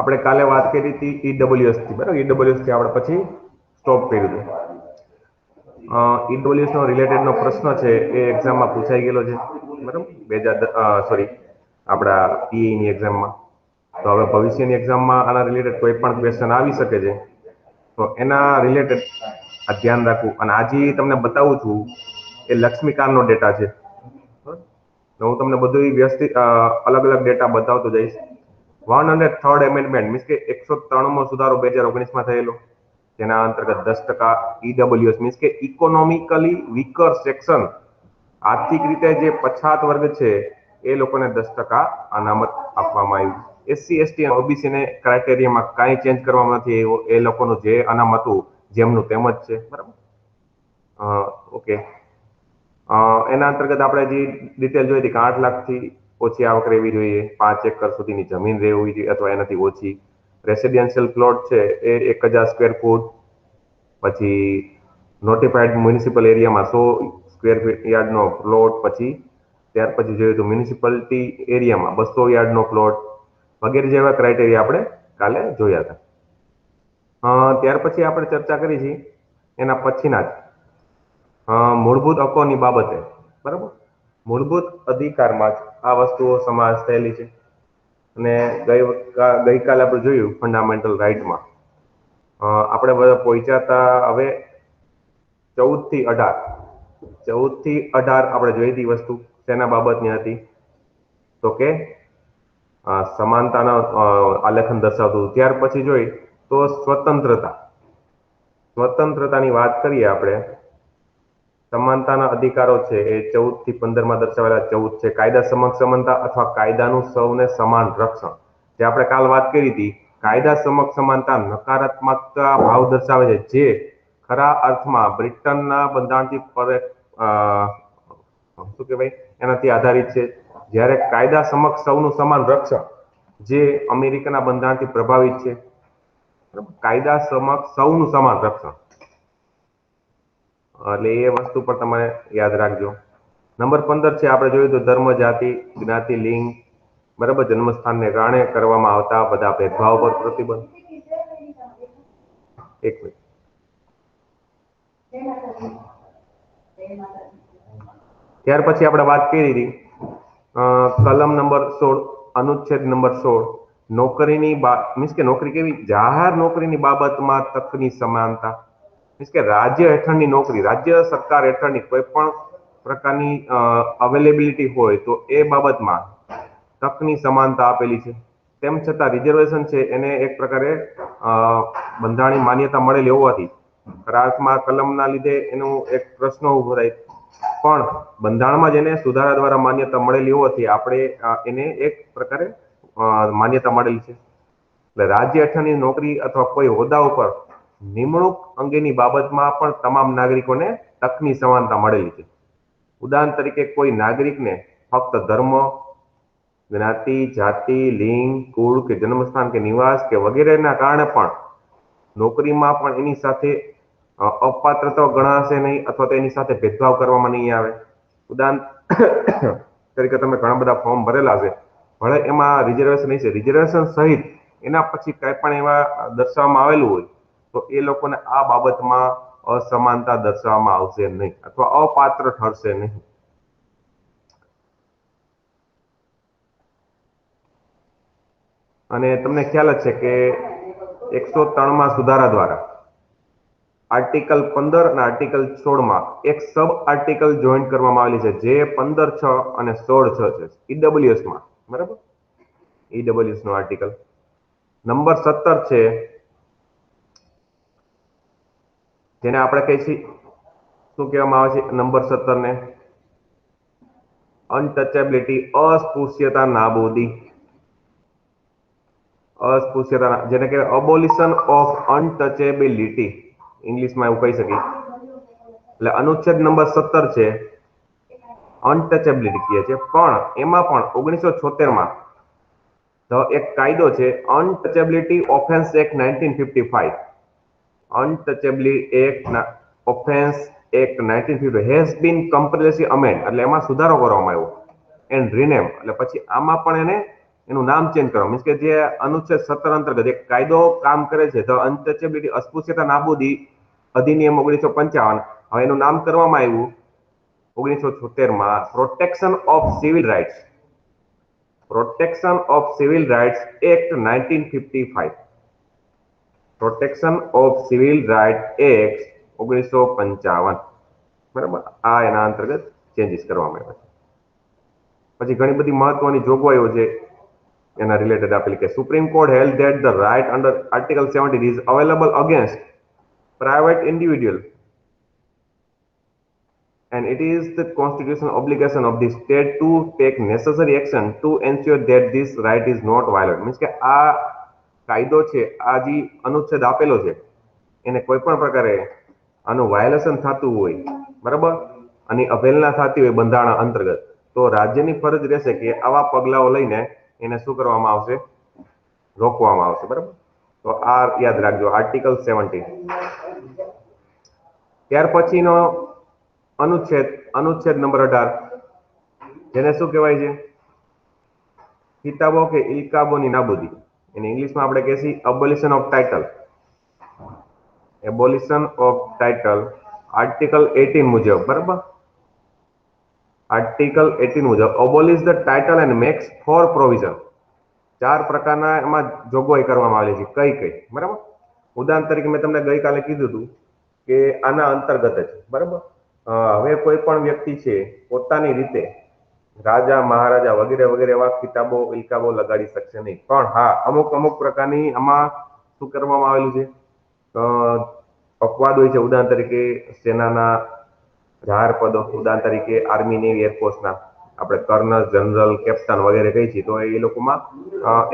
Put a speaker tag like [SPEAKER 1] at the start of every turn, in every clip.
[SPEAKER 1] આપણે કાલે વાત કરી હતી ઈડબ્લ્યુએસ થી, બરાબર? ઈડબ્લ્યુએસ થી આપણે પછી સ્ટોપ કર્યું હતું. ઈડબ્લ્યુએસ નો રિલેટેડ નો પ્રશ્ન છે એ એક્ઝામમાં પૂછાઈ ગયેલો છે, બરાબર? આપણા પીઈ ની એક્ઝામમાં. તો હવે ભવિષ્યની એક્ઝામમાં આના રિલેટેડ કોઈ પણ ક્વેશ્ચન આવી શકે છે, તો એના રિલેટેડ આ ધ્યાન રાખવું. અને આજે તમને બતાવું છું એ લક્ષ્મીકાંતનો ડેટા છે. તો હું તમને બધું વ્યવસ્થિત અલગ અલગ ડેટા બતાવતો જઈશ. 103rd એમેન્ડમેન્ટ મીન્સ કે 103મો સુધારો 2019માં થયેલો, જેના અંતર્ગત 10% ઈડબ્લ્યુએસ મીન્સ કે ઇકોનોમિકલી વીકર સેક્શન, આર્થિક રીતે જે પછાત વર્ગ છે એ લોકોને 10% અનામત આપવામાં આવી. એસસી એસટી અને ઓબીસી ને ક્રાઇટેરિયામાં કાંઈ ચેન્જ કરવામાં નથી આવ્યો. એ લોકોનું જે અનામ હતું જેમનું તેમ જ છે, બરાબર? ઓકે. એના અંતર્ગત આપણે જે ડિટેલ જોઈ હતી કે 8 લાખથી ઓછી આવક રહેવી જોઈએ, 5 એકર સુધીની જમીન રહેવી જોઈએ અથવા એનાથી ઓછી, રેસિડેન્શિયલ પ્લોટ છે એ 1000 સ્ક્વેર ફૂટ, પછી નોટિફાઈડ મ્યુનિસિપલ એરિયામાં 100 સ્ક્વેર યાર્ડનો પ્લોટ, પછી ત્યાર પછી જોઈએ તો મ્યુનિસિપાલિટી એરિયામાં 200 યાર્ડનો પ્લોટ વગેરે જેવા ક્રાઇટેરિયા આપણે કાલે જોયા હતા. ત્યાર પછી આપણે ચર્ચા કરી છે એના પછીના જ મૂળભૂત હકોની બાબતે, બરાબર? મૂળભૂત અધિકારમાં જ આ વસ્તુઓ સમાવેશ થયેલી છે. અને ગઈકાલે આપણે જોયું ફંડામેન્ટલ રાઇટમાં આપણે બધા પહોંચ્યા હતા હવે 14 થી 18 આપણે જોઈ હતી વસ્તુ તેના બાબતની હતી. તો કે સમાનતાના આલેખન દર્શાવતું. ત્યાર પછી જોઈ તો સ્વતંત્રતાની વાત કરીએ આપણે. સમાનતાના અધિકારો છે એ 14 થી 15માં દર્શાવેલા 14 છે. કાયદા સમક્ષ સમાનતા અથવા કાયદાનું સૌને સમાન રક્ષણ, જે આપણે કાલ વાત કરી હતી. કાયદા સમક્ષ સમાનતા નકારાત્મકતા ભાવ દર્શાવે છે, જે ખરા અર્થમાં બ્રિટનના બંધારણથી શું કહેવાય એનાથી આધારિત છે. જ્યારે કાયદા સમક્ષ સૌનું સમાન રક્ષણ, જે અમેરિકાના બંધારણથી પ્રભાવિત છે. કાયદા સમક્ષ સૌનું સમાન રક્ષણ, એટલે એ વસ્તુ પર તમે યાદ રાખજો. નંબર 15 છે આપણે જોયું તો ધર્મ, જાતિ, જ્ઞાતિ, લિંગ, બરાબર, જન્મસ્થાનને કારણે કરવામાં આવતા બધા ભેદભાવ પર પ્રતિબંધ. એક મિનિટ. ત્યાર પછી આપણે વાત કરી હતી કલમ નંબર 16 અનુચ્છેદ નંબર 16 નોકરીની મીન્સ કે નોકરી કેવી, જાહેર નોકરીની બાબતમાં તકની સમાનતા. મીન્સ કે રાજ્ય હેઠળની નોકરી, રાજ્ય સરકાર હેઠળની કોઈ પણ પ્રકારની અવેલેબિલિટી હોય તો એ બાબતમાં તકની સમાનતા આપેલી છે. તેમ છતાં રિઝર્વેશન છે એને એક પ્રકારે બંધારણીય માન્યતા મળેલી હોવાથી અર્થમાં કલમના લીધે એનો એક પ્રશ્ન ઉભો થાય, પણ બંધારણમાં જેને સુધારા દ્વારા માન્યતા મળેલી હોવાથી આપણે એને એક પ્રકારે માન્યતા મળેલી છે. એટલે રાજ્ય હેઠળની નોકરી અથવા કોઈ હોદ્દા ઉપર નિમણૂક અંગેની બાબતમાં પણ તમામ નાગરિકોને તકની સમાનતા મળેલી છે. ઉદાહરણ તરીકે કોઈ નાગરિકને ફક્ત ધર્મ, જ્ઞાતિ, જાતિ, લિંગ, કુળ કે જન્મસ્થાન કે નિવાસ કે વગેરેના કારણે પણ નોકરીમાં પણ એની સાથે અપાત્રતા ગણાશે નહીં અથવા તો એની સાથે ભેદભાવ કરવામાં નહીં આવે. ઉદાહરણ તરીકે તમે ઘણા બધા ફોર્મ ભરેલા છે, ભલે એમાં રિઝર્વેશન નહીં છે, રિઝર્વેશન સહિત એના પછી કંઈ પણ એવા દર્શાવવામાં આવેલું હોય તો એ લોકોને આ બાબતમાં અસમાનતા દર્શાવવામાં આવશે નહીં અથવા અપાત્ર ઠરશે નહીં. અને તમને ખ્યાલ જ છે કે 103માં સુધારા દ્વારા આર્ટિકલ 15 અને આર્ટિકલ 16માં એક સબ આર્ટિકલ જોઈન્ટ કરવામાં આવેલી છે, જે 15(6) અને 16(6) છે ઈડબ્લ્યુએસમાં, બરાબર? ઈડબ્લ્યુએસ નો આર્ટિકલ નંબર 17 છે, જેને આપણે કહીએ છીએ શું કહેવામાં આવે છે નંબર 17 ને? અનટચેબિલિટી, અસ્પૃશ્યતા નાબૂદી. અસ્પૃશ્યતા, જેને કહેવાય અબોલિશન ઓફ અનટચેબિલિટી, ઇંગ્લિશમાં એવું કહી શકીએ. એટલે અનુચ્છેદ નંબર 17 છે અનટચેબિલિટી કહે છે, પણ એમાં પણ 1976માં તો એક કાયદો છે untouchability offence act 1955. Untouchability act offence act 1950 has been compulsory amend, એટલે એમાં સુધારો કરવામાં આવ્યો એન્ડ રિનેમ, એટલે પછી આમાં પણ એને એનું નામ ચેન્જ કરવા, મીન્સ કે જે અનુચ્છેદ 17 અંતર્ગત એક કાયદો કામ કરે છે, ધ અનટચેબિલિટી અસ્પૃશ્યતા નાબૂદી અધિનિયમ 1955, હવે એનું નામ કરવામાં આવ્યું 1976 protection of civil rights, protection of civil rights act 1955, protection of civil right act 1955, બરાબર, આ એના અંતર્ગત ચેન્જીસ કરવામાં આવ્યા છે. પછી ઘણી બધી મહત્વની જોગવાઈઓ છે એના રિલેટેડ આપેલી કે supreme court held that the right under article 17 is available against private individual and it is the constitutional obligation of the state to take necessary action to ensure that this right is not violated. Means કે આ કાયદો છે, આ જે અનુચ્છેદ આપેલો છે એને કોઈ પણ પ્રકારે આનું વાયોલેશન થતું હોય, બરાબર, અને અવહેલના થતી હોય બંધારણ અંતર્ગત, તો રાજ્યની ફરજ રહેશે કે આવા પગલાઓ લઈને એને શું કરવામાં આવશે, રોકવામાં આવશે, બરાબર. તો આ યાદ રાખજો, આર્ટિકલ 17. ત્યાર પછીનો અનુચ્છેદ નંબર 18, જેને શું કહેવાય છે, કિતાબો કે ઇલકાબોની નાબૂદી, એને ઇંગ્લિશમાં આપણે કહીએ abolition of title, abolition of title article 18 મુજબ, બરાબર, આર્ટિકલ 18 મુજબ abolish the title and makes four provision, 4 પ્રકારના એમાં જોગવાઈ કરવામાં આવેલી છે, કઈ કઈ, બરાબર. ઉદાહરણ તરીકે મેં તમને ગઈકાલે કીધું હતું કે આના અંતર્ગત જ, બરાબર, હવે કોઈ પણ વ્યક્તિ છે પોતાની રીતે રાજા મહારાજા વગેરે વગેરે એવા કિતાબો ઇલકાબો લગાડી શકશે નહીં, પણ હા અમુક પ્રકારની આમાં શું કરવામાં આવેલું છે, અપવાદ હોય છે. ઉદાહરણ તરીકે સેનાના જાહેર પદો, ઉદાહરણ તરીકે આર્મી નેવી એરફોર્સના આપણે કર્નલ જનરલ કેપ્ટન વગેરે કહી છીએ, તો એ લોકોમાં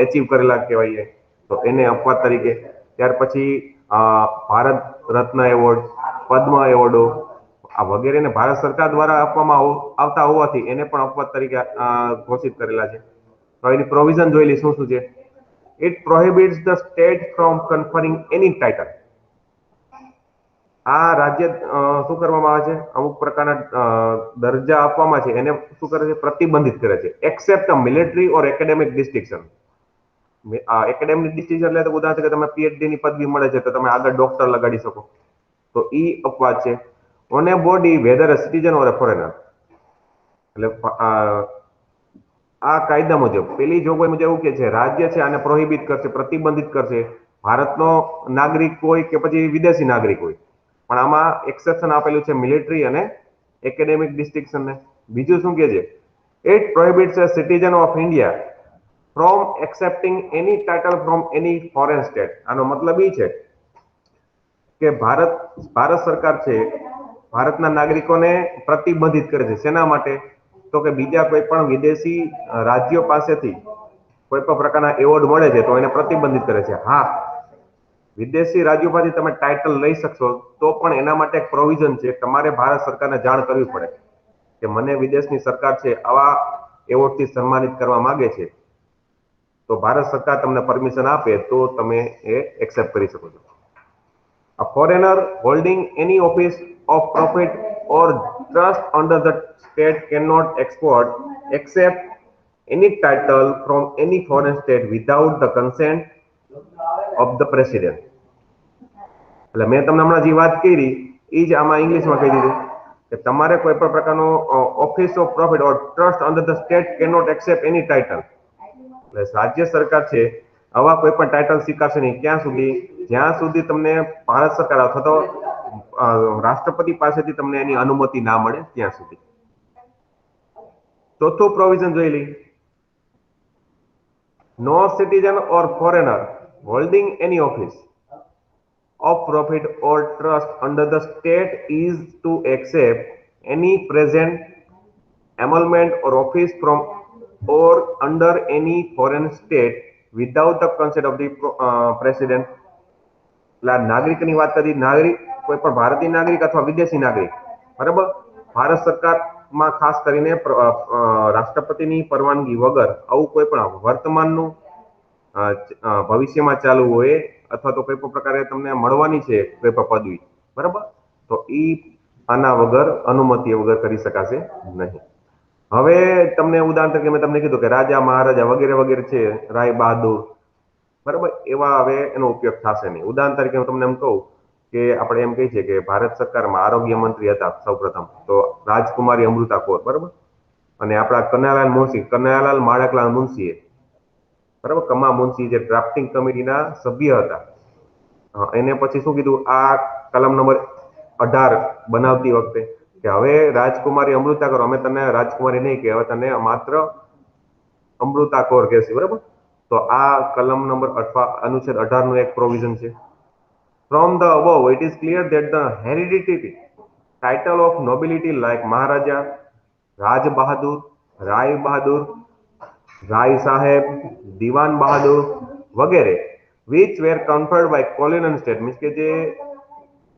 [SPEAKER 1] એચીવ કરેલા કહેવાય, તો એને અપવાદ તરીકે. ત્યાર પછી ભારત રત્ન એવોર્ડ, પદ્મ એવોર્ડો આ વગેરેને ભારત સરકાર દ્વારા આપવામાં આવતા હોવાથી એને પણ અપવાદ તરીકે ઘોષિત કરેલા છે. તો એની પ્રોવિઝન જોયેલી શું શું છે. It prohibits the state from conferring any title. આ રાજ્ય શું કરવામાં આવે છે, અમુક પ્રકારના દરજ્જા આપવામાં છે એને શું કરે છે, પ્રતિબંધિત કરે છે, એક્સેપ્ટ મિલિટરી ઓર એકેડેમિક ડિસ્ટિંક્શન. એકેડેમિક ડિસ્ટિંક્શન એટલે તો ઉદાહરણ તરીકે તમે પીએચડી ની પદવી મળે છે તો તમે આગળ ડોક્ટર લગાડી શકો, તો ઈ અપવાદ છે. On a body whether a citizen or a foreigner, એટલે આ કાયદા મુજબ પેલી જોગવાઈ મુજબ એવું કે છે રાજ્ય છે આને પ્રોહિબિટ કરશે, પ્રતિબંધિત કરશે, ભારતનો નાગરિક હોય કે પછી વિદેશી નાગરિક હોય, પણ આમાં એક્સેપ્શન આપેલું છે મિલિટરી અને એકેડેમિક ડિસ્ટિંક્શન ને. બીજું શું કે છે, it prohibits a citizen of India from accepting any title from any foreign state. આનો મતલબ એ છે કે ભારત સરકાર છે ભારતના નાગરિકોને પ્રતિબંધિત કરે છે. શેના માટે? તો કે બીજા કોઈ પણ વિદેશી રાજ્યો પાસેથી કોઈ પણ પ્રકારના એવોર્ડ મળે છે તો એને પ્રતિબંધિત કરે છે. હા, વિદેશી રાજ્યો પાસેથી તમે ટાઇટલ લઈ શકશો તો પણ એના માટે એક પ્રોવિઝન છે, તમારે ભારત સરકારને જાણ કરવી પડે કે મને વિદેશની સરકાર છે આવા એવોર્ડથી સન્માનિત કરવા માંગે છે, તો ભારત સરકાર તમને પરમિશન આપે તો તમે એ એક્સેપ્ટ કરી શકો છો. A foreigner holding any office of profit or trust under the state cannot export except any title from any foreign state without the consent of the president. એટલે મેં તમને હમણાં જે વાત કરી એ જ આમાં ઇંગ્લિશમાં કહી દીધું કે તમારે કોઈ પણ પ્રકારનો office of profit or trust under the state cannot accept any title. એટલે રાજ્ય સરકાર છે આવા કોઈ પણ ટાઇટલ સ્વીકારશે નહીં જ્યાં સુધી તમને ભારત સરકાર અથવા તો રાષ્ટ્રપતિ પાસેથી તમને એની અનુમતિ ના મળે ત્યાં સુધી. ચોથું પ્રોવિઝન જોઈ લઈ. No citizen or foreigner holding any office of profit or trust under the state is to accept any present emolument or office from or under any foreign state without the consent of the president. એટલે નાગરિકની વાત કરી, નાગરિક કોઈ પણ ભારતીય નાગરિક અથવા વિદેશી નાગરિક, બરાબર, ભારત સરકારમાં ખાસ કરીને રાષ્ટ્રપતિની પરવાનગી વગર આવું કોઈ પણ વર્તમાનનું ભવિષ્યમાં ચાલુ હોય અથવા તો કોઈ પણ પ્રકારે તમને મળવાની છે કોઈ પણ પદવી, બરાબર, તો ઈ આના વગર અનુમતિ વગર કરી શકાશે નહીં. હવે તમને ઉદાહરણ તરીકે મેં તમને કીધું કે રાજા મહારાજા વગેરે વગેરે છે, રાય બહાદુર, બરાબર, એવા હવે એનો ઉપયોગ થશે નહીં. ઉદાહરણ તરીકે હું તમને એમ કહું કે આપણે એમ કહી છે કે ભારત સરકારમાં આરોગ્ય મંત્રી હતા સૌપ્રથમ તો રાજકુમારી અમૃતા કૌર, બરાબર, અને આપણા કનૈયાલાલ માણેકલાલ મુનશીએ, બરાબર, કમા મુનશી જે ડ્રાફ્ટિંગ કમિટીના સભ્ય હતા, એને પછી શું કીધું આ કલમ નંબર 18 બનાવતી વખતે કે હવે રાજકુમારી અમૃતા કૌર, અમે તને રાજકુમારી નહીં કે હવે તને માત્ર અમૃતા કૌર કહેશે, બરાબર. તો આ કલમ નંબર અનુચ્છેદ 18 નું એક પ્રોવિઝન છે. From the above, it is clear that the hereditary title of nobility like Maharaja, Raj Bahadur, Rai Bahadur, Rai Saheb, Diwan Bahadur વગેરે which were conferred by colonial state means કે જે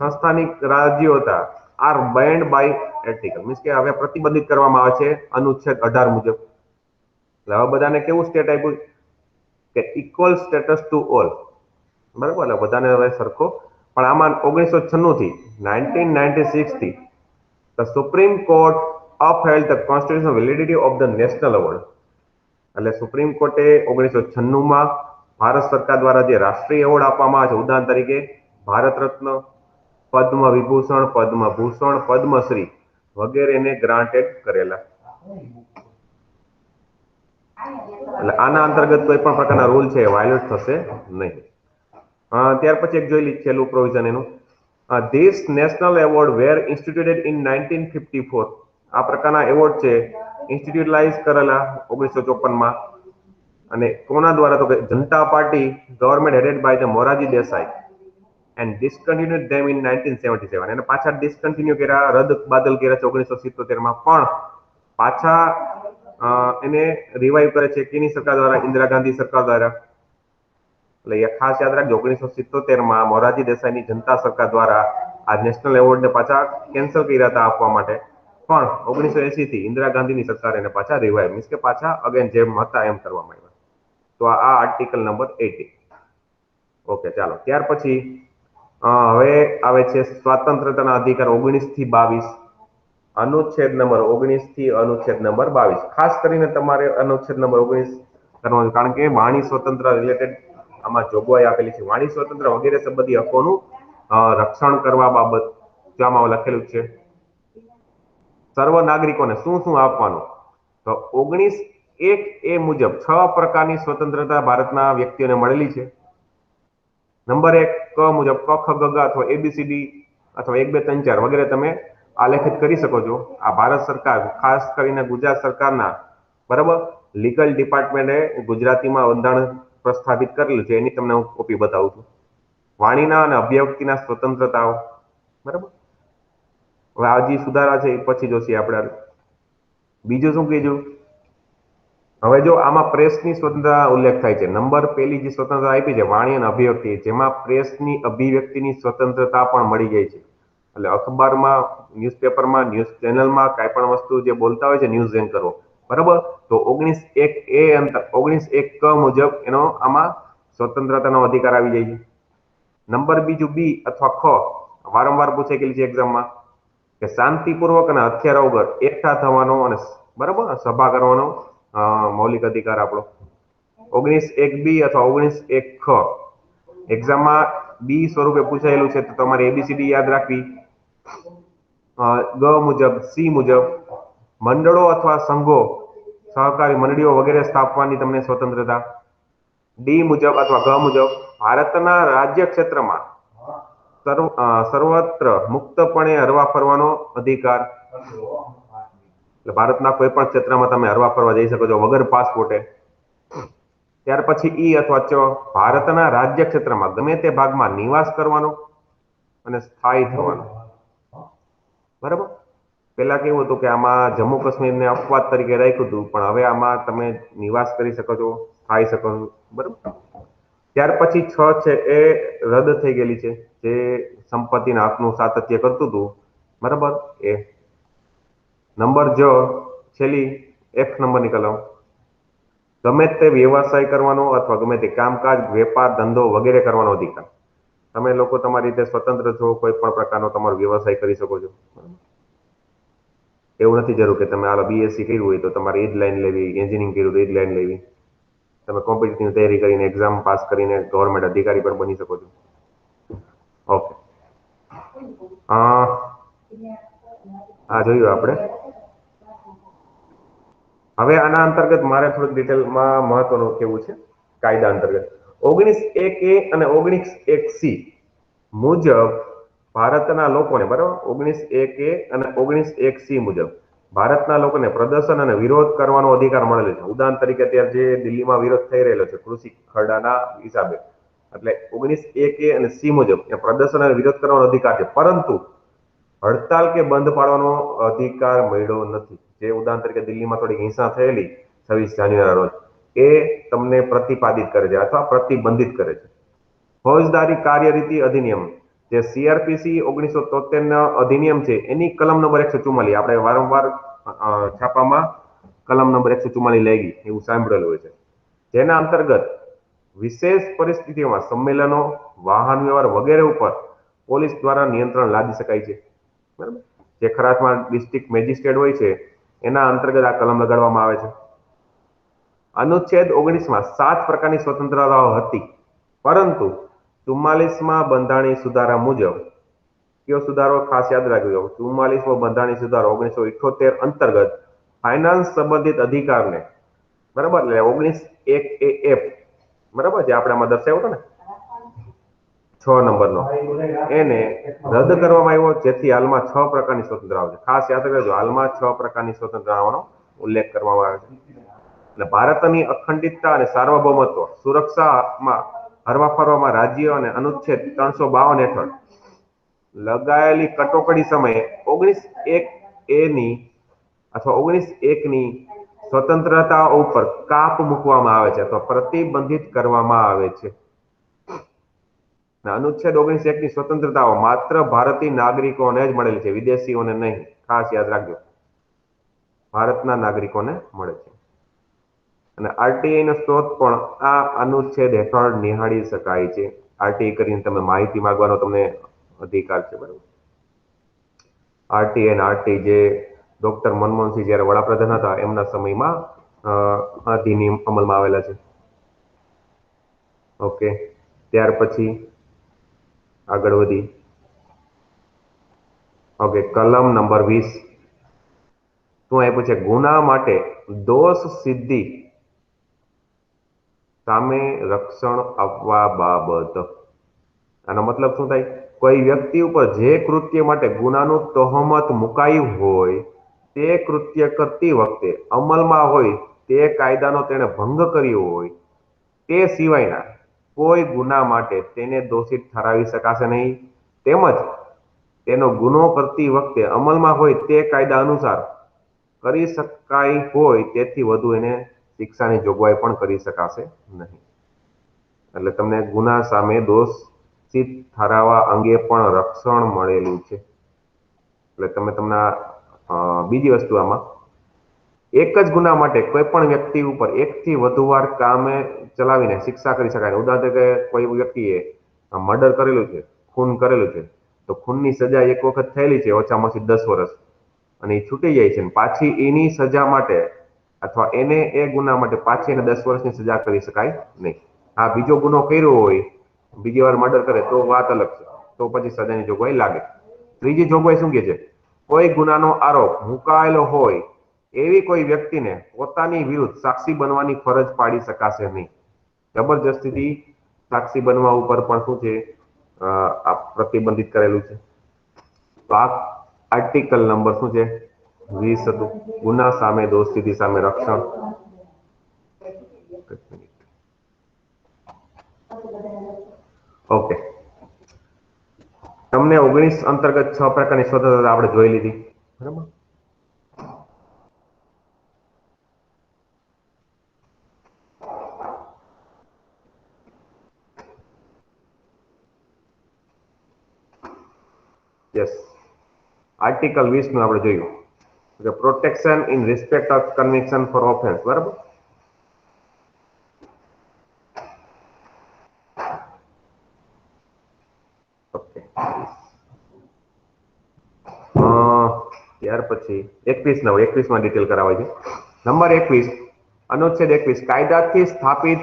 [SPEAKER 1] સંસ્થાનિક રાજ્યો હતા are banned by article means કે હવે પ્રતિબંધિત કરવામાં આવે છે અનુચ્છેદ 18 મુજબ. એટલે હવે બધાને કેવું સ્ટેટ આપ્યું કે ઇક્વલ સ્ટેટસ ટુ ઓલ, બરાબર, એટલે બધાને હવે સરખો. પણ આમાં 1996 થી 1996 થી the supreme court upheld the constitutional validity of the national award. એટલે સુપ્રીમ કોર્ટે 1996માં ભારત સરકાર દ્વારા જે રાષ્ટ્રીય એવોર્ડ આપવામાં આવે છે, ઉદાહરણ તરીકે ભારત રત્ન, પદ્મ વિભૂષણ, પદ્મભૂષણ, પદ્મશ્રી વગેરેને ગ્રાન્ટેડ કરેલા. એટલે આના અંતર્ગત કોઈ પણ પ્રકારના રૂલ છે વાયોલેટ થશે નહીં. ત્યાર પછી એક જોઈ છેલ્લું પ્રોવિઝન એનું, this national award were instituted in 1954. આ પ્રકારના એવોર્ડ છે ઇન્સ્ટિટ્યુટલાઇઝ કરેલા 1954માં. અને કોના દ્વારા તો કે Janata party government headed by the Morarji Desai and discontinued them in 1977. એને પાછા ડિસકન્ટિન્યુ કર્યા, રદ બાદલ કર્યા છે 1977માં, પણ પાછા એને રિવાઇવ કરે છે કેની સરકાર દ્વારા? ઇન્દિરા ગાંધી સરકાર દ્વારા. એટલે એ ખાસ યાદ રાખજો 1977માં મોરારજી દેસાઈની જનતા સરકાર દ્વારા આ નેશનલ એવોર્ડને પાછા કેન્સલ કર્યા હતા આપવા માટે, પણ 1980 થી ઇન્દિરા ગાંધીની સરકાર એને પાછા રિવાઇવ મીન્સ કે પાછા અગેન જેમ હતા એમ કરવામાં આવ્યા. તો આ આર્ટિકલ નંબર 80. ઓકે, ચાલો ત્યાર પછી હવે આવે છે સ્વાતંત્રતાના અધિકાર 19 થી 22. અનુચ્છેદ નંબર 19 થી અનુચ્છેદ નંબર 22. ખાસ કરીને તમારે અનુચ્છેદ નંબર 19 કરવાનું, કારણ કે વાણી સ્વતંત્ર રિલેટેડ આમાં જોગવાઈ આપેલી છે. વાણી સ્વતંત્ર વગેરે સંબંધી હકોનું રક્ષણ કરવા બાબત આમાં લખેલું છે. સર્વ નાગરિકોને શું શું આપવાનું? તો 19(1)A મુજબ 6 પ્રકારની સ્વતંત્રતા ભારતના વ્યક્તિઓને મળેલી છે. નંબર 1 ક મુજબ ક ખ ગ ઘ અથવા ABCD અથવા 1 2 3 4 વગેરે તમે આલેખિત કરી શકો છો. આ ભારત સરકાર ખાસ કરીને ગુજરાત સરકારના, બરાબર, લીગલ ડિપાર્ટમેન્ટે ગુજરાતીમાં બંધારણ પ્રસ્થાપિત કરેલું છે. એની તમને હું કોપી બતાવું છું. વાણીના અને અભિવ્યક્તિના સ્વતંત્રતાઓ, બરાબર. હવે આ જે સુધારા છે એ પછી જોશી આપણે. બીજું શું કીધું? હવે જો આમાં પ્રેસની સ્વતંત્રતા ઉલ્લેખ થાય છે. નંબર પહેલી જે સ્વતંત્રતા આપી છે વાણી અને અભિવ્યક્તિ, જેમાં પ્રેસની અભિવ્યક્તિની સ્વતંત્રતા પણ મળી જાય છે. એટલે અખબારમાં, ન્યૂઝપેપરમાં, ન્યૂઝ ચેનલમાં કાંઈ પણ વસ્તુ જે બોલતા હોય છે ન્યૂઝ એન્કરો, બરાબર, તો 19(1)A ક મુજબ એનો આમાં સ્વતંત્રતાનો અધિકાર આવી જાય છે. નંબર બીજું બી અથવા ખ વારંવાર પૂછાઈ ગયેલી છે એક્ઝામમાં કે શાંતિપૂર્વક અને હથિયાર વગર એકઠા થવાનો અને, બરાબર, સભા કરવાનો મૌલિક અધિકાર આપણો. 19(1)B અથવા 19(1)ખ એક્ઝામમાં બી સ્વરૂપે પૂછાયેલું છે, તો તમારે ABCD યાદ રાખવી. ગ મુજબ, સી મુજબ મંડળો અથવા સંઘો, સહકારી મંડળીઓ વગેરે સ્થાપવાની તમને સ્વતંત્રતા. ડી મુજબ અથવા ગ મુજબ ભારતના રાજ્ય ક્ષેત્રમાં સર્વત્ર મુક્તપણે હરવા ફરવાનો અધિકાર. એટલે ભારતના કોઈ પણ ક્ષેત્રમાં તમે હરવા ફરવા જઈ શકો છો વગર પાસપોર્ટે. ત્યાર પછી ઈ અથવા ચ ભારતના રાજ્ય ક્ષેત્રમાં ગમે તે ભાગમાં નિવાસ કરવાનો અને સ્થાયી થવાનો, બરાબર. પેલા કેવું હતું કે આમાં જમ્મુ કાશ્મીરને અપવાદ તરીકે રાખ્યું હતું, પણ હવે આમાં તમે નિવાસ કરી શકો છો, સ્થાયી શકો છો, બરાબર. ત્યાર પછી 6 છે એ રદ થઈ ગયેલી છે, જે સંપત્તિના હકનું સાતત્ય કરતું હતું, બરાબર. એ નંબર જ છેલ્લી F નંબરની કલમ, ગમે તે વ્યવસાય કરવાનો અથવા ગમે તે કામકાજ, વેપાર, ધંધો વગેરે કરવાનો અધિકાર. તમે લોકો તમારી રીતે સ્વતંત્ર છો, કોઈ પણ પ્રકારનો તમારો વ્યવસાય કરી શકો છો. એવું નથી જરૂર કે તમે હાલો બીએસસી કર્યું હોય તો તમારે એ જ લાઈન લેવી, એન્જિનિયરિંગ કર્યું તો એ જ લાઈન લેવી. તમે કોમ્પિટિટિવ તૈયારી કરીને એક્ઝામ પાસ કરીને ગવર્મેન્ટ અધિકારી પણ બની શકો છો. ઓકે, આ જોયું આપણે. હવે આના અંતર્ગત મારે થોડીક ડિટેલમાં મહત્વનું કેવું છે. કાયદા અંતર્ગત 19(1)A અને 19(1)C મુજબ ભારતના લોકોને, બરાબર, 19(1)A અને 19(1)C મુજબ ભારતના લોકોને પ્રદર્શન અને વિરોધ કરવાનો અધિકાર મળેલો છે. ઉદાહરણ તરીકે અત્યારે જે દિલ્હીમાં વિરોધ થઈ રહેલો છે કૃષિ ખરડાના હિસાબે, એટલે 19(1)A અને C મુજબ પ્રદર્શન અને વિરોધ કરવાનો અધિકાર છે, પરંતુ હડતાલ કે બંધ પાડવાનો અધિકાર મળ્યો નથી. જે ઉદાહરણ તરીકે દિલ્હીમાં થોડી હિંસા થયેલી 26 જાન્યુઆરી રોજ, એ તમને પ્રતિપાદિત કરે છે અથવા પ્રતિબંધિત કરે છે. ફોજદારી કાર્યરીતિ અધિનિયમ, જે સીઆરપીસી 1973 ના અધિનિયમ છે, એની કલમ નંબર 144, આપણે વારંવાર છાપામાં કલમ નંબર 144 લઈ ગઈ એવું સાંભળેલું હોય છે. જેના અંતર્ગત વિશેષ પરિસ્થિતિઓમાં સંમેલનો, વાહન વ્યવહાર વગેરે ઉપર પોલીસ દ્વારા નિયંત્રણ લાદી શકાય છે. બરાબર, જે ખરાખમાં ડિસ્ટ્રિક્ટ મેજિસ્ટ્રેટ હોય છે એના અંતર્ગત આ કલમ લગાડવામાં આવે છે. અનુચ્છેદ 19માં 7 પ્રકારની સ્વતંત્રતાઓ હતી, પરંતુ 44માં બંધારણીય સુધારા મુજબ, કયો સુધારો ખાસ યાદ રાખજો, 44મો બંધારણીય સુધારો 1978 અંતર્ગત ફાઇનાન્સ સંબંધિત અધિકારને, બરાબર, એટલે 19(1)A(F), બરાબર, જે આપણે આમાં દર્શાવ્યો હતો ને 6 નંબરનો, એને રદ કરવામાં આવ્યો, જેથી હાલમાં 6 પ્રકારની સ્વતંત્રતાઓ છે. ખાસ યાદ રાખજો, હાલમાં 6 પ્રકારની સ્વતંત્રતાઓનો ઉલ્લેખ કરવામાં આવે છે. એટલે ભારતની અખંડિતતા અને સાર્વભૌમત્વ સુરક્ષામાં હરવા ફરવામાં રાજ્યો અને અનુચ્છેદ 352 હેઠળ લગાયેલી કટોકટી સમયે 19(1)A ની અથવા 19(1)ની સ્વતંત્રતા ઉપર કાપ મૂકવામાં આવે છે અથવા પ્રતિબંધિત કરવામાં આવે છે. અનુચ્છેદ 19(1)ની સ્વતંત્રતાઓ માત્ર ભારતીય નાગરિકોને જ મળેલી છે, વિદેશીઓને નહીં. ખાસ યાદ રાખજો, ભારતના નાગરિકોને મળે છે. અને આરટીઆઈ નો સ્ત્રોત પણ આ અનુચ્છેદ હેઠળ નિહાળી શકાય છે. આરટીઆઈ કરીને તમે માહિતી માંગવાનો તમને અધિકાર છે, બરાબર. આરટીઆઈ અને આરટી, જે ડોક્ટર મનમોહનસિંહ જયારે વડાપ્રધાન હતા એમના સમયમાં અધિનિયમ અમલમાં આવેલા છે. ઓકે, ત્યાર પછી આગળ વધી. ઓકે, કલમ નંબર 20 શું આપ્યું છે? ગુના માટે દોષ સિદ્ધિ સામે રક્ષણ આપવા બાબત. આનો મતલબ શું થાય? કોઈ વ્યક્તિ ઉપર જે કૃત્ય માટે ગુનાનું તહોમત મુકાયું હોય, તે કૃત્ય કરતી વખતે અમલમાં હોય તે કાયદાનો તેણે ભંગ કર્યો હોય, તે સિવાયના કોઈ ગુના માટે તેને દોષિત ઠરાવી શકાશે નહીં. તેમજ તેનો ગુનો કરતી વખતે અમલમાં હોય તે કાયદા અનુસાર કરી શકાય હોય તેથી વધુ એને શિક્ષાની જોગવાઈ પણ કરી શકાશે નહીં. એટલે તમને ગુના સામે દોષિત ઠરાવવા અંગે પણ રક્ષણ મળેલું છે. એટલે તમને બીજી વસ્તુ આમાં, એક જ ગુના માટે કોઈ પણ વ્યક્તિ ઉપર એકથી વધુ વાર કામે ચલાવીને શિક્ષા કરી શકાય. ઉદાહરણ તરીકે કોઈ વ્યક્તિએ મર્ડર કરેલું છે, ખૂન કરેલું છે, તો ખૂનની સજા એક વખત થયેલી છે ઓછામાં ઓછી 10 વર્ષ, અને એ છૂટી જાય છે, પાછી એની સજા માટે અથવા એને એ ગુના માટે પાછી એને 10 વર્ષની સજા કરી શકાય નહીં. હા, બીજો ગુનો કર્યો હોય, બીજી વાર મર્ડર કરે તો વાત અલગ છે, તો પછી સજાની જોગવાઈ લાગે. ત્રીજી જોગવાઈ શું કે છે? કોઈ ગુનાનો આરોપ મુકાયેલો હોય એવી કોઈ વ્યક્તિને પોતાની વિરુદ્ધ સાક્ષી બનવાની ફરજ પાડી શકાશે નહીં. જબરજસ્તીથી સાક્ષી બનવા ઉપર પણ શું છે, આ પ્રતિબંધિત કરેલું છે. તો આ આર્ટિકલ નંબર શું છે? 20 હતું. ગુના સામે દોષિતી સામે રક્ષણ. ઓકે, તમને 19 અંતર્ગત 6 પ્રકારની સ્વતંત્રતા આપણે જોઈ લીધી, બરાબર. યસ, આર્ટિકલ 20 નું આપણે જોયું, protection in respect of conviction for offence, બરાબર. ઓકે, ત્યાર પછી 21 માં ડિટેલ કરાવાય છે. નંબર 21, અનુચ્છેદ 21, કાયદાથી સ્થાપિત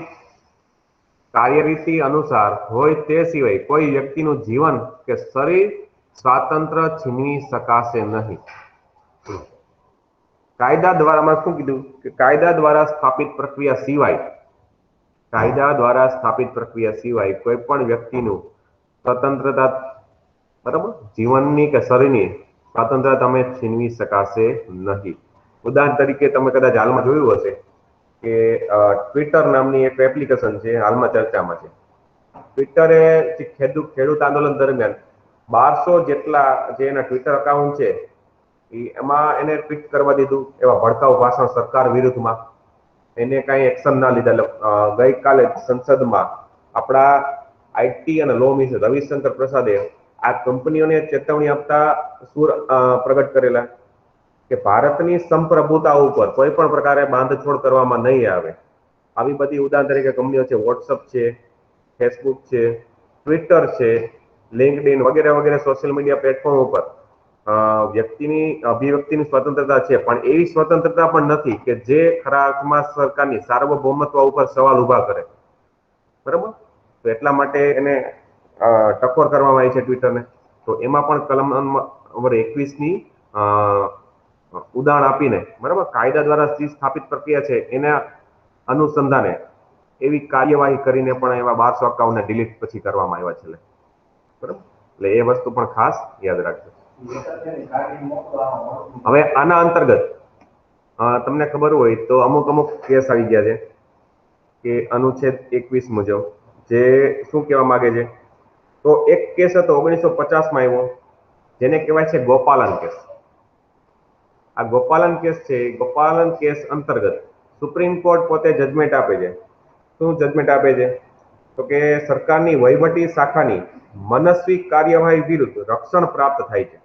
[SPEAKER 1] કાર્યરીતિ અનુસાર હોય તે સિવાય કોઈ વ્યક્તિનું જીવન કે શરીર સ્વાતંત્ર્ય છીનવી શકાશે નહીં. કાયદા દ્વારા શું કીધું કે કાયદા દ્વારા સ્થાપિત પ્રક્રિયા સિવાય કોઈ પણ વ્યક્તિનું સ્વતંત્રતા, બરાબર, જીવનની કે શરીરની સ્વતંત્રતા તમે છીનવી શકાશે નહીં. ઉદાહરણ તરીકે તમે કદાચ હાલમાં જોયું હશે કે ટ્વિટર નામની એક એપ્લિકેશન છે, હાલમાં ચર્ચામાં છે. ટ્વિટરે જે ખેડૂત આંદોલન દરમિયાન 1200 જેટલા જે એના ટ્વિટર અકાઉન્ટ છે એમાં એને ટ્વીટ કરવા દીધું એવા ભડકાઉ ભાષણ સરકાર વિરુદ્ધમાં. એને કઈ એક્શન ના લીધા. ગઈકાલે સંસદમાં આપણા આઈટી અને લો મિનિસ્ટર રવિશંકર પ્રસાદે આ કંપનીઓને ચેતવણી આપતા સુર પ્રગટ કરેલા કે ભારતની સંપ્રભુતા ઉપર કોઈ પણ પ્રકારે બાંધછોડ કરવામાં નહીં આવે. આવી બધી ઉદાહરણ તરીકે કંપનીઓ છે, વોટ્સઅપ છે, ફેસબુક છે, ટ્વિટર છે, લિંક્ડઇન વગેરે વગેરે સોશિયલ મીડિયા પ્લેટફોર્મ ઉપર વ્યક્તિની અભિવ્યક્તિની સ્વતંત્રતા છે, પણ એવી સ્વતંત્રતા પણ નથી કે જે ખરા અર્થમાં સરકારની સાર્વભૌમત્વ ઉપર સવાલ ઉભા કરે. બરાબર, તો એટલા માટે એને ટકોર કરવામાં આવી છે ટ્વિટરને. તો એમાં પણ કલમ નંબર 21ની ઉદાહરણ આપીને, બરાબર, કાયદા દ્વારા સ્થાપિત પ્રક્રિયા છે એના અનુસંધાને એવી કાર્યવાહી કરીને પણ એવા 1200 અકાઉન્ટને ડિલીટ પછી કરવામાં આવ્યા છે. બરાબર, એટલે એ વસ્તુ પણ ખાસ યાદ રાખજો. હવે આના અંતર્ગત તમને ખબર હોય તો અમુક કેસ આવી ગયા છે કે અનુચ્છેદ 21 મુજબ જે શું કહેવા માંગે છે. તો એક કેસ હતો 1950માં આવ્યો, જેને કહેવાય છે ગોપાલન કેસ. આ ગોપાલન કેસ છે, ગોપાલન કેસ અંતર્ગત સુપ્રીમ કોર્ટ પોતે જજમેન્ટ આપે છે. શું જજમેન્ટ આપે છે? તો કે સરકારની વહીવટી શાખાની મનસ્વી કાર્યવાહી વિરુદ્ધ રક્ષણ પ્રાપ્ત થાય છે.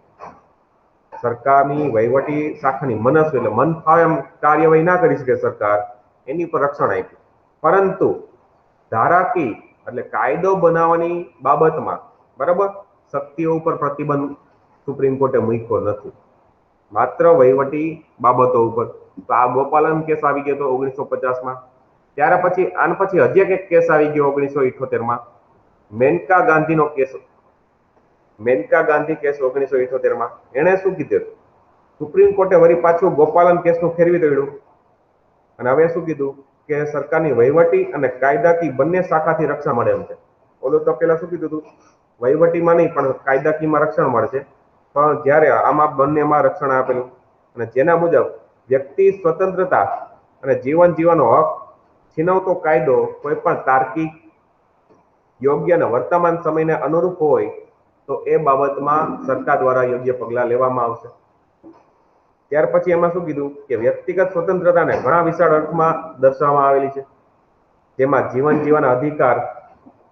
[SPEAKER 1] સરકારની વહીવટી શાખાની મનસ્વી એટલે મન ફાવે એમ કાર્યવાહી ના કરી શકે સરકાર, એની પર રક્ષણ આપ્યું. પરંતુ ધારાકી એટલે કાયદો બનાવવાની બાબતમાં, બરાબર, શક્તિઓ ઉપર પ્રતિબંધ સુપ્રીમ કોર્ટે મૂક્યો નથી, માત્ર વહીવટી બાબતો ઉપર. તો આ ગોપાલન કેસ આવી ગયો હતો 1950માં. ત્યાર પછી આના પછી હજી એક કેસ આવી ગયો 1978માં, મેનકા ગાંધીનો કેસ. મેનકા ગાંધી કેસ 1978માં. એણે શું કીધું? સુપ્રીમ કોર્ટે વળી પાછું ગોપાલન કેસનું ફેરવી દોડ્યું અને હવે શું કીધું કે સરકારની વહીવટી અને કાયદાકી બંને શાખાથી રક્ષણ મળે એમ છે. ઓલું તો પેલા શું કીધું હતું? વહીવટીમાં નહીં પણ કાયદાકીયમાં રક્ષણ મળશે. પણ જ્યારે આમાં બંનેમાં રક્ષણ આપેલું અને જેના મુજબ વ્યક્તિ સ્વતંત્રતા અને જીવન જીવવાનો હક છીનવતો કાયદો કોઈ પણ તાર્કિક, યોગ્ય અને વર્તમાન સમયને અનુરૂપ હોય તો એ બાબતમાં સરકાર દ્વારા યોગ્ય પગલાં લેવામાં આવશે. ત્યાર પછી એમાં શું કીધું કે વ્યક્તિગત સ્વતંત્રતાને ઘણા વિશાળ અર્થમાં દર્શાવવામાં આવેલી છે, જેમાં જીવન જીવવાના અધિકાર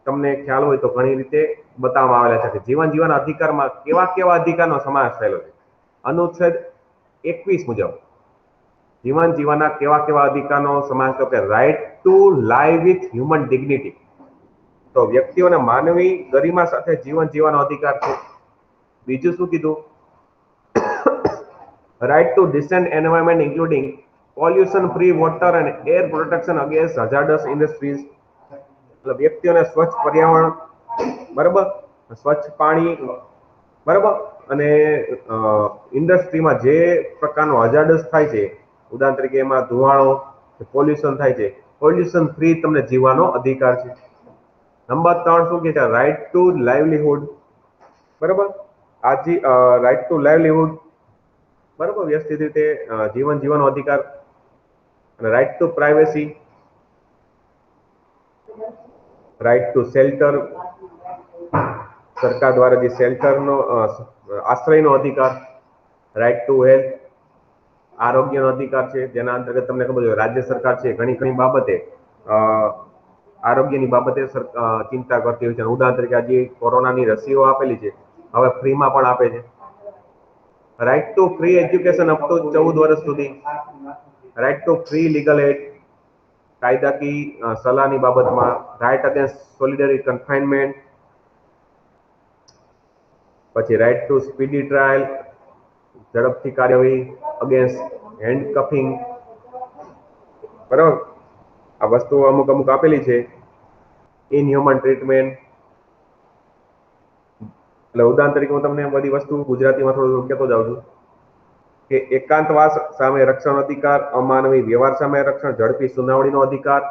[SPEAKER 1] તમને ખ્યાલ હોય તો ઘણી રીતે બતાવવામાં આવેલા છે કે જીવન જીવવાના અધિકારમાં કેવા કેવા અધિકારનો સમાવેશ થયેલો છે. અનુચ્છેદ 21 મુજબ જીવન જીવવાના કેવા કેવા અધિકારનો સમાવેશ થયો કે right to live with human dignity. તો વ્યક્તિઓને માનવી ગરિમા સાથે જીવન જીવવાનો અધિકાર છે. બીજું શું કીધું? Right to decent environment including pollution free water and air protection against hazardous industries. એટલે વ્યક્તિઓને સ્વચ્છ પર્યાવરણ, બરાબર, સ્વચ્છ પાણી, બરાબર, અને ઇન્ડસ્ટ્રીમાં જે પ્રકારનો હઝાર્ડસ થાય છે, ઉદાહરણ તરીકે એમાં ધુવાળો, પોલ્યુશન થાય છે, પોલ્યુશન ફ્રી તમને જીવવાનો અધિકાર છે. નંબર 3 શું કહે છે? Right to livelihood. બરાબર, આજી રાઇટ ટુ લાઇવલીહુડ, બરાબર, વ્યવસ્થિત રીતે જીવન જીવવાનો અધિકાર. અને right to privacy, right to shelter, સરકાર દ્વારા જે શેલ્ટરનો આશ્રયનો અધિકાર. રાઇટ ટુ હેલ્થ, આરોગ્યનો અધિકાર છે, જેના અંતર્ગત તમને ખબર છે રાજ્ય સરકાર છે ઘણી બાબતે આરોગ્યની બાબતે ચિંતા કરતી હોય છે. ઉદાહરણ તરીકે આજે કોરોનાની રસીઓ આપેલી છે, હવે ફ્રીમાં પણ આપે છે. Right to free education up to 14 વર્ષ સુધી. Right to free legal aid, કાયદાકીય સલાહની બાબતમાં. Right against solitary confinement. પછી રાઇટ ટુ સ્પીડી ટ્રાયલ, ઝડપથી કાર્યવાહી અગેન્સ્ટ હેન્ડકફિંગ, બરાબર. આ વસ્તુ અમુક અમુક આપેલી છે. ઇનહ્યુમન ટ્રીટમેન્ટ, એટલે ઉદાહરણ તરીકે હું તમને બધી વસ્તુ ગુજરાતીમાં થોડું કહેતો જાઉં છું કે એકાંતવાસ સામે રક્ષણ અધિકાર, અમાનવી વ્યવહાર સામે રક્ષણ, ઝડપી સુનાવણીનો અધિકાર,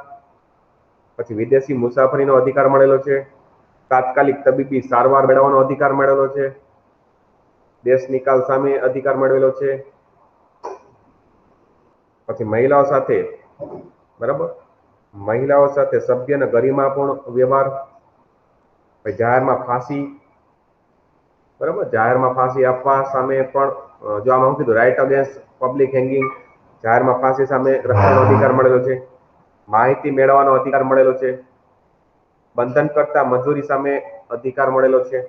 [SPEAKER 1] પછી વિદેશી મુસાફરીનો અધિકાર મળેલો છે, તાત્કાલિક તબીબી સારવાર મેળવવાનો અધિકાર મળેલો છે, દેશ નિકાલ સામે અધિકાર મેળવેલો છે, પછી મહિલાઓ સાથે, બરાબર, મહિલાઓ સાથે સભ્ય અને ગરિમાપૂર્ણ વ્યવહાર, પછી જાહેરમાં ફાંસી, બરાબર, જાહેરમાં ફાંસી આપવા સામે પણ જો આમાં હું કીધું રાઇટ અગેન્સ્ટ પબ્લિક હેંગિંગ, જાહેરમાં ફાંસી સામે રક્ષણનો અધિકાર મળેલો છે, માહિતી મેળવવાનો અધિકાર મળેલો છે, બંધન કરતા મજૂરી સામે અધિકાર મળેલો છે,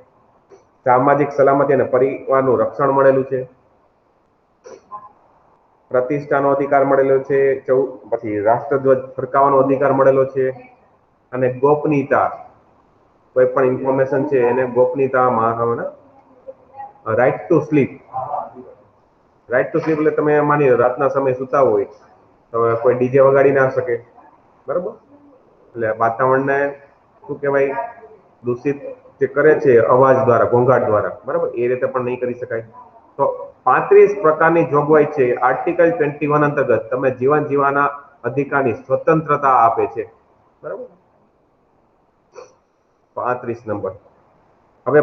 [SPEAKER 1] સામાજિક સલામતી અને પરિવારનું રક્ષણ મળેલું છે, પ્રતિષ્ઠાનો અધિકાર મળેલો છે, પછી રાષ્ટ્રધ્વજ ફરકાવવાનો અધિકાર મળેલો છે, અને ગોપનીયતા, કોઈ પણ ઇન્ફોર્મેશન છે એને ગોપનીયતામાં right to sleep, right to sleep એટલે તમે માની લો રાતના સમય સુતા હોય તો કોઈ ડીજે વગાડી ના શકે, બરાબર, એટલે વાતાવરણને શું કહેવાય દૂષિત જે કરે છે અવાજ દ્વારા, ઘોંઘાટ દ્વારા, બરાબર, એ રીતે પણ નહીં કરી શકાય. તો 35 પ્રકારની જોગવાઈ છે આર્ટિકલ 21 અંતર્ગત તમે જીવન જીવવાના અધિકારની સ્વતંત્રતા આપે છે, બરાબર. 35 નંબર. હવે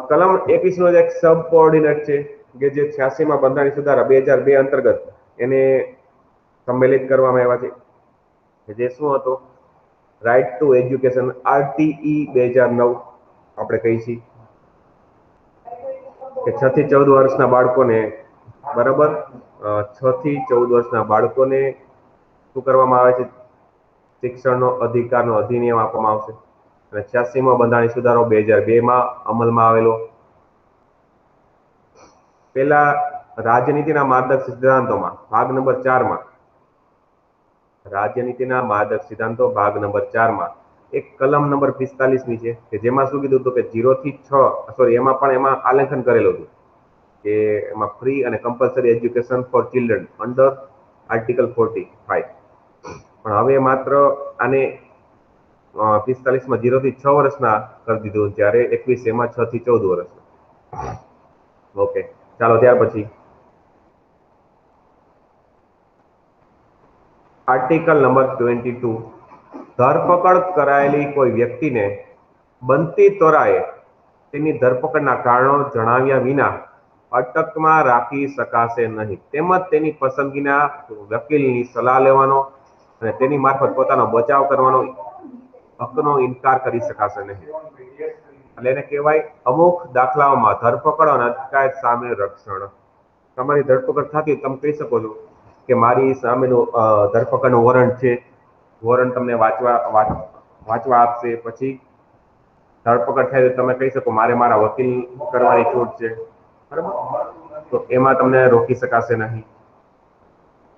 [SPEAKER 1] કલમ 21 નો એક સબ કોઓર્ડિનેટ છે કે જે 86 માં બંધારણ સુધારા 2002 અંતર્ગત એને સંમેલિત કરવામાં આવ્યા છે, જે શું હતો, રાઇટ ટુ એજ્યુકેશન, આરટીઈ 2009 આપણે કહી છીએ કે 6 થી 14 વર્ષના બાળકોને, બરાબર, 6 થી 14 વર્ષના બાળકોને શું કરવામાં આવે છે, શિક્ષણનો અધિકારનો અધિનિયમ આપવામાં આવશે. અને 86મો બંધારણ સુધારો 2002 માં અમલમાં આવેલો. પેલા રાજનીતિના માર્ગદર્શક સિદ્ધાંતોમાં ભાગ નંબર 4 માં, રાજનીતિના માર્ગદર્શક સિદ્ધાંતો ભાગ નંબર 4 માં એક કલમ નંબર 45 ની છે કે જેમાં શું કીધું હતું કે 0 થી 6, સોરી, એમાં આલેખન કરેલું હતું કે એમાં ફ્રી અને compulsory education four children under article 45. પણ હવે માત્ર આને 45માં 0 થી 6 વર્ષના કરી દીધું, જ્યારે 21 એમાં 6 થી 14 વર્ષના. ઓકે, ચાલો ત્યાર પછી આર્ટિકલ નંબર 22, ધરપકડ કરાયેલી કોઈ વ્યક્તિને બનતી તોરાએ તેની ધરપકડના કારણો જણાવ્યા વિના અટકમાં રાખી શકાશે નહીં, તેમજ તેની પસંદગીના વકીલની સલાહ લેવાનો અને તેની મારફત પોતાનો બચાવ કરવાનો હકનો ઇનકાર કરી શકાશે નહીં. એટલે એને કહેવાય અમુક દાખલાઓમાં ધરપકડ અને અટકાયત સામે રક્ષણ. તમારી ધરપકડ થતી તમે કહી શકો છો કે મારી સામેનું ધરપકડનું વોરંટ છે, વોરંટ તમને વાંચવા આપશે, પછી ધરપકડ થાય તો તમે કહી શકો મારે મારા વકીલ કરવાની છૂટ છે, બરાબર, તો એમાં તમને રોકી શકાશે નહીં.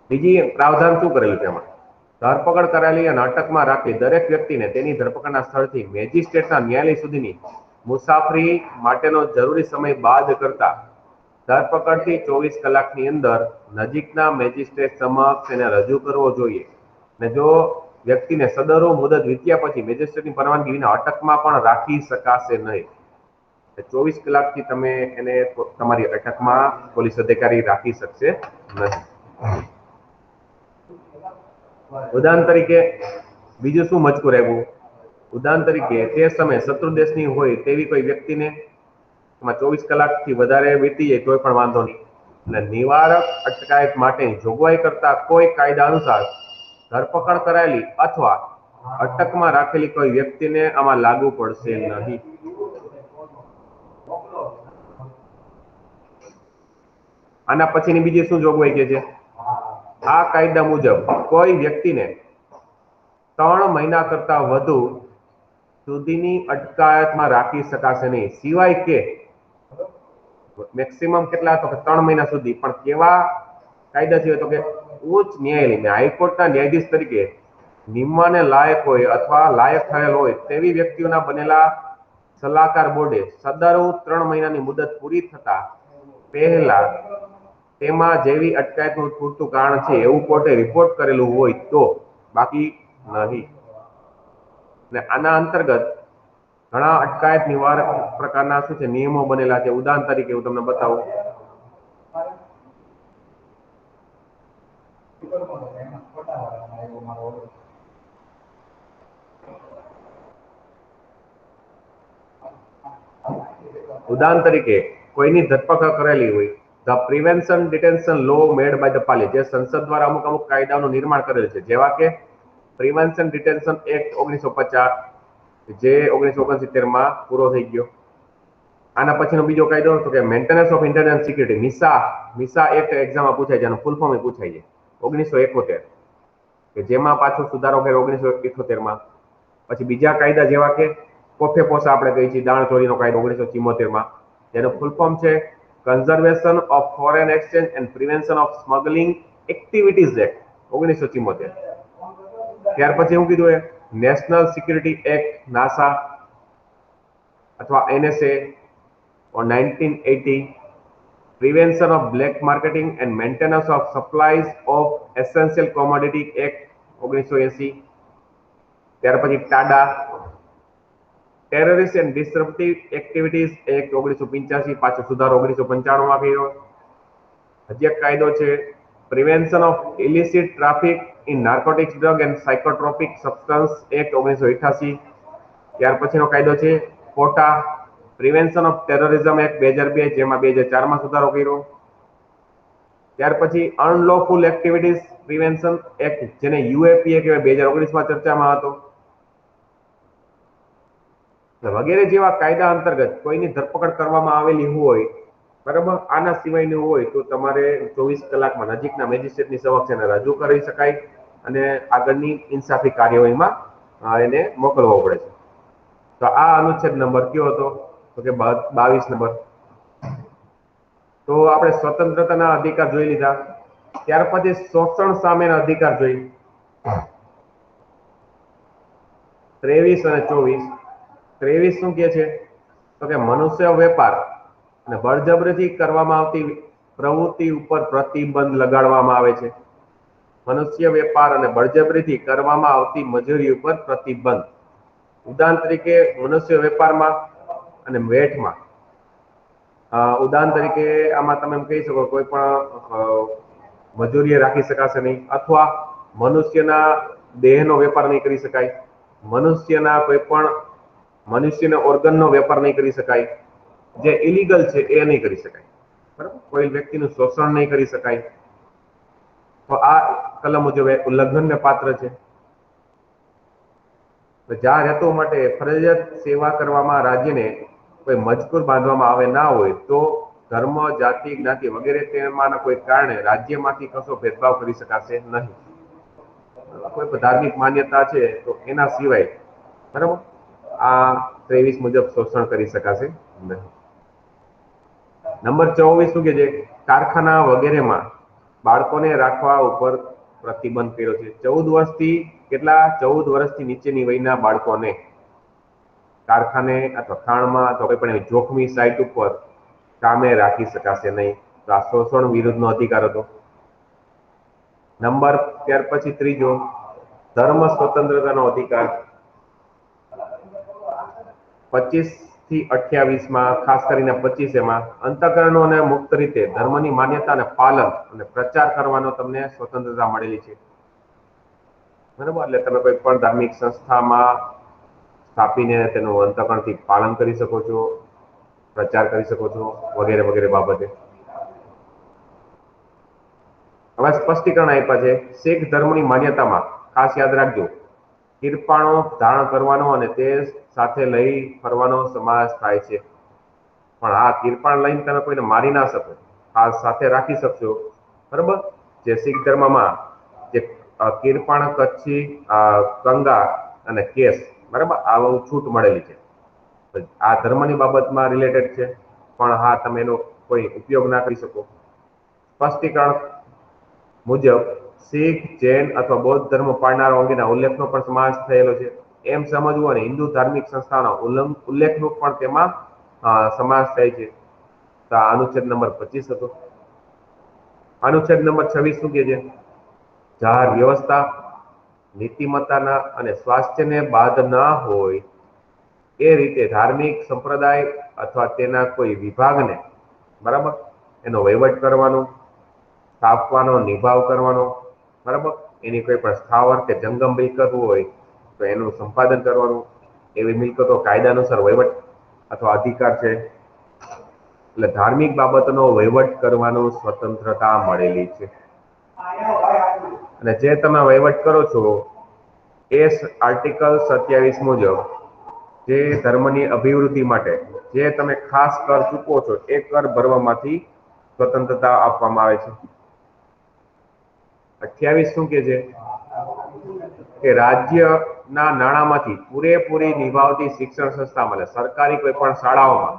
[SPEAKER 1] બીજી પ્રાવધાન શું કરેલું છે એમાં, ધરપકડ કરાયેલી અને અટકમાં રાખેલી દરેક વ્યક્તિને તેની ધરપકડના સ્થળથી મેજિસ્ટ્રેટના ન્યાયાલય સુધીની મુસાફરી માટેનો જરૂરી સમય બાદ કરતા ધરપકડથી 24 કલાકની અંદર નજીકના મેજિસ્ટ્રેટ સમક્ષ એને રજૂ કરવો જોઈએ. અને જો વ્યક્તિને સદરો મુદત વીત્યા પછી મેજિસ્ટ્રેટની પરવાનગી વિના અટકમાં પણ રાખી શકાશે નહીં. 24 કલાકથી તમે એને તમારી અટકમાં પોલીસ અધિકારી રાખી શકશે નહીં. ઉદાહરણ તરીકે બીજું શું મજકૂર આવ્યું, ઉદાહરણ તરીકે તે સમયે શત્રુ દેશની હોય તેવી કોઈ વ્યક્તિને એમાં 24 કલાકથી વધારે વીતી જાય તોય પણ વાંધો નહીં. અને નિવારક અટકાયત માટેની જોગવાઈ કરતા કોઈ કાયદા અનુસાર ધરપકડ કરાયેલી અથવા અટકમાં રાખેલી કોઈ વ્યક્તિને આમાં લાગુ પડશે નહીં. આના પછીની બીજી શું જોગવાઈ કે છે, આ કાયદા મુજબ કોઈ વ્યક્તિને 3 મહિના કરતા વધુ સુધીની અટકાયતમાં રાખી શકાશે નહીં, સિવાય કે મેક્સિમમ કેટલા, તો કે 3 મહિના સુધી. પણ કેવા કાયદા છે તો કે ઉચ્ચ ન્યાયાલય, હાઈકોર્ટના ન્યાયાધીશ તરીકે નિમવાને લાયક હોય અથવા લાયક થયેલ હોય તેવી વ્યક્તિઓના બનેલા સલાહકાર બોર્ડે સદરુ 3 મહિનાની મુદત પૂરી થતા પહેલા તેમાં જેવી અટકાયતનું પૂરતું કારણ છે એવું કોર્ટે રિપોર્ટ કરેલું હોય તો, બાકી નહીં. અને આના અંતર્ગત ઘણા અટકાયત નિવારક પ્રકારના શું છે નિયમો બનેલા છે. ઉદાહરણ તરીકે હું તમને બતાવું. ઉદાહરણ તરીકે કોઈની ધરપકડ કરેલી હોય, the prevention detention law made by the parliament, જે સંસદ દ્વારા અમુક અમુક કાયદાનું નિર્માણ કરેલ છે, જેવા કે પ્રિવેન્શન ડિટેન્શન એક્ટ 1950, જે 1969 માં પૂરો થઈ ગયો. આના પછીનો બીજો કાયદો તો કે maintenance of internal security, MISA act એક્ઝામમાં પૂછાય છે, આનું ફૂલ ફોર્મ પૂછાય છે, 1971, કે જેમાં પાછો સુધારો કર્યો 1978 માં. પછી બીજા કાયદા જેવા કે કોફેપોસા આપણે કહીએ છીએ, દાણચોરીનો કાયદો 1974 માં, જેનો ફૂલ ફોર્મ છે conservation of foreign exchange and prevention of smuggling activities act 1974. ત્યાર પછી એવું કીધું નેશનલ સિક્યુરિટી એક્ટ નાસા અથવા NSA 1980, prevention of black marketing and maintenance of supplies of essential commodity act 1980. ત્યાર પછી TADA terrorist and disruptive activities act 1985, પાછો સુધારો 1995 માં કર્યો. હજી એક કાયદો છે prevention of illicit traffic in narcotics drug and psychotropic substance act 1988. ત્યાર પછીનો કાયદો છે POTA prevention of terrorism act 2002, જેમાં 2004 માં સુધારો કર્યો. ત્યાર પછી અનલોફુલ એક્ટિવિટીઝ પ્રિવેન્શન એક્ટ, જેને UAPA કહેવાય, 2019 માં ચર્ચામાં હતો. વગેરે જેવા કાયદા અંતર્ગત કોઈની ધરપકડ કરવામાં આવેલી હોય, બરાબર, આના સિવાયનું હોય તો તમારે 24 કલાકમાં નજીકના મેજિસ્ટ્રેટની સમક્ષ એને રજૂ કરી શકાય અને આગળની ઇન્સાફી કાર્યવાહીમાં એને મોકલવો પડે છે. તો આ અનુચ્છેદ નંબર કયો હતો? તો કે 22 નંબર. તો આપણે સ્વતંત્રતાના અધિકાર જોઈ લીધા. ત્યાર પછી શોષણ સામેના અધિકાર જોઈ 23 અને 24. 23 શું કહે છે? તો કે મનુષ્ય વેપાર અને બળજબરીથી કરવામાં આવતી પ્રવૃત્તિ ઉપર પ્રતિબંધ લગાડવામાં આવે છે. મનુષ્ય વેપાર અને બળજબરીથી કરવામાં આવતી મજૂરી ઉપર પ્રતિબંધ. ઉદાહરણ તરીકે મનુષ્ય વેપારમાં અને વેઠમાં, ઉદાહરણ તરીકે આમાં તમે એમ કહી શકો કોઈ પણ મજૂરીએ રાખી શકાશે નહીં, અથવા મનુષ્યના દેહનો વેપાર નહીં કરી શકાય, મનુષ્યના કોઈ પણ મનુષ્યના ઓર્ગનનો વેપાર નહીં કરી શકાય, જે ઇલીગલ છે એ નહીં કરી શકાય, બરાબર. કોઈ વ્યક્તિનું શોષણ નહીં કરી શકાય. તો આ કલમ મુજબ ઉલ્લંઘનને પાત્ર છે. જાહેર હેતુઓ માટે ફરજિયાત સેવા કરવામાં રાજ્યને કોઈ મજકૂર બાંધવામાં આવે ના હોય તો ધર્મ, જાતિ, જ્ઞાતિ વગેરે તેમાંના કોઈ કારણે રાજ્યમાંથી કશો ભેદભાવ કરી શકાશે નહીં. કોઈ ધાર્મિક માન્યતા છે તો એના સિવાય, બરાબર, આ 23 મુજબ શોષણ કરી શકાશે નહીં. નંબર 24 શું કે છે? કારખાના વગેરેમાં બાળકોને રાખવા ઉપર પ્રતિબંધ કર્યો છે. 14 વર્ષથી કેટલા 14 વર્ષથી નીચેની વયના બાળકોને કારખાને અથવા ખાણમાં અથવા કોઈ પણ જોખમી સાઇટ ઉપર કામે રાખી શકાશે નહીં. તો આ શોષણ વિરુદ્ધનો અધિકાર હતો. નંબર ત્યાર પછી ત્રીજો, ધર્મ સ્વતંત્રતાનો અધિકાર. 25 થી 28 માં, ખાસ કરીને 25 માં, અંતઃકરણોને મુક્ત રીતે ધર્મની માન્યતા અને પાલન અને પ્રચાર કરવાનો તમને સ્વતંત્રતા મળેલી છે, બરાબર. એટલે તમે કોઈ પણ ધાર્મિક સંસ્થામાં સ્થાપીને તેનું અંતઃકરણથી પાલન કરી શકો છો, પ્રચાર કરી શકો છો, વગેરે વગેરે બાબતે. હવે સ્પષ્ટીકરણ આપ્યા છે. શીખ ધર્મની માન્યતામાં ખાસ યાદ રાખજો, કિરપાણો ધારણ કરવાનો અને તે સાથે લઈ ફરવાનો સમાવેશ થાય છે. પણ આ કિરપાણ લઈને તમે કોઈને મારી ના શકો, ખાસ સાથે રાખી શકશો, બરાબર. જે શીખ ધર્મમાં જે કિરપાણ, કચ્છી, કંગા અને કેસ, બરાબર, આવું છૂટ મળેલી છે. આ ધર્મની બાબતમાં રિલેટેડ છે, પણ હા, તમે એનો કોઈ ઉપયોગ ના કરી શકો. સ્પષ્ટીકરણ મુજબ શીખ, જૈન અથવા બૌદ્ધ ધર્મ પાળનારા અંગેના ઉલ્લેખનો પણ સમાવેશ થયેલો છે એમ સમજવું, અને હિન્દુ ધાર્મિક સંસ્થાનો ઉલ્લેખનો પણ તેમાં સમાવેશ થાય છે. તો આ અનુચ્છેદ નંબર 25 હતો. અનુચ્છેદ નંબર 26 શું કહે છે? જાહેર વ્યવસ્થા, નીતિમત્તાના અને સ્વાસ્થ્યને બાદ ના હોય એ રીતે ધાર્મિક સંપ્રદાય અથવા તેના કોઈ વિભાગને, બરાબર, એનો વહીવટ કરવાનો, સ્થાપવાનો, નિભાવ કરવાનો, બરાબર, એની કોઈ પણ સ્થાવર કે જંગમ મિલકત હોય તો એનું સંપાદન કરવાનું, એવી મિલકતો કાયદાનુસાર વહીવટ અથવા અધિકાર છે. એટલે ધાર્મિક બાબતનો વહીવટ કરવાનું સ્વતંત્રતા મળેલી છે. અને જે તમે વહીવટ કરો છો એ આર્ટિકલ 27 મુજબ જે ધર્મની અભિવૃદ્ધિ માટે જે તમે ખાસ કર ચૂકવો છો એ કર ભરવામાંથી સ્વતંત્રતા આપવામાં આવે છે. 28 શું કે છે કે રાજ્યના નાણાંમાંથી પૂરેપૂરી નિભાવતી શિક્ષણ સંસ્થામાં, સરકારી કોઈ પણ શાળાઓમાં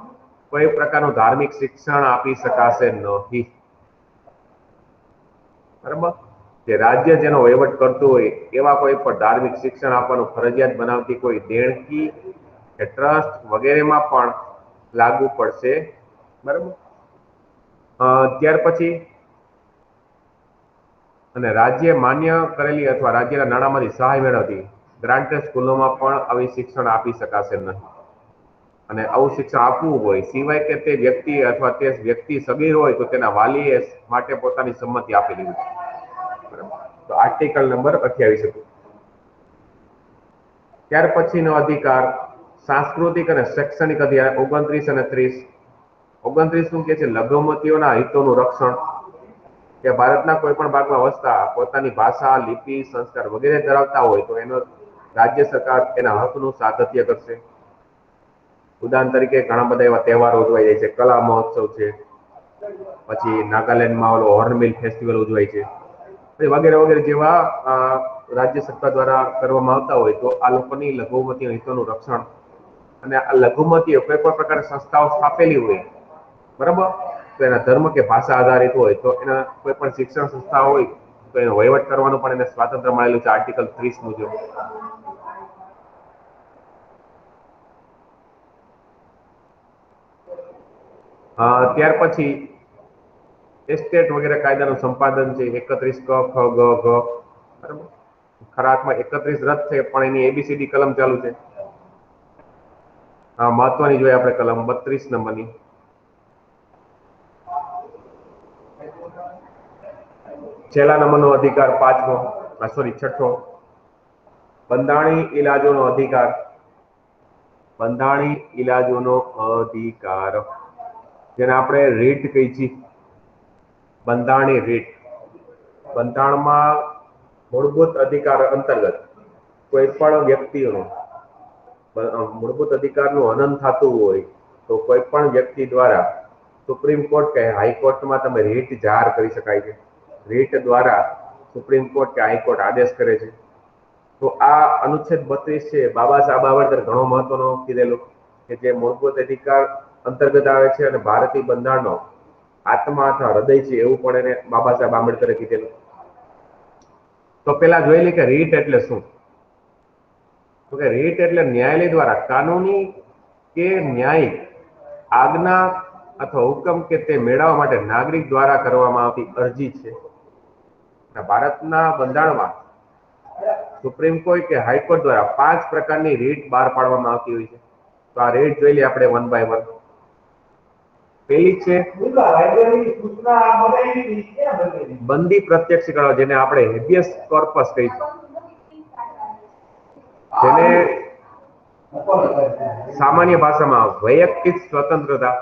[SPEAKER 1] કોઈ પ્રકારનું ધાર્મિક શિક્ષણ આપી શકાશે નહીં. બરાબર, જે રાજ્ય જેનો વહીવટ કરતું હોય એવા કોઈ પણ ધાર્મિક શિક્ષણ આપવાનું ફરજિયાત બનાવતી કોઈ દેણકી કે ટ્રસ્ટ વગેરેમાં પણ લાગુ પડશે. બરાબર, ત્યાર પછી અને રાજ્ય માન્ય કરેલી અથવા રાજ્યના નાણાંમાંથી સહાય મેળવતી ગ્રાન્ટેડ સ્કૂલોમાં પણ આવી શિક્ષણ આપી શકાશે નહીં. અને આવું શિક્ષણ આપવું હોય સિવાય કે તે વ્યક્તિ અથવા તે વ્યક્તિ સગીર હોય તો તેના વાલીએ માટે પોતાની સંમતિ આપેલી હોય. તો આર્ટિકલ નંબર 28 હતું. ત્યાર પછીનો અધિકાર સાંસ્કૃતિક અને શૈક્ષણિક અધિકાર 29 અને 30. 29 શું કે છે? લઘુમતીઓના હિતોનું રક્ષણ, કે ભારતના કોઈ પણ ભાગમાં વસતા પોતાની ભાષા, લિપિ, સંસ્કાર વગેરે ધરાવતા હોય તો એનો રાજ્ય સરકાર એના હકનું સાતત્ય કરશે. ઉદાહરણ તરીકે ઘણા બધા એવા તહેવારો ઉજવાય જાય છે, કલા મહોત્સવ છે, પછી નાગાલેન્ડમાં ઓલો હોર્નબિલ ફેસ્ટિવલ ઉજવાય છે, વગેરે વગેરે જેવા રાજ્ય સરકાર દ્વારા કરવામાં આવતા હોય તો આ લોકોની લઘુમતીઓ હિતોનું રક્ષણ. અને આ લઘુમતીઓ કોઈ પણ પ્રકારની સંસ્થાઓ સ્થાપેલી હોય, બરાબર, તો એના ધર્મ કે ભાષા આધારિત હોય તો એના કોઈ પણ શિક્ષણ સંસ્થા હોય તો એનો વહીવટ કરવાનું પણ એને સ્વાતંત્ર્ય મળેલું છે આર્ટિકલ 30 મુજબ. ત્યાર પછી એસ્ટેટ વગેરે કાયદાનું સંપાદન છે 31 ક ખ ગ ઘ. બરાબર, ખરા અર્થમાં 31 રદ છે પણ એની એબીસીડી કલમ ચાલુ છે. મહત્વની જોઈએ આપણે કલમ 32 નંબરની. છેલ્લા નંબરનો અધિકાર 6. બંધારણી ઇલાજોનો અધિકાર. બંધારણી ઇલાજોનો અધિકાર જેને આપણે રીટ કહી છીએ, બંધારણી રીટ. બંધારણમાં મૂળભૂત અધિકાર અંતર્ગત કોઈ પણ વ્યક્તિનું મૂળભૂત અધિકારનું હનન થતું હોય તો કોઈ પણ વ્યક્તિ દ્વારા સુપ્રીમ કોર્ટ કે હાઈકોર્ટમાં તમે રીટ જાહેર કરી શકાય છે. રીટ દ્વારા સુપ્રીમ કોર્ટ કે હાઈકોર્ટ આદેશ કરે છે. તો આ અનુચ્છેદ 32 છે, બાબા સાહેબ આંબેડકર ઘણો મહત્વનો કીધેલું કે જે મૂળભૂત અધિકાર અંતર્ગત આવે છે અને ભારતીય બંધારણનો આત્મા અથવા હૃદય છે એવું પણ એને બાબા સાહેબ આંબેડકરે કીધેલું. તો પેલા જોઈ લે કે રીટ એટલે શું. તો કે રીટ એટલે ન્યાયાલય દ્વારા કાનૂની કે ન્યાયિક આજ્ઞા અથવા હુકમ કે તે મેળવવા માટે નાગરિક દ્વારા કરવામાં આવતી અરજી છે. ભારતના બંધારણમાં સુપ્રીમ કોર્ટ કે હાઈકોર્ટ દ્વારા 5 પ્રકારની રીટ બહાર પાડવામાં આવતી હોય છે. તો આ રીટ જોઈ લઈએ આપણે વન બાય વન. પેલી છે બંદી પ્રત્યક્ષીકરણ, જેને આપણે હેબિયસ કોર્પસ કહી છે, જેને સામાન્ય ભાષામાં વૈયક્તિક સ્વતંત્રતા,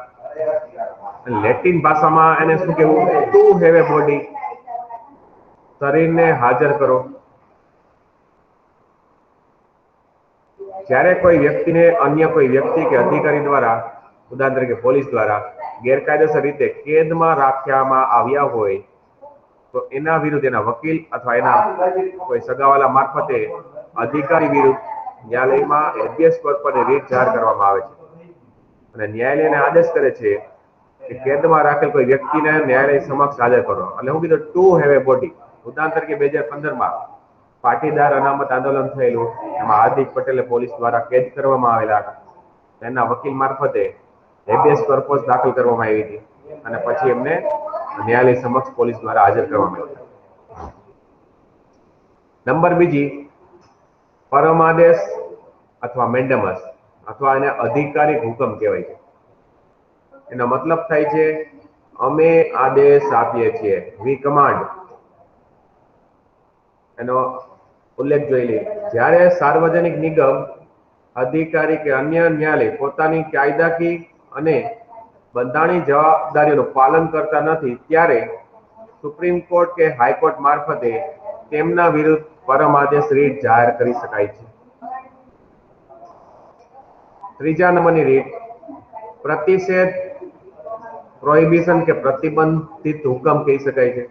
[SPEAKER 1] લેટિન ભાષામાં એને શું કહેવું? ટુ હેવ એ બોડી, શરીરને હાજર કરો. જ્યારે કોઈ વ્યક્તિને અન્ય કોઈ વ્યક્તિ કે અધિકારી દ્વારા, ઉદાહરણ તરીકે પોલીસ દ્વારા ગેરકાયદેસર રીતે કેદમાં રાખવામાં આવ્યા હોય તો એના વિરુદ્ધ એના વકીલ અથવા એના કોઈ સગાવાલા મારફતે અધિકારી વિરુદ્ધ ન્યાયાલયમાં હેબિયસ કોર્પસની રીટ જાહેર કરવામાં આવે છે. અને ન્યાયાલયને આદેશ કરે છે કે કેદમાં રાખેલ કોઈ વ્યક્તિને ન્યાયાલય સમક્ષ હાજર કરો. એટલે હું કીધું ટુ હેવ એ બોડી. ઉદાહરણ તરીકે 2015માં પાટીદાર અનામત આંદોલન થયેલું, એમાં હાર્દિક પટેલે પોલીસ દ્વારા કેદ કરવામાં આવેલા હતા. એના વકીલ મારફતે હેબિયસ કોર્પસ દાખલ કરવામાં આવી હતી અને પછી એમને ન્યાયાલય સમક્ષ પોલીસ દ્વારા હાજર કરવામાં આવ્યા. નંબર બીજી, પરમાદેશ અથવા મેન્ડેમસ અથવા એને અધિકારિક હુકમ કહેવાય છે. એનો મતલબ થાય છે અમે આદેશ આપીએ છીએ, વી કમાન્ડ. એનો ઉલ્લેખ જોઈ લઈએ. જ્યારે સાર્વજનિક નિગમ, અધિકારી કે અન્ય ન્યાયાલય પોતાની કાયદાકીય અને બંધારણીય જવાબદારીઓનું પાલન કરતા નથી ત્યારે સુપ્રીમ કોર્ટ કે હાઈકોર્ટ મારફતે તેમના વિરુદ્ધ પરમ આદેશ રીટ જાહેર કરી શકાય છે. ત્રીજા નંબરની રીટ પ્રતિષેધ, પ્રોહિબિશન કે પ્રતિબંધિત હુકમ કહી શકાય છે.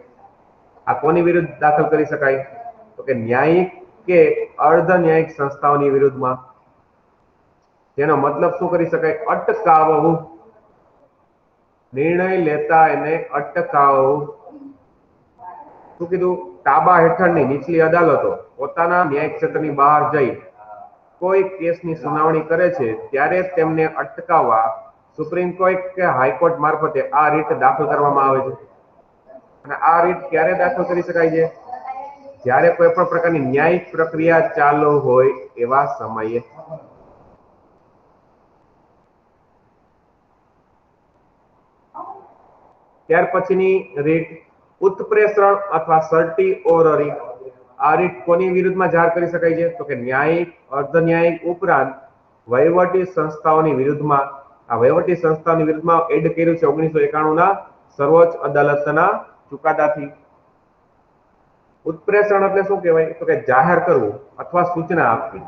[SPEAKER 1] આ કોની વિરુદ્ધ દાખલ કરી શકાય? તો કે ન્યાયિક કે અર્ધ ન્યાયિક સંસ્થાઓની વિરુદ્ધમાં. તેનો મતલબ શું કરી શકાય? અટકાવવું. નિર્ણય લેતા એને અટકાવવું. શું કીધું? તાબા હેઠળની નીચલી અદાલતો પોતાના ન્યાયિક ક્ષેત્રની બહાર જઈ કોઈ કેસની સુનાવણી કરે છે ત્યારે તેમને અટકાવવા સુપ્રીમ કોર્ટ કે હાઈકોર્ટ મારફતે આ રીટ દાખલ કરવામાં આવે છે. અને આ રીટ ક્યારે દાખલ કરી શકાય છે? જ્યારે કોઈ પણ પ્રકારની ન્યાયિક પ્રક્રિયા ચાલુ હોય એવા સમયે. ત્યાર પછીની રીટ ઉત્પ્રેષણ અથવા સર્ટિઓરરી. આ રીટ કોની વિરુદ્ધમાં જાહેર કરી શકાય છે? તો કે ન્યાયિક, અર્ધ ન્યાયિક ઉપરાંત વહીવટી સંસ્થાઓની વિરુદ્ધમાં. આ વહીવટી સંસ્થાઓની વિરુદ્ધમાં એડ કર્યું છે 1991 ના સર્વોચ્ચ અદાલતના ચુકાદાથી. ઉત્પ્રેષણ એટલે શું કહેવાય? તો કે જાહેર કરવું અથવા સૂચના આપવી.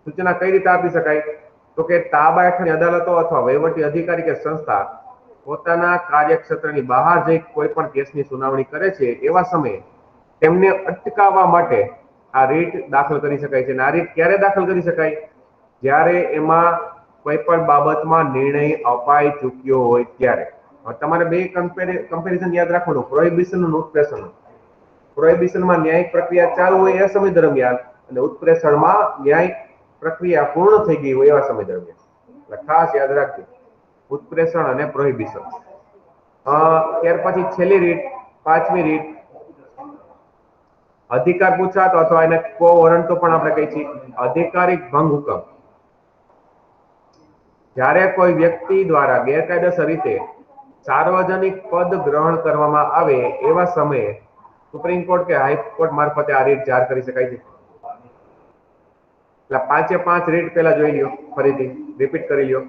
[SPEAKER 1] સૂચના કઈ રીતે આપી શકાય? તો કે તાબા હેઠળની અદાલતો અથવા વહીવટી અધિકારી કે સંસ્થા પોતાના કાર્યક્ષેત્રની બહાર જઈ કોઈ પણ કેસની સુનાવણી કરે છે એવા સમયે તેમને અટકાવવા માટે આ રીટ દાખલ કરી શકાય છે. અને આ રીટ ક્યારે દાખલ કરી શકાય? જ્યારે એમાં કોઈ પણ બાબતમાં નિર્ણય અપાઈ ચૂક્યો હોય ત્યારે. તમારે બે કમ્પેરિઝન યાદ રાખવાનું, પ્રોહિબિશન અને ઉત્પ્રેષણ. પ્રોહિબિશનમાં ન્યાયિક પ્રક્રિયા ચાલુ હોય એ સમય દરમિયાન અને ઉત્પ્રેષણમાં ન્યાયિક પ્રક્રિયા પૂર્ણ થઈ ગઈ હોય એવા સમય દરમિયાન. એટલે ખાસ યાદ રાખજો, ઉત્પ્રેષણ અને પ્રોહિબિશન. ત્યાર પછી છેલ્લી રીટ, પાંચમી રીટ, અધિકાર પૂછાતો અથવા એને કો વોરંટો પણ આપણે કહીએ છીએ, અધિકારિક ભંગ હુકમ. જ્યારે કોઈ વ્યક્તિ દ્વારા ગેરકાયદેસર રીતે સાર્વજનિક પદ ગ્રહણ કરવામાં આવે એવા સમયે સુપ્રીમ કોર્ટ કે હાઈકોર્ટ મારફતે આ રીટ જાહેર કરી શકાય છે. એટલે પાંચે પાંચ રીટ પહેલા જોઈ લ્યો, ફરીથી રિપીટ કરી લ્યો.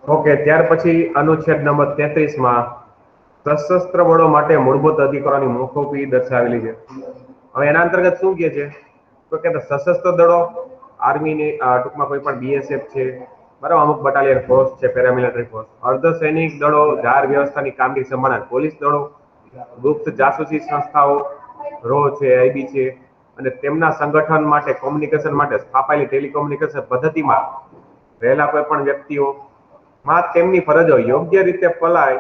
[SPEAKER 1] ઓકે, ત્યાર પછી અનુચ્છેદ નંબર 33 માં સશસ્ત્ર બળો માટે મૂળભૂત અધિકારોની મોખોપી દર્શાવેલી છે. હવે એના અંતર્ગત શું કહે છે તો કે સશસ્ત્ર દળો આર્મીની ટૂંકમાં કોઈ પણ બીએસએફ છે, બરાબર, અમુક બટાલિયન ફોર્સ છે, પેરામિલિટરી ફોર્સ, અર્ધ સૈનિક દળો જાહેર વ્યવસ્થાની કામગીરી સંભાળે, પોલીસ દળો, ગુપ્ત જાસૂસી સંસ્થાઓ, રો છે, આઈબી છે, અને તેમના સંગઠન માટે કોમ્યુનિકેશન માટે સ્થાપાયેલી ટેલિકોમ્યુનિકેશન પદ્ધતિમાં રહેલા કોઈ પણ વ્યક્તિઓ માં તેમની ફરજો યોગ્ય રીતે પલાય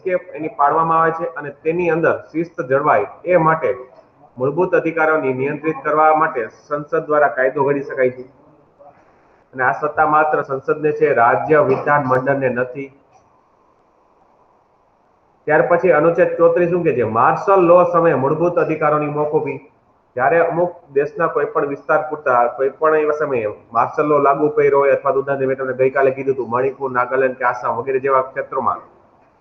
[SPEAKER 1] કે એની પાડવામાં આવે છે અને તેની અંદર શિસ્ત જળવાય એ માટે મૂળભૂત અધિકારોને નિયંત્રિત કરવા માટે સંસદ દ્વારા કાયદો ઘડી શકાય છે. અને આ સત્તા માત્ર સંસદને છે, રાજ્ય વિધાન મંડળને નથી. ત્યાર પછી અનુચ્છેદ 34 શું કે છે? માર્શલ લો સમયે મૂળભૂત અધિકારોની મોકૂફી. જ્યારે અમુક દેશના કોઈ પણ વિસ્તાર પૂરતા કોઈ પણ એવા સમયે માર્શલ લો લાગુ કર્યો હોય, અથવા ઉદાહરણ મેં તમને ગઈકાલે કીધું હતું, મણિપુર, નાગાલેન્ડ કે આસામ વગેરે જેવા ક્ષેત્રોમાં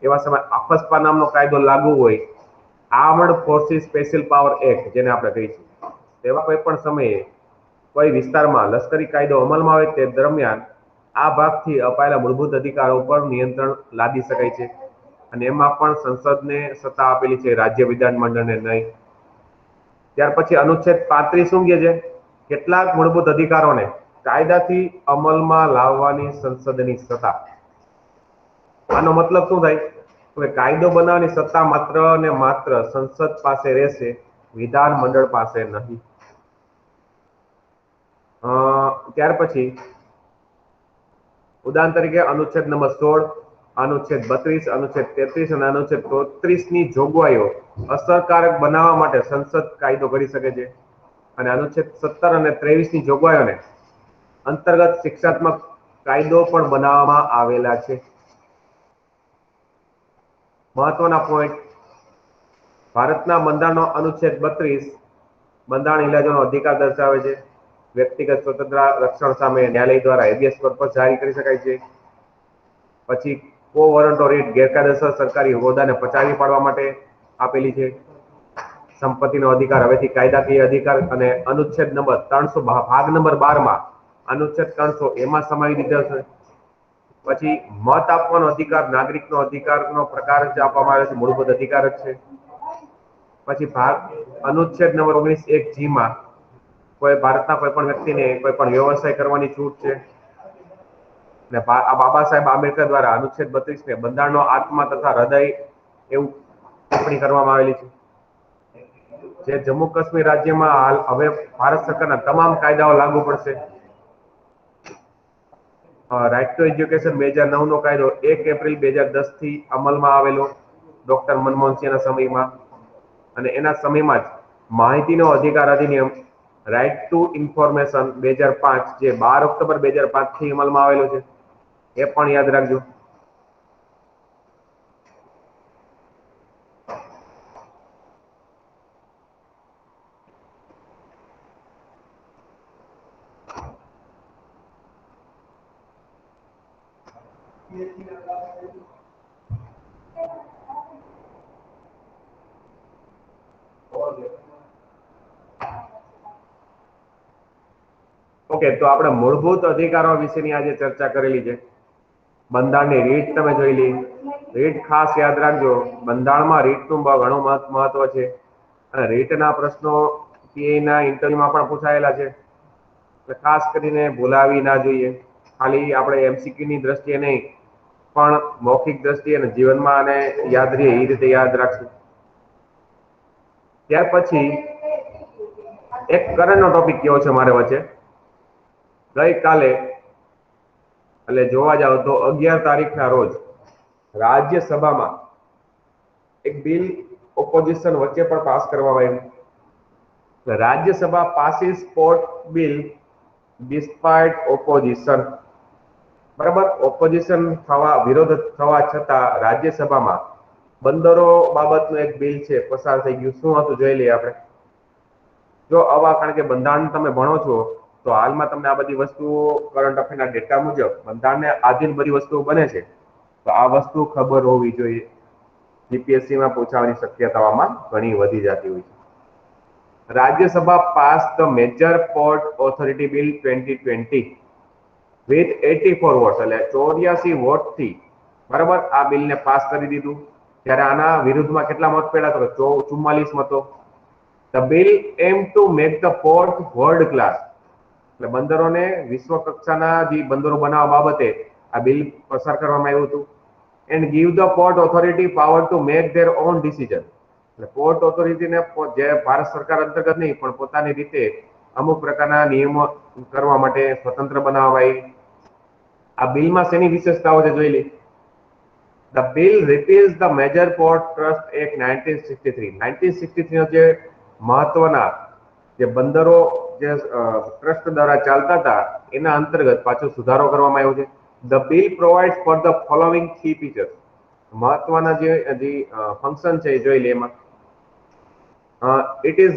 [SPEAKER 1] એવા સમય આફસ્પા નામનો કાયદો લાગુ હોય, armed forces special power act જેને આપણે કહીએ છીએ, તેવા કોઈ પણ સમયે કોઈ વિસ્તારમાં લશ્કરી કાયદો અમલમાં હોય તે દરમિયાન આ ભાગથી અપાયેલા મૂળભૂત અધિકારો પર નિયંત્રણ લાદી શકાય છે. અને એમાં પણ સંસદને સત્તા આપેલી છે, રાજ્ય વિધાન મંડળને નહીં. ત્યાર પછી અનુચ્છેદ 35 શું કહે છે? કેટલાક મૂળભૂત અધિકારોને કાયદાથી અમલમાં લાવવાની સંસદની સત્તા. આનો મતલબ શું થાય? કે કાયદો બનાવવાની સત્તા માત્ર ને માત્ર સંસદ પાસે રહેશે, વિધાન મંડળ પાસે નહીં. ત્યાર પછી ઉદાહરણ તરીકે અનુચ્છેદ નંબર 16, અનુચ્છેદ 32, અનુચ્છેદ 33 અને અનુચ્છેદ 33 ની જોગવાઈઓ અસરકારક બનાવવા માટે સંસદ કાયદો ઘડી શકે છે. અને અનુચ્છેદ 17 અને 23 ની જોગવાઈઓને અંતર્ગત શિક્ષાત્મક કાયદો પણ બનાવવામાં આવેલા છે. મહત્વના પોઈન્ટ: ભારતના બંધારણનો અનુચ્છેદ 32 બંધારણ ઇલાજોનો અધિકાર દર્શાવે છે. વ્યક્તિગત સ્વતંત્રતા રક્ષણ સામે ન્યાયાલય દ્વારા હેબિયસ કોર્પસ જારી કરી શકાય છે. પછી કો વોરંટ ઓફ રીટ ગેરકાયદેસર સરકારી હોદ્દાને પચાવી પાડવા માટે આપેલી છે. સંપત્તિનો અધિકાર હવેથી કાયદાકીય અધિકાર, અને અનુચ્છેદ નંબર 300 ભાગ નંબર 12 માં અનુચ્છેદ 300 એમાં સમાવી દીધો છે. પછી મત આપવાનો અધિકાર નાગરિકનો અધિકારનો પ્રકાર જ આપવામાં આવે છે, મૂળભૂત અધિકાર જ છે. પછી ભાગ અનુચ્છેદ નંબર 19(1) જી માં કોઈ ભારતના કોઈ પણ વ્યક્તિને કોઈ પણ વ્યવસાય કરવાની છૂટ છે. અને બાબા સાહેબ આંબેડકર દ્વારા અનુચ્છેદ 32 ને બંધારણનો આત્મા તથા હૃદય એવું ટિપ્પણી કરવામાં આવેલી છે. જે જમ્મુ કાશ્મીર રાજ્યમાં હાલ હવે ભારત સરકારના તમામ કાયદાઓ લાગુ પડશે. રાઇટ ટુ એજ્યુકેશન 2009 નો કાયદો 1 એપ્રિલ 2010 થી અમલમાં આવેલો ડોક્ટર મનમોહનસિંહના સમયમાં. અને એના સમયમાં જ માહિતીનો અધિકાર અધિનિયમ રાઇટ ટુ ઇન્ફોર્મેશન 2005 જે 12 ઓક્ટોબર 2005 થી અમલમાં આવેલો છે, એ પણ યાદ રાખજો. ઓકે, તો આપણે મૂળભૂત અધિકારો વિશેની આજે ચર્ચા કરેલી છે. બંધારણની રીત તમે જોઈ લી. રીત ખાસ યાદ રાખજો, બંધારણમાં રીતનું ઘણું મહત્વ છે. અને રીતના પ્રશ્નો પીએના ઇન્ટરવ્યુમાં પણ પૂછાયેલા છે, એટલે ખાસ કરીને ભૂલાવી ના જોઈએ. ખાલી આપણે એમસીક્યુ ની દ્રષ્ટિએ નહીં, પણ મૌખિક દ્રષ્ટિએ અને જીવનમાં આને યાદ રહે એ રીતે યાદ રાખશું. ત્યાર પછી એક કરંટનો ટોપિક કેવો છે મારે વચ્ચે. ગઈકાલે એટલે જોવા જાવ તો 11 તારીખના રોજ રાજ્યસભામાં એક બિલ ઓપોઝિશન વચ્ચે પણ પાસ કરવામાં આવ્યું. Rajya Sabha passes sport bill despite opposition. બરાબર, ઓપોઝિશન થવા, વિરોધ થવા છતાં રાજ્યસભામાં બંદરો બાબતનું એક બિલ છે પસાર થઈ ગયું. શું હતું જોઈ લઈએ આપણે. જો આવા, કારણ કે બંધારણ તમે ભણો છો તો હાલમાં તમને આ બધી વસ્તુઓ કરંટ અફેરના ડેટા મુજબ બંધારણને આધીન બધી વસ્તુઓ બને છે. તો આ વસ્તુ ખબર હોવી જોઈએ. જીપીએસસી માં પૂછાવાની શક્યતાઓમાં ઘણી વધી જતી હોય છે. Rajya Sabha pass the major port authority bill 2020 with 84 votes, એટલે 84 વોટથી બરાબર આ બિલને પાસ કરી દીધું. ત્યારે આના વિરુદ્ધમાં કેટલા મત પડ્યા? તો 44 મતો. The bill aim to make the port world class, એટલે બંદરોને વિશ્વ કક્ષાના જે બંદરો બનાવવા બાબતે આ બિલ પસાર કરવામાં આવ્યું હતું. And give the port authority power to make there on decision, એટલે પોર્ટ ઓથોરિટીને જે ભારત સરકાર અંતર્ગત નહીં પણ પોતાની રીતે અમુક પ્રકારના નિયમો કરવા માટે સ્વતંત્ર બનાવવા આવી. આ બિલમાં શેની વિશેષતાઓ છે જોઈ લે. The bill repeals the major port trust act 1963. 1963 જે મહત્વના જે બંદરો જે ટ્રસ્ટ દ્વારા ચાલતા હતા એના અંતર્ગત પાછો સુધારો કરવામાં આવ્યો છે. The bill provides for the following key features, મહત્વના જે ફંક્શન છે એ જોઈ લે. એમાં it is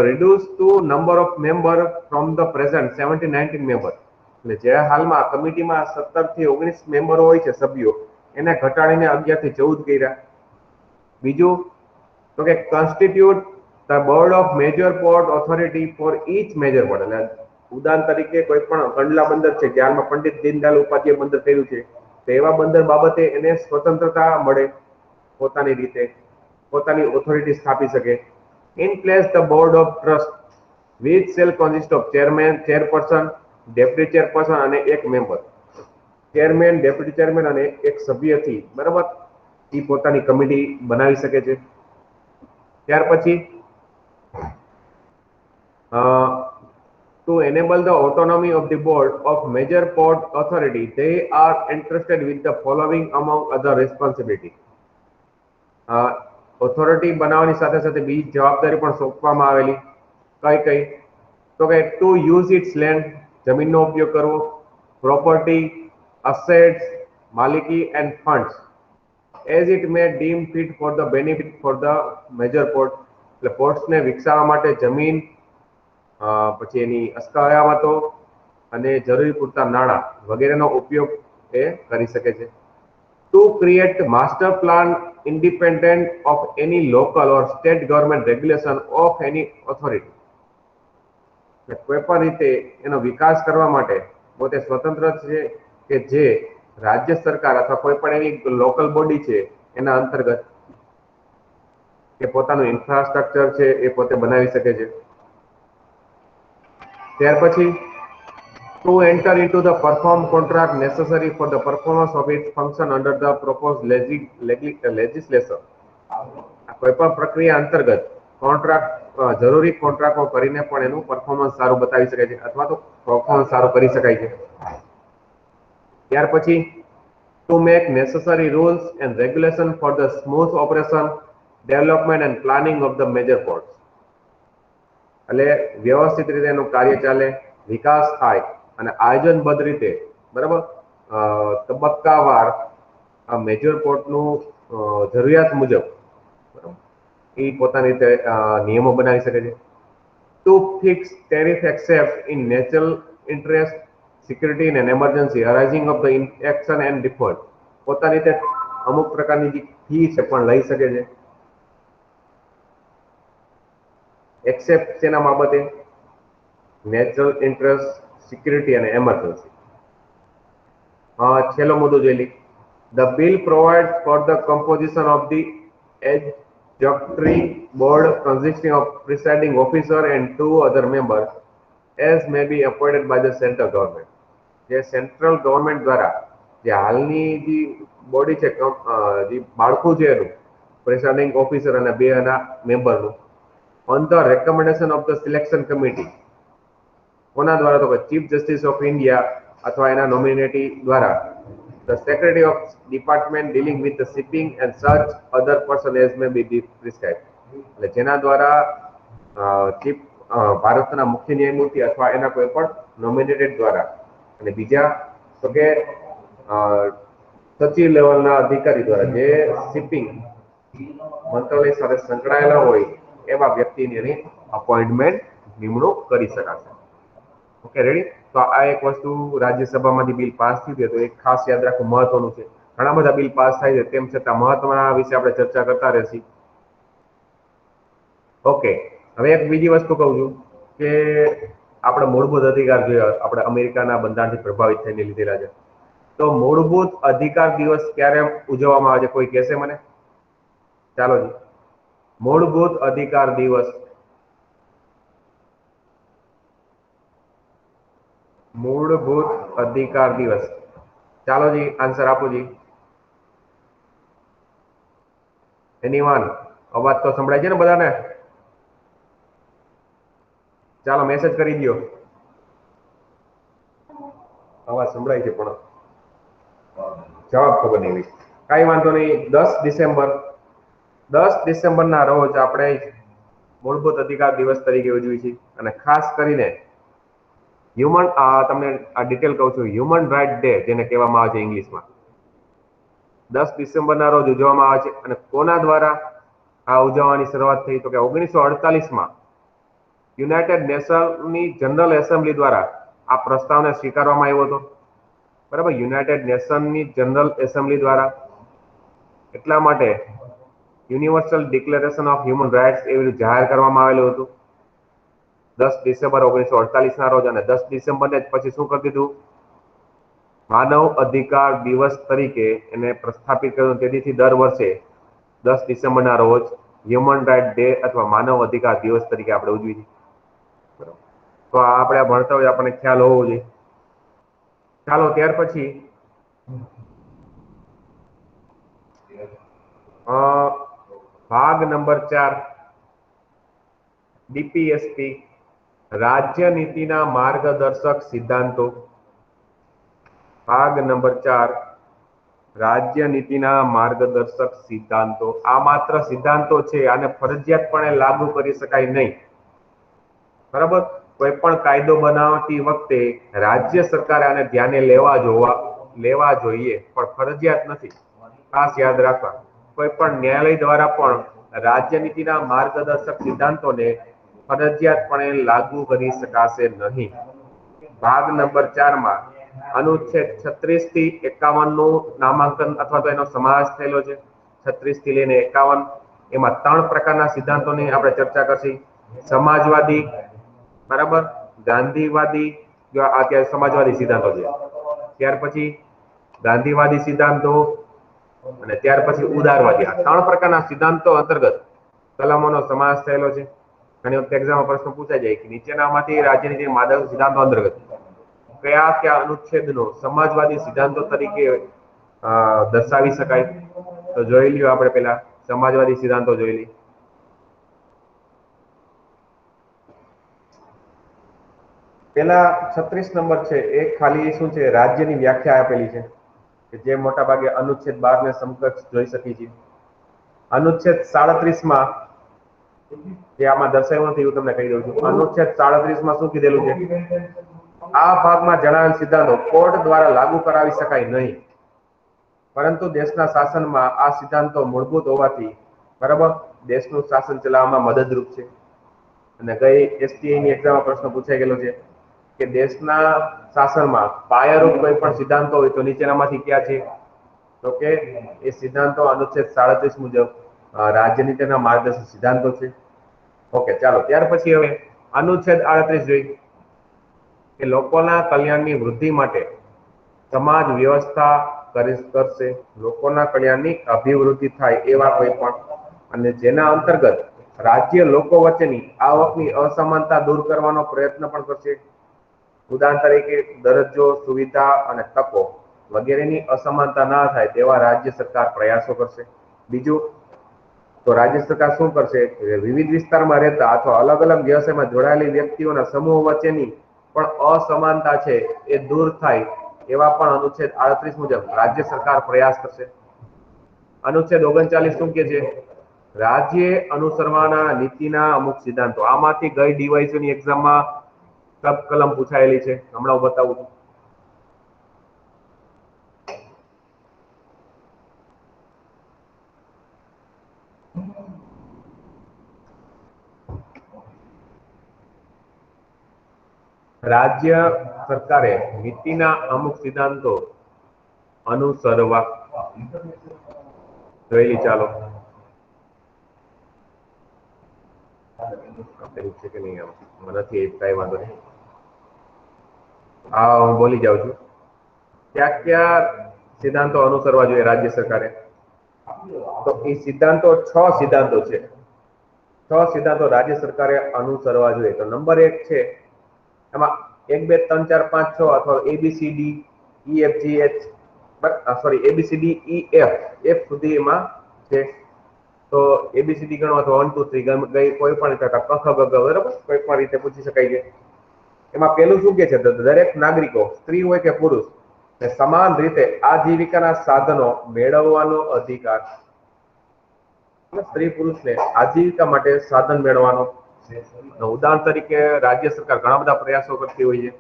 [SPEAKER 1] reduced to number of member from the present 17-19 member, એટલે જે હાલમાં કમિટીમાં 17 થી 19 મેમ્બરો હોય છે સભ્યો, એને ઘટાડીને 11 થી 14 કર્યા. બીજું તો કે constitute the board of major port authority for each major port, એટલે ઉદાહરણ તરીકે કોઈ પણ કંડલા બંદર છે કે હાલમાં પંડિત દીનદયાળ ઉપાધ્યાય બંદર થયું છે, તો એવા બંદર બાબતે એને સ્વતંત્રતા મળે, પોતાની રીતે પોતાની ઓથોરિટી સ્થાપી શકે. In place the board of trust which shall consist of chairman, chairperson, deputy chairperson અને એક મેમ્બર. ચેરમેન, ડેપ્યુટી ચેરમેન અને એક સભ્યથી બરાબર એ પોતાની કમિટી બનાવી શકે છે. ત્યાર પછી to enable the autonomy of the board of major port authority, they are entrusted with the following among other responsibility. Authority બનાવવાની સાથે સાથે બીજી જવાબદારી પણ સોંપવામાં આવેલી. કઈ કઈ? તો કે ટુ યુઝ ઇટ્સ લેન્ડ, જમીનનો ઉપયોગ કરવો, પ્રોપર્ટી, અસેટ્સ, માલિકી and funds as it may dim fit for the benefit for the major port, એટલે પોર્ટ્સને વિકસાવવા માટે જમીન, પછી એની અસ્કયામતો અને જરૂરી પૂરતા નાણાં વગેરેનો ઉપયોગ એ કરી શકે છે. To create master plan independent of any local or state government regulation of any authority, કોઈ પણ રીતે એનો વિકાસ કરવા માટે પોતે સ્વતંત્ર છે કે જે રાજ્ય સરકાર અથવા કોઈ પણ એવી લોકલ બોડી છે એના અંતર્ગત કે પોતાનું ઇન્ફ્રાસ્ટ્રક્ચર છે એ પોતે બનાવી શકે છે. ત્યાર પછી to enter into the perform contract necessary for the performance of its function under the proposed legislation, કોઈ પણ પ્રક્રિયા અંતર્ગત કોન્ટ્રાક્ટ જરૂરી કોન્ટ્રાક્ટો કરીને પણ એનું પરફોર્મન્સ સારું બતાવી શકે છે અથવા તો પરફોર્મન્સ સારું કરી શકાય છે. ત્યાર પછી to make necessary rules and regulation for the smooth operation, development and planning of the major ports, એટલે વ્યવસ્થિત રીતે એનું કાર્ય ચાલે, વિકાસ થાય અને આયોજનબદ્ધ રીતે બરાબર તબક્કાવાર આ મેજર પોર્ટનું જરૂરિયાત મુજબ એ પોતાની રીતે નિયમો બનાવી શકે છે. To fix tariff except in national interest, security and emergency arising of the action and default, પોતાની રીતે અમુક પ્રકારની જે ફી છે પણ લઈ શકે છે. એક્સેપ્ટ તેના બાબતે નેશનલ ઇન્ટરેસ્ટ, સિક્યુરિટી અને એમરજન્સી. છેલ્લો મુદ્દો જોઈ લઈએ. The bill provide for the composition of the executive board consisting of presiding officer and 2 other members as may be appointed by the central government, જે સેન્ટ્રલ ગવર્મેન્ટ દ્વારા જે હાલની જે બોડી છે જે માળખું છે એનું પ્રિસાઇડિંગ ઓફિસર અને 2 એના મેમ્બરનું on the recommendation of the selection committee, કોના દ્વારા? તો ચીફ જસ્ટિસ ઓફ ઇન્ડિયા અથવા એના નોમિનેટી દ્વારા the secretary of department dealing with the shipping and such other person as may be prescribed, એટલે જેના દ્વારા ચીફ ભારતના મુખ્ય ન્યાયમૂર્તિ અથવા એના કોઈ પણ નોમિનેટેડ દ્વારા અને બીજા તો કે સચિવ લેવલના અધિકારી દ્વારા જે શિપિંગ મંત્રાલય સાથે સંકળાયેલા હોય એવા વ્યક્તિની એની અપોઇન્ટમેન્ટ નિમણૂક કરી શકાશે. Okay ready? તો આ એક વસ્તુ રાજ્યસભામાંથી બિલ પાસ થયું છે તો એક ખાસ યાદ રાખવું મહત્વનું છે. ઘણા બધા બિલ પાસ થાય છે, તેમ છતાં મહત્વના વિશે આપણે ચર્ચા કરતા રહેશી. ઓકે, હવે એક બીજી વસ્તુ કહું છું કે આપણે મૂળભૂત અધિકાર જોયા, આપણે અમેરિકાના બંધારણથી પ્રભાવિત થઈને લીધેલા છે. તો મૂળભૂત અધિકાર દિવસ ક્યારે ઉજવવામાં આવે છે, કોઈ કહેશે મને? ચાલો જી, મૂળભૂત અધિકાર દિવસ, મૂળભૂત અધિકાર દિવસ, ચાલો જી આન્સર આપો જી. એનીવન, અવાજ તો સંભળાય છે ને બધાને? ચાલો મેસેજ કરી દો, અવાજ સંભળાય છે પણ જવાબ ખબર નહીં. કઈ વાંધો નહીં. 10 ડિસેમ્બર, 10 ડિસેમ્બરના રોજ આપણે મૂળભૂત અધિકાર દિવસ તરીકે ઉજવી છે. અને ખાસ કરીને તમને આ ડિટેલ કહું છું, હ્યુમન રાઇટ ડે જેને કહેવામાં આવે છે ઇંગ્લિશમાં, 10 ડિસેમ્બરના રોજ ઉજવવામાં આવે છે. અને કોના દ્વારા આ ઉજવવાની શરૂઆત થઈ? તો કે 1948માં યુનાઇટેડ નેશનની જનરલ એસેમ્બલી દ્વારા આ પ્રસ્તાવને સ્વીકારવામાં આવ્યો હતો. બરાબર, યુનાઇટેડ નેશનની જનરલ એસેમ્બલી દ્વારા. એટલા માટે universal declaration of human rights એવી રીતે જાહેર કરવામાં આવેલું હતું 10 ડિસેમ્બર 1948ના રોજ. અને 10 ડિસેમ્બરને પછી શું કરી દીધું? માનવ અધિકાર દિવસ તરીકે એને પ્રસ્થાપિત કર્યું. તેથી દર વર્ષે 10 ડિસેમ્બરના રોજ હ્યુમન રાઇટ ડે અથવા માનવ અધિકાર દિવસ તરીકે આપણે ઉજવી છીએ. તો આપણે ભણતા હોય આપણને ખ્યાલ હોવો જોઈએ. ચાલો ત્યાર પછી ભાગ નંબર 4, ડીપીએસપી, રાજ્ય નીતિના માર્ગદર્શક સિદ્ધાંતો. ભાગ નંબર 4, રાજ્ય નીતિના માર્ગદર્શક સિદ્ધાંતો. આ માત્ર સિદ્ધાંતો છે, આને ફરજિયાતપણે લાગુ કરી શકાય નહીં. બરાબર, કોઈ પણ કાયદો બનાવતી વખતે રાજ્ય સરકારે આને ધ્યાને લેવા જોઈએ, પણ ફરજિયાત નથી. ખાસ યાદ રાખવા, કોઈ પણ ન્યાયાલય દ્વારા પણ રાજ્ય નીતિના માર્ગદર્શક સિદ્ધાંતોને ફરજિયાતપણે લાગુ કરી શકાશે નહીં. ભાગ નંબર 4માં અનુચ્છેદ 36 થી 51 નું નામાંકન અથવા તો એનો સમાવેશ થયેલો છે. 36 થી લઈને 51, એમાં 3 પ્રકારના સિદ્ધાંતોની આપણે ચર્ચા કરશી. સમાજવાદી, બરાબર, ગાંધીવાદી, અત્યારે સમાજવાદી સિદ્ધાંતો છે. ત્યાર પછી ગાંધીવાદી સિદ્ધાંતો અને ત્યાર પછી ઉદારવાદી. આ 3 પ્રકારના સિદ્ધાંતો અંતર્ગત કલમોનો સમાવેશ થયેલો છે. ઘણી વખત એક્ઝામમાં પ્રશ્ન પૂછાઈ જાય કે નીચેનામાંથી રાજ્યનીતિ માર્ગદર્શક સિદ્ધાંતો અંતર્ગત કયા અનુચ્છેદનો સમાજવાદી સિદ્ધાંતો તરીકે દર્શાવી શકાય? તો જોઈ લ્યો, આપણે પેલા સમાજવાદી સિદ્ધાંતો જોઈ લઈએ. પેલા 36 નંબર છે એ ખાલી શું છે, રાજ્યની વ્યાખ્યા આપેલી છે કે જે મોટા ભાગે અનુચ્છેદ 12 ને સમકક્ષ જોઈ શકી છે. અનુચ્છેદ 37માં જે આમાં દર્શાવ્યું નથી, હું તમને કહી દઉં છું. અનુચ્છેદ 37માં શું કીધેલું છે? આ ભાગમાં જણાવેલ સિદ્ધાંતો કોર્ટ દ્વારા લાગુ કરાવી શકાય નહીં, પરંતુ દેશના શાસનમાં આ સિદ્ધાંતો મૂળભૂત હોવાથી, બરાબર, દેશનું શાસન ચલાવવામાં મદદરૂપ છે. અને ગઈ એસટીઆઈની એક્ઝામમાં પ્રશ્ન પૂછાઈ ગયેલો છે કે દેશના શાસનમાં પાયારૂપ કોઈ પણ સિદ્ધાંતો હોય તો નીચેનામાંથી ક્યાં છે? તો કે એ સિદ્ધાંતો અનુચ્છેદ 37 મુજબ રાજ્યનીતિના માર્ગદર્શક સિદ્ધાંતો છે. ઓકે, ચાલો ત્યાર પછી હવે અનુચ્છેદ 38 જોઈ કે લોકોના કલ્યાણની વૃદ્ધિ માટે સમાજ વ્યવસ્થા કરશે. લોકોના કલ્યાણની અભિવૃદ્ધિ થાય એવા કોઈ પણ, અને જેના અંતર્ગત રાજ્ય લોકો વચ્ચેની આવકની અસમાનતા દૂર કરવાનો પ્રયત્ન પણ કરશે. ઉદાહરણ તરીકે દરજ્જો, સુવિધા અને તકો વગેરેની અસમાનતા ના થાય તેવા રાજ્ય સરકાર પ્રયાસો કરશે. બીજું, તો રાજ્ય સરકાર શું કરશે? વિવિધ વિસ્તારમાં રહેતા અથવા અલગ અલગ વ્યવસાયમાં જોડાયેલી વ્યક્તિઓના સમૂહ વચ્ચેની પણ અસમાનતા છે એ દૂર થાય એવા પણ અનુચ્છેદ 38 મુજબ રાજ્ય સરકાર પ્રયાસ કરશે. અનુચ્છેદ 39 શું કે છે? રાજ્ય અનુસરવાના નીતિના અમુક સિદ્ધાંતો. આમાંથી ગઈ ડીવાયસી એક્ઝામમાં સબ કલમ પૂછાયેલી છે, હમણાં હું બતાવું છું. રાજ્ય સરકારે નીતિના અમુક સિદ્ધાંતો અનુસરવા. જોયેલી? ચાલો આપેલું છે કે નહીં? આમ નથી, કઈ વાંધો નહીં. હા, હું બોલી જાઉં છું. ક્યાં ક્યાં સિદ્ધાંતો અનુસરવા જોઈએ રાજ્ય સરકારે? તો એ સિદ્ધાંતો 6 સિદ્ધાંતો છે. 6 સિદ્ધાંતો રાજ્ય સરકારે અનુસરવા જોઈએ. તો નંબર 1 છે, એમાં 1 2 3 4 5 6 અથવા ABCD EFGH, sorry ABCD EF સુધીમાં છે. તો ABCD ગણો અથવા 1 2 3 ગઈ કોઈ પણ રીતે ક ખ ગ ઘ, બરાબર, કોઈ પણ રીતે પૂછી શકાય છે. એમાં પહેલું શું કે છે? દરેક નાગરિકો, સ્ત્રી હોય કે પુરુષ, સમાન રીતે આજીવિકાના સાધનો મેળવવાનો અધિકાર. સ્ત્રી પુરુષને આજીવિકા માટે સાધન મેળવવાનો. ઉદાહરણ તરીકે રાજ્ય સરકાર ઘણા બધા પ્રયાસો કરતી હોય છે.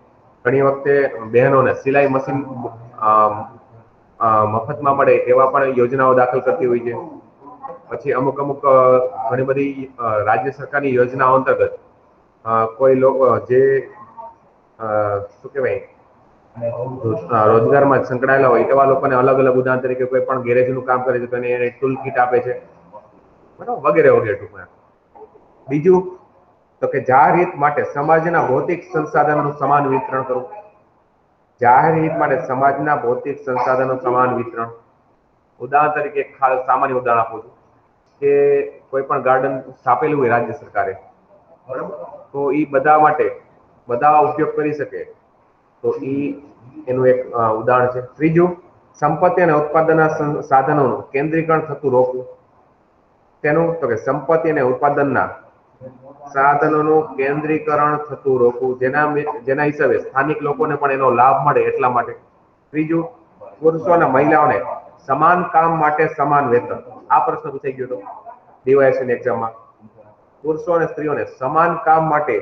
[SPEAKER 1] ઘણી વખતે બહેનોને સિલાઈ મશીન મફતમાં મળે એવા પણ યોજનાઓ દાખલ કરતી હોય છે. પછી અમુક ઘણી બધી રાજ્ય સરકારની યોજનાઓ અંતર્ગત કોઈ લોકો જે શું કહેવાય રોજગારમાં સંકળાયેલા હોય એવા લોકોને અલગ અલગ, ઉદાહરણ તરીકે કોઈ પણ ગેરેજનું કામ કરે છે તો એને ટૂલ કીટ આપે છે, બરાબર, વગેરે વગેરે ટૂંકમાં. બીજું તો કે જાહેર હિત માટે સમાજના ભૌતિક સંસાધનોનું સમાન વિતરણ કરવું. જાહેર હિત માટે સમાજના ભૌતિક સંસાધનો સમાન વિતરણ. ઉદાહરણ તરીકે સામાન્ય ઉદાહરણ આપું છું કે કોઈ પણ ગાર્ડન સ્થાપેલું હોય રાજ્ય સરકારે, બરાબર, તો એ બધા માટે બધા ઉપયોગ કરી શકે, તો એનું એક ઉદાહરણ છે. ત્રીજું, સંપત્તિ અને ઉત્પાદનના સાધનોનું કેન્દ્રીકરણ થતું રોકવું. તેનું તો કે સંપત્તિ અને ઉત્પાદનના સાધનોનું કેન્દ્રીકરણ થતું રોકવું, જેના હિસાબે સ્થાનિક લોકોને પણ એનો લાભ મળે એટલા માટે. ત્રીજું, પુરુષો અને મહિલાઓને સમાન કામ માટે સમાન વેતન. આ પ્રશ્ન પૂછાઈ ગયો હતો DYSની એક્ઝામમાં. પુરુષો અને સ્ત્રીઓને સમાન કામ માટે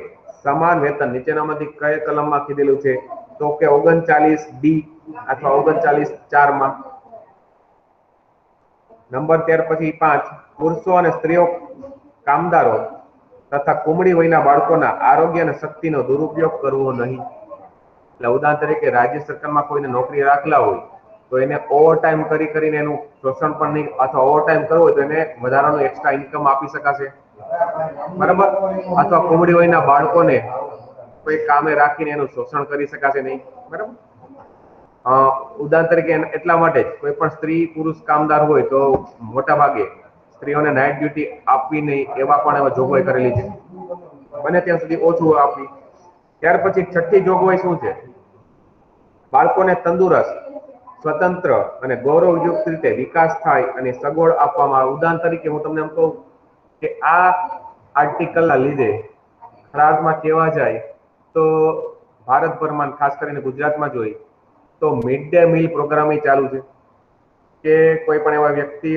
[SPEAKER 1] સમાન વેતન નીચેનામાંથી કઈ કલમમાં કીધેલું છે? તો કે 39D અથવા 39(4) માં. નંબર 13 પછી 5, પુરુષો અને સ્ત્રીઓ કામદારો તથા કુમળી વયના બાળકોના આરોગ્ય અને શક્તિનો દુરુપયોગ કરવો નહીં. એટલે ઉદાહરણ તરીકે રાજ્ય સરકારમાં કોઈને નોકરી રાખેલા હોય તો એને ઓવર ટાઈમ કરીને એનું શોષણ પણ નહીં, અથવા ઓવર ટાઈમ કરવો હોય તો એને વધારાનું એક્સ્ટ્રા ઇન્કમ આપી શકાશે, બરાબર. અથવા કુમળી વયના બાળકોને કોઈ કામે રાખીને એનું શોષણ કરી શકાશે નહીં, બરાબર. ઉદાહરણ તરીકે એટલા માટે જ કોઈ પણ સ્ત્રી પુરુષ કામદાર હોય તો મોટા ભાગે સ્ત્રીઓને નાઇટ ડ્યુટી આપવી નહીં એવા પણ એમાં જોગવાઈ કરેલી છે, બને ત્યાં સુધી ઓછું આપવી. ત્યાર પછી 6ઠ્ઠી જોગવાઈ શું છે? બાળકોને તંદુરસ્ત, સ્વતંત્ર અને ગૌરવયુક્ત રીતે વિકાસ થાય અને સગવડ આપવામાં આવે. ઉદાહરણ તરીકે હું તમને એમ કહું કે આ આર્ટિકલના લીધે ખરાબમાં કહેવા જાય તો ભારતભરમાં, ખાસ કરીને ગુજરાતમાં જોઈએ તો મિડ ડે મીલ પ્રોગ્રામ ચાલુ છે કે કોઈ પણ એવા વ્યક્તિ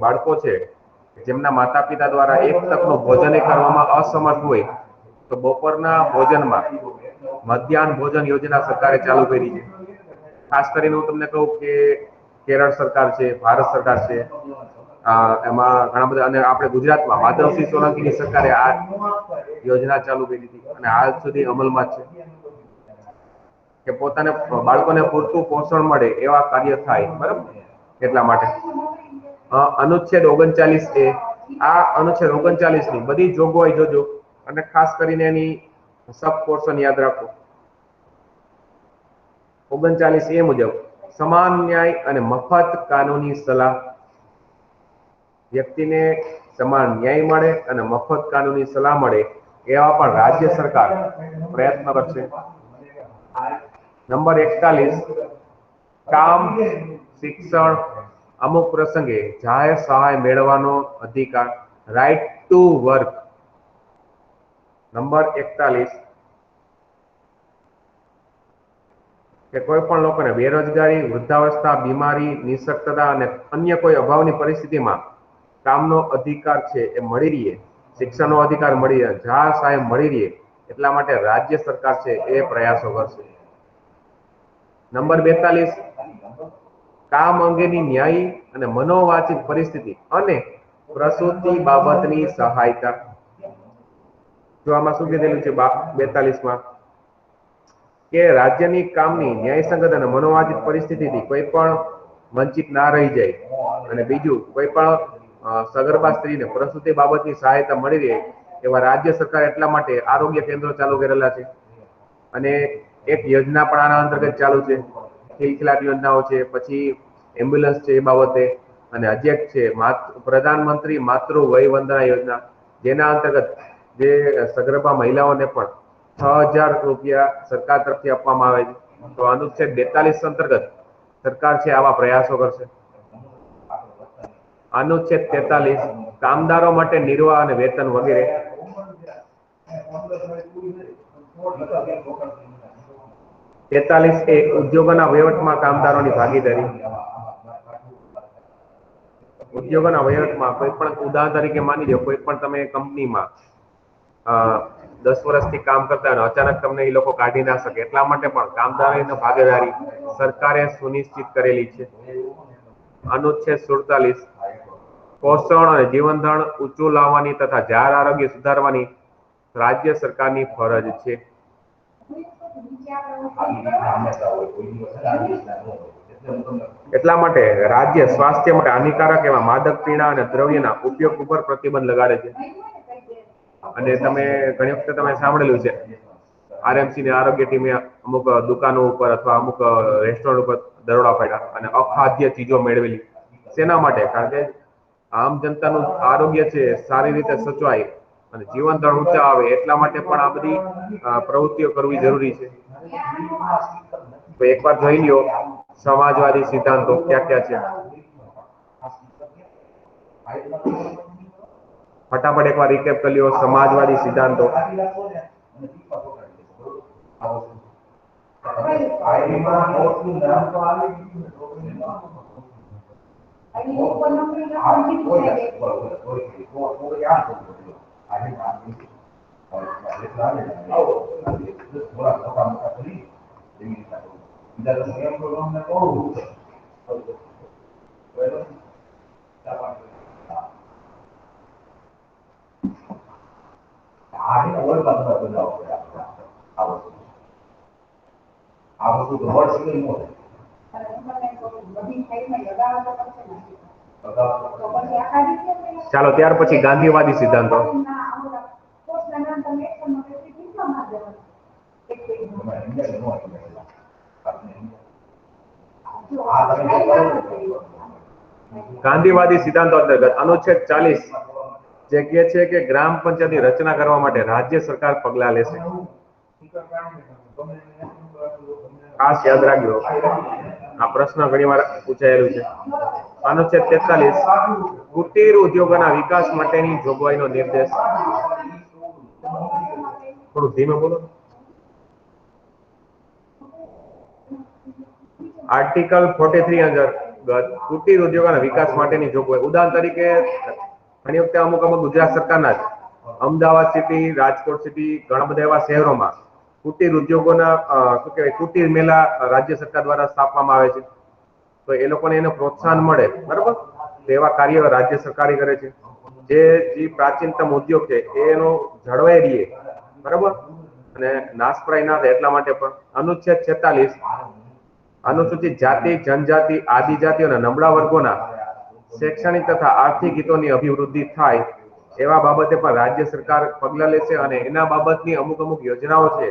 [SPEAKER 1] બાળકો છે જેમના માતા પિતા દ્વારા એક તકનું ભોજન કરવામાં અસમર્થ હોય તો બપોરના ભોજનમાં મધ્યાહન ભોજન યોજના સરકારે ચાલુ કરી છે. ખાસ કરીને હું તમને કહું કે કેરળ સરકાર છે, ભારત સરકાર છે, એમાં ઘણા બધા, અને આપણે ગુજરાતમાં માધવસિંહ સોલંકીની સરકારે આ યોજના ચાલુ કરી હતી અને આજ સુધી અમલમાં છે કે પોતાને બાળકોને પૂરતું પોષણ મળે એવા કાર્ય થાય, બરાબર. એટલા માટે અનુચ્છેદ 39A, આ અનુચ્છેદ 39 ની બધી જોગવાઈ જોજો અને ખાસ કરીને એની સબ પોર્શન યાદ રાખો. 39A મુજબ સમાન ન્યાય અને મફત કાનૂની સલાહ. વ્યક્તિને સમાન ન્યાય મળે અને મફત કાનૂની સલાહ મળે એવા પણ રાજ્ય સરકાર પ્રયત્ન કરશે. નંબર 41, કામ, શિક્ષણ, અમુક પ્રસંગે જાહેર સહાય મેળવવાનો અધિકાર, રાઇટ ટુ વર્ક. નંબર 41, કે કોઈ પણ લોકોને બેરોજગારી, વૃદ્ધાવસ્થા, બીમારી, નિઃશક્તતા અને અન્ય કોઈ અભાવની પરિસ્થિતિમાં કામનો અધિકાર છે એ મળી રહે, શિક્ષણનો અધિકાર મળી રહે, જાહેર સહાય મળી રહે એટલા માટે રાજ્ય સરકાર છે એ પ્રયાસો કરશે. નંબર 42, કામ અંગેની ન્યાયી અને મનોવાચિક પરિસ્થિતિ અને પ્રસૂતિ બાબતની સહાયતા. જો આમાં શું કીધેલું છે 42માં કે રાજ્યની કામની ન્યાયસંગત અને મનોવાચિક પરિસ્થિતિથી કોઈ પણ વંચિત ના રહી જાય, અને બીજું કોઈ પણ સગર્ભા સ્ત્રીને પ્રસૂતિ બાબતની સહાયતા મળી રહે એવા રાજ્ય સરકાર એટલા માટે આરોગ્ય કેન્દ્રો ચાલુ કરેલા છે. અને એક યોજના પણ આના અંતર્ગત ચાલુ છે, ખિલખિલાટ યોજનાઓ છે, પછી એમ્બ્યુલન્સ છે એ બાબતે, અને હજી એક છે પ્રધાનમંત્રી માતૃ વય વંદના યોજના, જેના અંતર્ગત જે સગર્ભા મહિલાઓને પણ 6,000 રૂપિયા સરકાર તરફથી આપવામાં આવે છે. તો અનુચ્છેદ 42 અંતર્ગત સરકાર છે આવા પ્રયાસો કરશે. અનુચ્છેદ 43 કામદારો માટે નિર્વાહ અને વેતન વગેરે. 43 એ ઉદ્યોગોના વહીવટમાં કામદારોની ભાગીદારી. ઉદ્યોગોના વહીવટમાં કોઈ પણ ઉદાહરણ તરીકે માની લો, કોઈ પણ તમે કંપનીમાં 10 વર્ષથી કામ કરતા હોય અચાનક તમને એ લોકો કાઢી ના શકે, એટલા માટે પણ કામદારોની ભાગીદારી સરકારે સુનિશ્ચિત કરેલી છે. અનુચ્છેદ 47 પોષણ અને જીવન ધોરણ ઊંચું લાવવાની તથા જાહેર આરોગ્ય સુધારવાની રાજ્ય સરકારની ફરજ છે. એટલા માટે રાજ્ય સ્વાસ્થ્ય માટે હાનિકારક એવા માદક પીણા અને દ્રવ્યના ઉપયોગ ઉપર પ્રતિબંધ લગાડે છે. અને તમે ઘણી વખતે તમે સાંભળેલું છે, આરએમસી ની આરોગ્ય ટીમે અમુક દુકાનો ઉપર અથવા અમુક રેસ્ટોરન્ટ ઉપર દરોડા પાડ્યા અને અખાદ્ય ચીજો મેળવેલી. શેના માટે? કારણ કે આમ જનતાનું આરોગ્ય છે સારી રીતે સચવાય અને જીવન ધોરણ ઊંચા આવે, એટલા માટે પણ આ બધી પ્રવૃત્તિઓ કરવી જરૂરી છે. તો એકવાર જોઈ લ્યો સમાજવાદી સિદ્ધાંતો ક્યાં ક્યાં છે. ફટાફટ એકવાર રિકેપ કરી લ્યો સમાજવાદી સિદ્ધાંતો. ચાલો ત્યાર પછી ગાંધીવાદી સિદ્ધાંતો. ગાંધીવાદી સિદ્ધાંતો અંતર્ગત અનુચ્છેદ 40 જે કહે છે કે ગ્રામ પંચાયતની રચના કરવા માટે રાજ્ય સરકાર પગલા લેશે. ખાસ યાદ રાખજો, આ પ્રશ્ન ઘણી વાર પૂછાયેલું છે. અનુચ્છેદ 43 કુટીર ઉદ્યોગોના વિકાસ માટેની જોગવાઈનો નિર્દેશ. થોડું ધીમે બોલો. આર્ટિકલ 43 અંતર્ગત કુટીર ઉદ્યોગોના વિકાસ માટેની જોગવાઈ. ઉદાહરણ તરીકે ઘણી વખતે અમુક ગુજરાત સરકારના જ અમદાવાદ સિટી, રાજકોટ સિટી, ઘણા બધા એવા શહેરોમાં કુટીર ઉદ્યોગોના શું કહેવાય કુટીર મેલા રાજ્ય સરકાર દ્વારા સ્થાપવામાં આવે છે. તો એ લોકોને એને પ્રોત્સાહન મળે, બરાબર, તો એવા કાર્યો રાજ્ય સરકારે કરે છે. જે પ્રાચીનતમ ઉદ્યોગ છે એનો જળવાઈ રહીએ, બરાબર, અને નાશપ્રાય ના થાય એટલા માટે પણ. અનુચ્છેદ 46 અનુસૂચિત જાતિ, જનજાતિ, આદિજાતિ અને નબળા વર્ગોના શૈક્ષણિક તથા આર્થિક હિતોની અભિવૃદ્ધિ થાય એવા બાબતે પણ રાજ્ય સરકાર પગલા લેશે અને એના બાબતની અમુક યોજનાઓ છે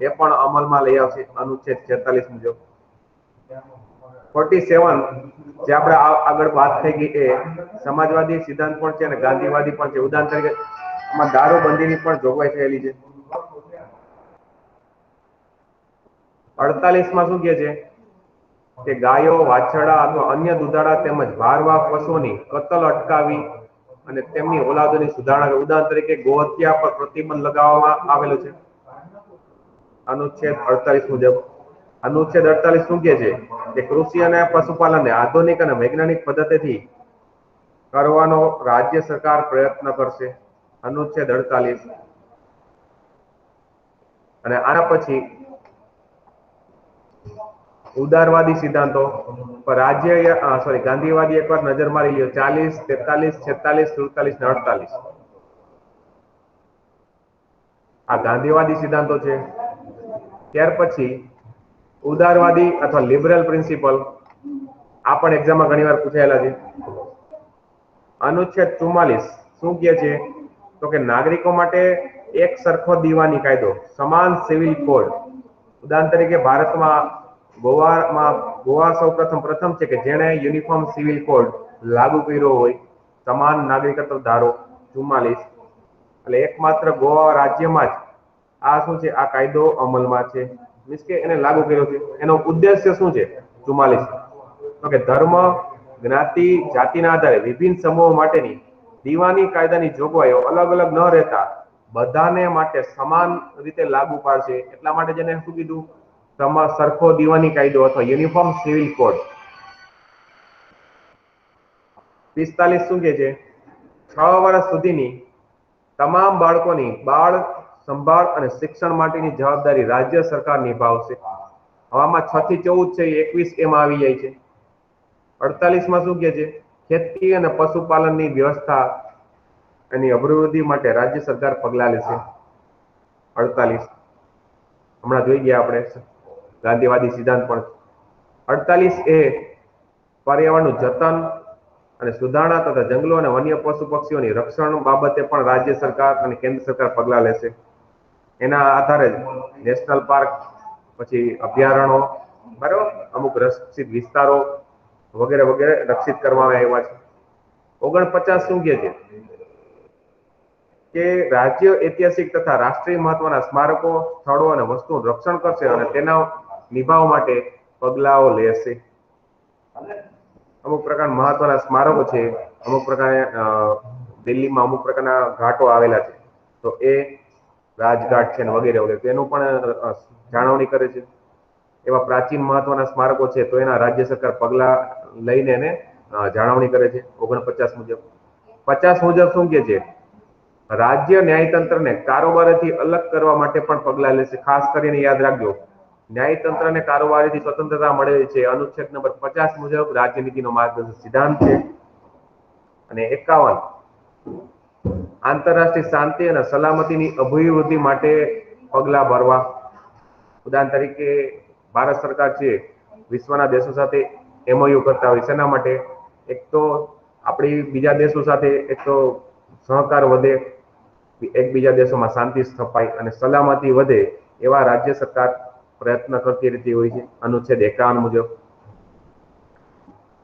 [SPEAKER 1] એ પણ અમલમાં લઈ આવશે અનુચ્છેદ 46 મુજબ. 47 જે આપણે આગળ વાત થઈ ગઈ એ સમાજવાદી સિદ્ધાંત પણ છે અને ગાંધીવાદી પણ છે. ઉદાહરણ તરીકે આમાં દારૂબંધીની પણ જોગવાઈ થયેલી છે. 48 માં શું કહે છે કે ગાયો, વાછરડા અથવા અન્ય દુધાળા તેમજ ભારવાહ પશુઓની કતલ અટકાવી અને તેમની ઓલાદોની સુધારણા. ઉદાહરણ તરીકે ગોહત્યા પર પ્રતિબંધ લગાવવામાં આવેલો છે અનુચ્છેદ 48 મુજબ. અનુચ્છેદ 48 શું કહે છે કે કૃષિ અને પશુપાલનને આધુનિક અને વૈજ્ઞાનિક પદ્ધતિથી કરવાનો રાજ્ય સરકાર પ્રયત્ન કરશે. અનુચ્છેદ 48. અને આના પછી ઉદારવાદી સિદ્ધાંતો પર ગાંધીવાદી એકવાર નજર મારી લ્યો. 40, 43, 46, 47 ને 48 આ ગાંધીવાદી સિદ્ધાંતો છે. ત્યાર પછી ઉદારવાદી અથવા લિબરલ પ્રિન્સિપલ આ પણ એક્ઝામમાં ઘણીવાર પૂછાયેલા છે. અનુચ્છેદ 44 શું કહે છે? તો કે નાગરિકો માટે એક સરખો દીવાની કાયદો, સમાન સિવિલ કોડ. ઉદાહરણ તરીકે ભારતમાં ગોવા પ્રથમ છે કે જેણે યુનિફોર્મ સિવિલ કોડ લાગુ કર્યો હોય. સમાન નાગરિકત્વ ધારો 44, એટલે એકમાત્ર ગોવા રાજ્યમાં જ આ શું છે, આ કાયદો અમલમાં છે, મીન્સ કે એને લાગુ કર્યો છે. એનો ઉદ્દેશ્ય શું છે? 44, તો કે ધર્મ, જ્ઞાતિ, જાતિના આધારે વિભિન્ન સમૂહો માટેની દીવાની કાયદાની જોગવાઈઓ અલગ અલગ ન રહેતા બધાને માટે સમાન રીતે લાગુ પાડશે. એટલા માટે જેને શું કીધું? સરખો દીવાની કાયદો અથવા યુનિફોર્મ સિવિલ કોડ. 45 શું કહે છે? 6 વર્ષ સુધીની તમામ બાળકોની બાળ સંભાળ અને શિક્ષણ માટેની જવાબદારી રાજ્ય સરકાર નિભાવશે. હવામાં 6 થી 14 છે, 21 એમાં આવી જાય છે. 48 માં શું કહે છે? ખેતી અને પશુપાલનની વ્યવસ્થા એની અભિવૃદ્ધિ માટે રાજ્ય સરકાર પગલાં લેશે. 48 હમણાં જોઈ ગયા આપણે, ગાંધીવાદી સિદ્ધાંત પણ. 48 એ પર્યાવરણનું જતન અને સુધારણા તથા જંગલો અને વન્ય પશુ પક્ષીઓની રક્ષણ બાબતે પણ રાજ્ય સરકાર અને કેન્દ્ર સરકાર પગલાં લેશે. એના આધારે જ નેશનલ પાર્ક, પછી અભયારણ્યો, બરાબર, અમુક રક્ષિત વિસ્તારો વગેરે વગેરે રક્ષિત કરવામાં આવ્યા છે. 49 શું કહે છે? કે રાજ્ય ઐતિહાસિક તથા રાષ્ટ્રીય મહત્વના સ્મારકો, સ્થળો અને વસ્તુઓનું રક્ષણ કરશે અને તેના નિભાવ માટે પગલાઓ લેશે. અમુક પ્રકારના મહત્વના સ્મારકો છે, અમુક પ્રકારે દિલ્હીમાં અમુક પ્રકારના ઘાટો આવેલા છે, તો એ રાજઘાટ છે વગેરે વગેરે, તેનું પણ જાળવણી કરે છે. એવા પ્રાચીન મહત્વના સ્મારકો છે, તો એના રાજ્ય સરકાર પગલા લઈને એને જાળવણી કરે છે. 49 મુજબ. 50 મુજબ શું કહે છે? રાજ્ય ન્યાયતંત્રને કારોબારીથી અલગ કરવા માટે પણ પગલાં લેશે. ખાસ કરીને યાદ રાખજો, ન્યાયતંત્રને કારોબારીથી સ્વતંત્રતા મળે છે. અનુચ્છેદ નંબર 50 મુજબ રાજ્યનીતિનો માર્ગદર્શક સિદ્ધાંત છે. અને 51 આંતરરાષ્ટ્રીય શાંતિ અને સલામતીની અભિવૃદ્ધિ માટે પગલાં ભરવા. ઉદાહરણ તરીકે ભારત સરકાર છે, વિશ્વના દેશો સાથે MOU કરતા હોય. શેના માટે? એક તો આપણી બીજા દેશો સાથે એક તો સહકાર વધે, એકબીજા દેશોમાં શાંતિ સ્થપાય અને સલામતી વધે, એવા રાજ્ય સરકાર પ્રયત્ન કરતી રહેતી હોય છે. અનુચ્છેદ 51 મુજબ.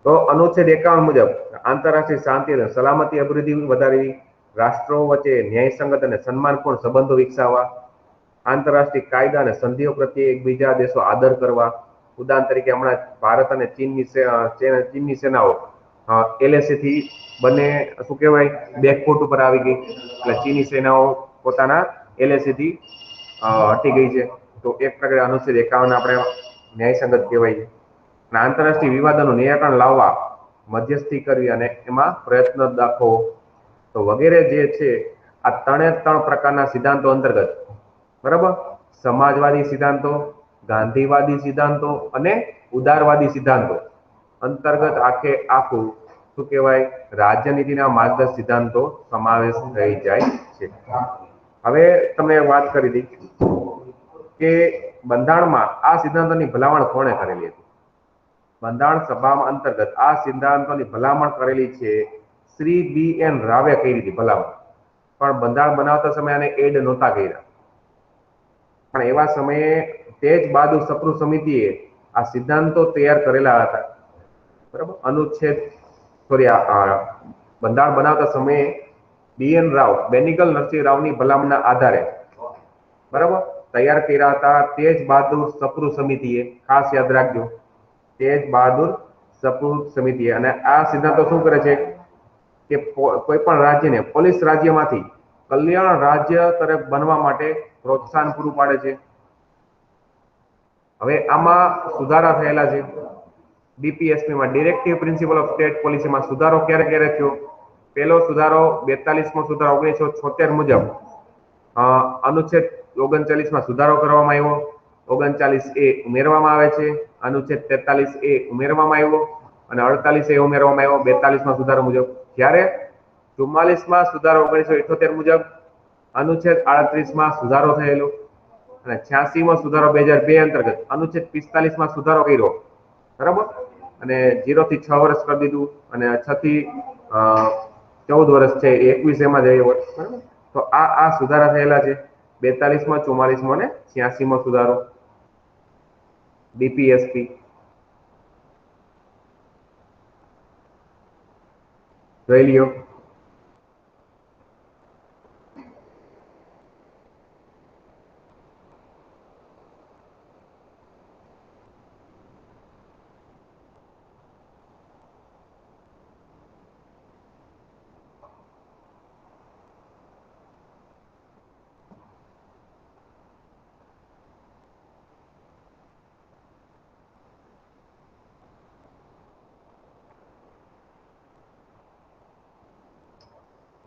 [SPEAKER 1] તો અનુચ્છેદ 51 મુજબ આંતરરાષ્ટ્રીય શાંતિ અને સલામતી અભિવૃદ્ધિ વધારવી, રાષ્ટ્રો વચ્ચે ન્યાયસંગત અને સન્માનપૂર્ણ સંબંધો વિકસાવવા, આંતરરાષ્ટ્રીય કાયદા અને સંધિઓ પ્રત્યે એકબીજા દેશો આદર કરવા. ઉદાહરણ તરીકે હમણાં ભારત અને ચીનની સેનાઓ LAC થી બંને શું કહેવાય, બેકફૂટ ઉપર આવી ગઈ. એટલે ચીની સેનાઓ પોતાના LAC થી હટી ગઈ છે. તો એક પ્રકારે અનુચ્છેદ 51 આપણે ન્યાયસંગત કહેવાય છે. અને આંતરરાષ્ટ્રીય વિવાદોનું નિરાકરણ લાવવા મધ્યસ્થી કરવી અને એમાં પ્રયત્ન દાખવો. તો વગેરે જે છે, આ 3 પ્રકારના સિદ્ધાંતો અંતર્ગત, બરાબર, સમાજવાદી સિદ્ધાંતો, ગાંધીવાદી સિદ્ધાંતો અને ઉદારવાદી સિદ્ધાંતો અંતર્ગત આખું શું કહેવાય, રાજ્યનીતિના માર્ગદર્શક સિદ્ધાંતો સમાવેશ થઈ જાય છે. હવે તમે વાત કરી હતી કે બંધારણમાં આ સિદ્ધાંતોની ભલામણ કોણે કરેલી હતી? બંધારણ સભા અંતર્ગત આ સિદ્ધાંતોની ભલામણ કરેલી છે શ્રી BN રાવે કરી હતી ભલામણ. પણ બંધારણ બનાવતા સમયે આને એડ નહોતા કર્યા. પણ એવા સમયે તેજ બહાદુર સપ્રુ સમિતિએ આ સિદ્ધાંતો તૈયાર કરેલા હતા. બરાબર. બંધારણ બનાવતા સમયે BN રાવ, બેનિગલ નરસિંહ રાવની ભલામણના આધારે, બરાબર, તૈયાર કર્યા હતા તેજ બહાદુર સપ્રુ સમિતિએ. ખાસ યાદ રાખજો, તેજ બહાદુર સપ્રુ સમિતિએ. અને આ સિદ્ધાંતો શું કરે છે કે કોઈ પણ રાજ્યને પોલીસ રાજ્યમાંથી કલ્યાણ રાજ્ય તરફ બનવા માટે પ્રોત્સાહન પૂરું પાડે છે. હવે આમાં સુધારા થયેલા છે. DPSP માં, ડિરેક્ટિવ પ્રિન્સિપલ ઓફ સ્ટેટ પોલિસીમાં સુધારો ક્યારે થયો? પહેલો સુધારો 42મો સુધારો 1976 મુજબ અનુચ્છેદ 39માં સુધારો કરવામાં આવ્યો. 39A ઉમેરવામાં આવે છે. અનુચ્છેદ 43A ઉમેરવામાં આવ્યો અને 48A ઉમેરવામાં આવ્યો 42માં સુધારો મુજબ. જ્યારે 44માં સુધારો 1978 મુજબ અનુચ્છેદ 38માં સુધારો થયેલો અને 86માં સુધારો 2002 અંતર્ગત અનુચ્છેદ 45માં સુધારો કર્યો. બરાબર. અને 0 થી 6 વર્ષ કરી દીધું અને 6 થી 14 વર્ષ છે એ 21 એમાં જ આવ્યો. બરાબર, તો આ સુધારા થયેલા છે. 42માં, 44માં અને 86માં સુધારો ડીપીએસપી જોઈ લ્યો.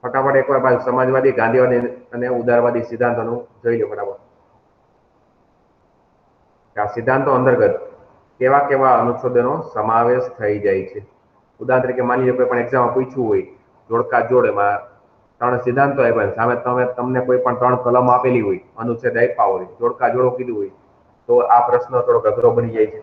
[SPEAKER 1] ફટાફટ એકવાર પાછું સમાજવાદી, ગાંધીવાદી અને ઉદારવાદી સિદ્ધાંતોનું જોઈ લો ફટાફટ. આ સિદ્ધાંતો અંતર્ગત કેવા કેવા અનુચ્છેદોનો સમાવેશ થઈ જાય છે. ઉદાહરણ તરીકે માની લો કોઈ પણ એક્ઝામમાં પૂછ્યું હોય, જોડકા જોડ, એમાં 3 સિદ્ધાંતો આપ્યા, સામે તમને કોઈ પણ 3 કલમ આપેલી હોય, અનુચ્છેદ આપ્યા હોય, જોડકા જોડો કીધું હોય, તો આ પ્રશ્ન થોડોક અઘરો બની જાય છે.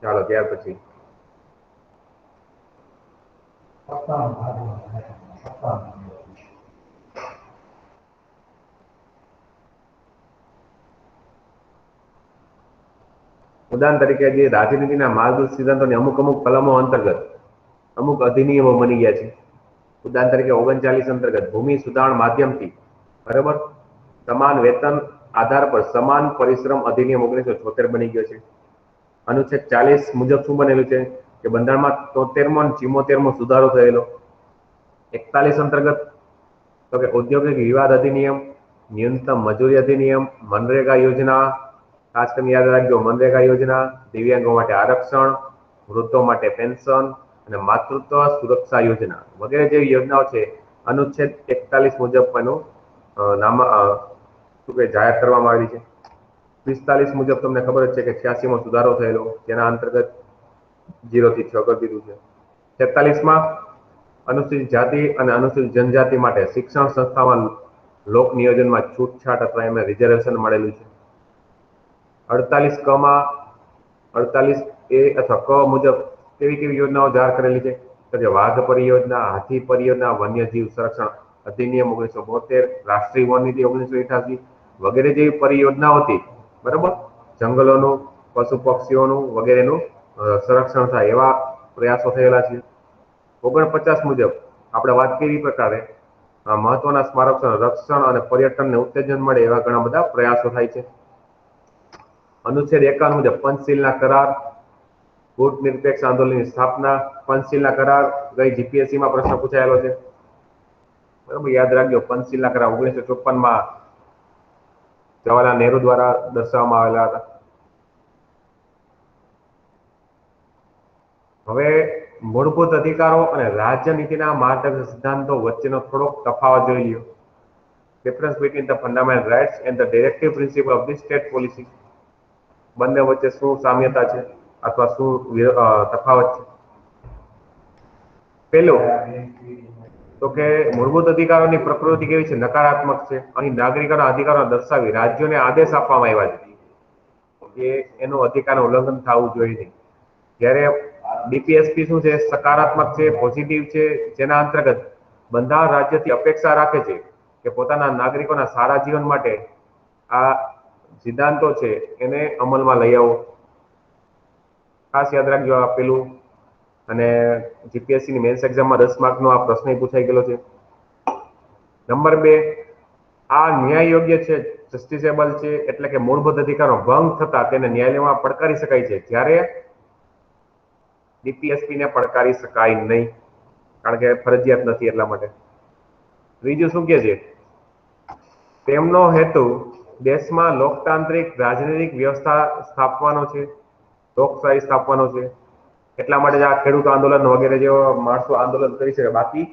[SPEAKER 1] ચાલો ત્યાર પછી ઉદાહરણ તરીકે જે રાજનીતિના માર્ગદર્શક સિદ્ધાંતોની અમુક કલમો અંતર્ગત અમુક અધિનિયમો બની ગયા છે. ઉદાહરણ તરીકે 39 અંતર્ગત ભૂમિ સુધારણ માધ્યમથી, બરાબર, સમાન વેતન આધાર પર સમાન પરિશ્રમ અધિનિયમ 1976 બની ગયો છે. અનુચ્છેદ 40 મુજબ શું બનેલું છે કે બંધારણમાં 73મો અને 74મો સુધારો થયેલો. 41 અંતર્ગત તો કે ઔદ્યોગિક વિવાદ અધિનિયમ, ન્યૂનતમ મજૂરી અધિનિયમ, મનરેગા યોજના, ખાસ કરીને યાદ રાખજો, મનરેગા યોજના, દિવ્યાંગો માટે આરક્ષણ, વૃદ્ધો માટે પેન્શન અને માતૃત્વ સુરક્ષા યોજના વગેરે જેવી યોજનાઓ છે અનુચ્છેદ 41 મુજબ એનું નામ જાહેર કરવામાં આવી છે. 45 મુજબ તમને ખબર જ છે કે 86માં સુધારો થયેલો, જેના અંતર્ગત 0 થી 6 કરી દીધું છે. 46માં અનુસૂચિત જાતિ અને અનુસૂચિત જનજાતિ માટે શિક્ષણ સંસ્થામાં લોક નિયોજનમાં છૂટછાટ અથવા એમને રિઝર્વેશન મળેલું છે. 48 કમાં 48 એ અથવા ક મુજબ કેવી યોજનાઓ જાહેર કરેલી છે તો કે વાઘ પરિયોજના, હાથી પરિયોજના, વન્યજીવ સંરક્ષણ અધિનિયમ 1972, રાષ્ટ્રીય વન નીતિ 1988 વગેરે જેવી પરિયોજનાઓ હતી. બરાબર, જંગલોનું, પશુ પક્ષીઓનું વગેરેનું સંરક્ષણ થાય એવા પ્રયાસો થયેલા છે. 49 મુજબ આપણે વાત કરી પ્રકારે મહત્વના સ્મારક રક્ષણ અને પર્યટનને ઉત્તેજન મળે એવા ઘણા બધા પ્રયાસો થાય છે. અનુચ્છેદ 51 મુજબ પંચશીલના કરાર, ગુટ નિરપેક્ષ આંદોલનની સ્થાપના, પંચશીલના કરાર ગઈ જીપીએસસીમાં પ્રશ્ન પૂછાયેલો છે. બરાબર, યાદ રાખજો, પંચશીલના કરાર 1954માં જવાહરલાલ નહેરુ દ્વારા દર્શાવવામાં આવેલા હતા. હવે મૂળભૂત અધિકારો અને રાજ્યનીતિના માર્ગદર્શક સિદ્ધાંતો વચ્ચેનો થોડોક તફાવત જોઈ લ્યો. Difference between the fundamental rights and the directive principle of the state policy. બંને વચ્ચે શું સામ્યતા છે અથવા શું તફાવત છે? પેલું તો કે મૂળભૂત અધિકારોની પ્રકૃતિ કેવી છે? નકારાત્મક છે. અહીં નાગરિકોના અધિકારો દર્શાવી રાજ્યોને આદેશ આપવામાં આવ્યા છે કે એનો અધિકારનું ઉલ્લંઘન થવું જોઈએ નહીં. જ્યારે ડીપીએસપી શું છે? સકારાત્મક છે, પોઝિટિવ છે, જેના અંતર્ગત બંધારણ રાજ્યથી અપેક્ષા રાખે છે કે પોતાના નાગરિકોના સારા જીવન માટે આ સિદ્ધાંતો છે એને અમલમાં લઈ આવો. ખાસ યાદ રાખજો આ પેલું. અને જીપીએસસીની મેન્સ એક્ઝામમાં 10 માર્કનો આ પ્રશ્ન પૂછાઈ ગયેલો છે. નંબર 2, આ ન્યાય યોગ્ય છે, જસ્ટિસેબલ છે, એટલે કે મૂળભૂત અધિકારો ભંગ થતા તેને ન્યાયાલયમાં પડકારી શકાય છે, જ્યારે ડીપીએસપી ને પડકારી શકાય નહીં, કારણ કે ફરજિયાત નથી એટલા માટે. ત્રીજું શું કહે છે? તેમનો હેતુ દેશમાં લોકતાંત્રિક રાજનૈતિક વ્યવસ્થા સ્થાપવાનો છે, લોકશાહી સ્થાપવાનો છે, એટલા માટે આ ખેડૂત આંદોલન વગેરે જેવા માણસો આંદોલન કરી શકે. બાકી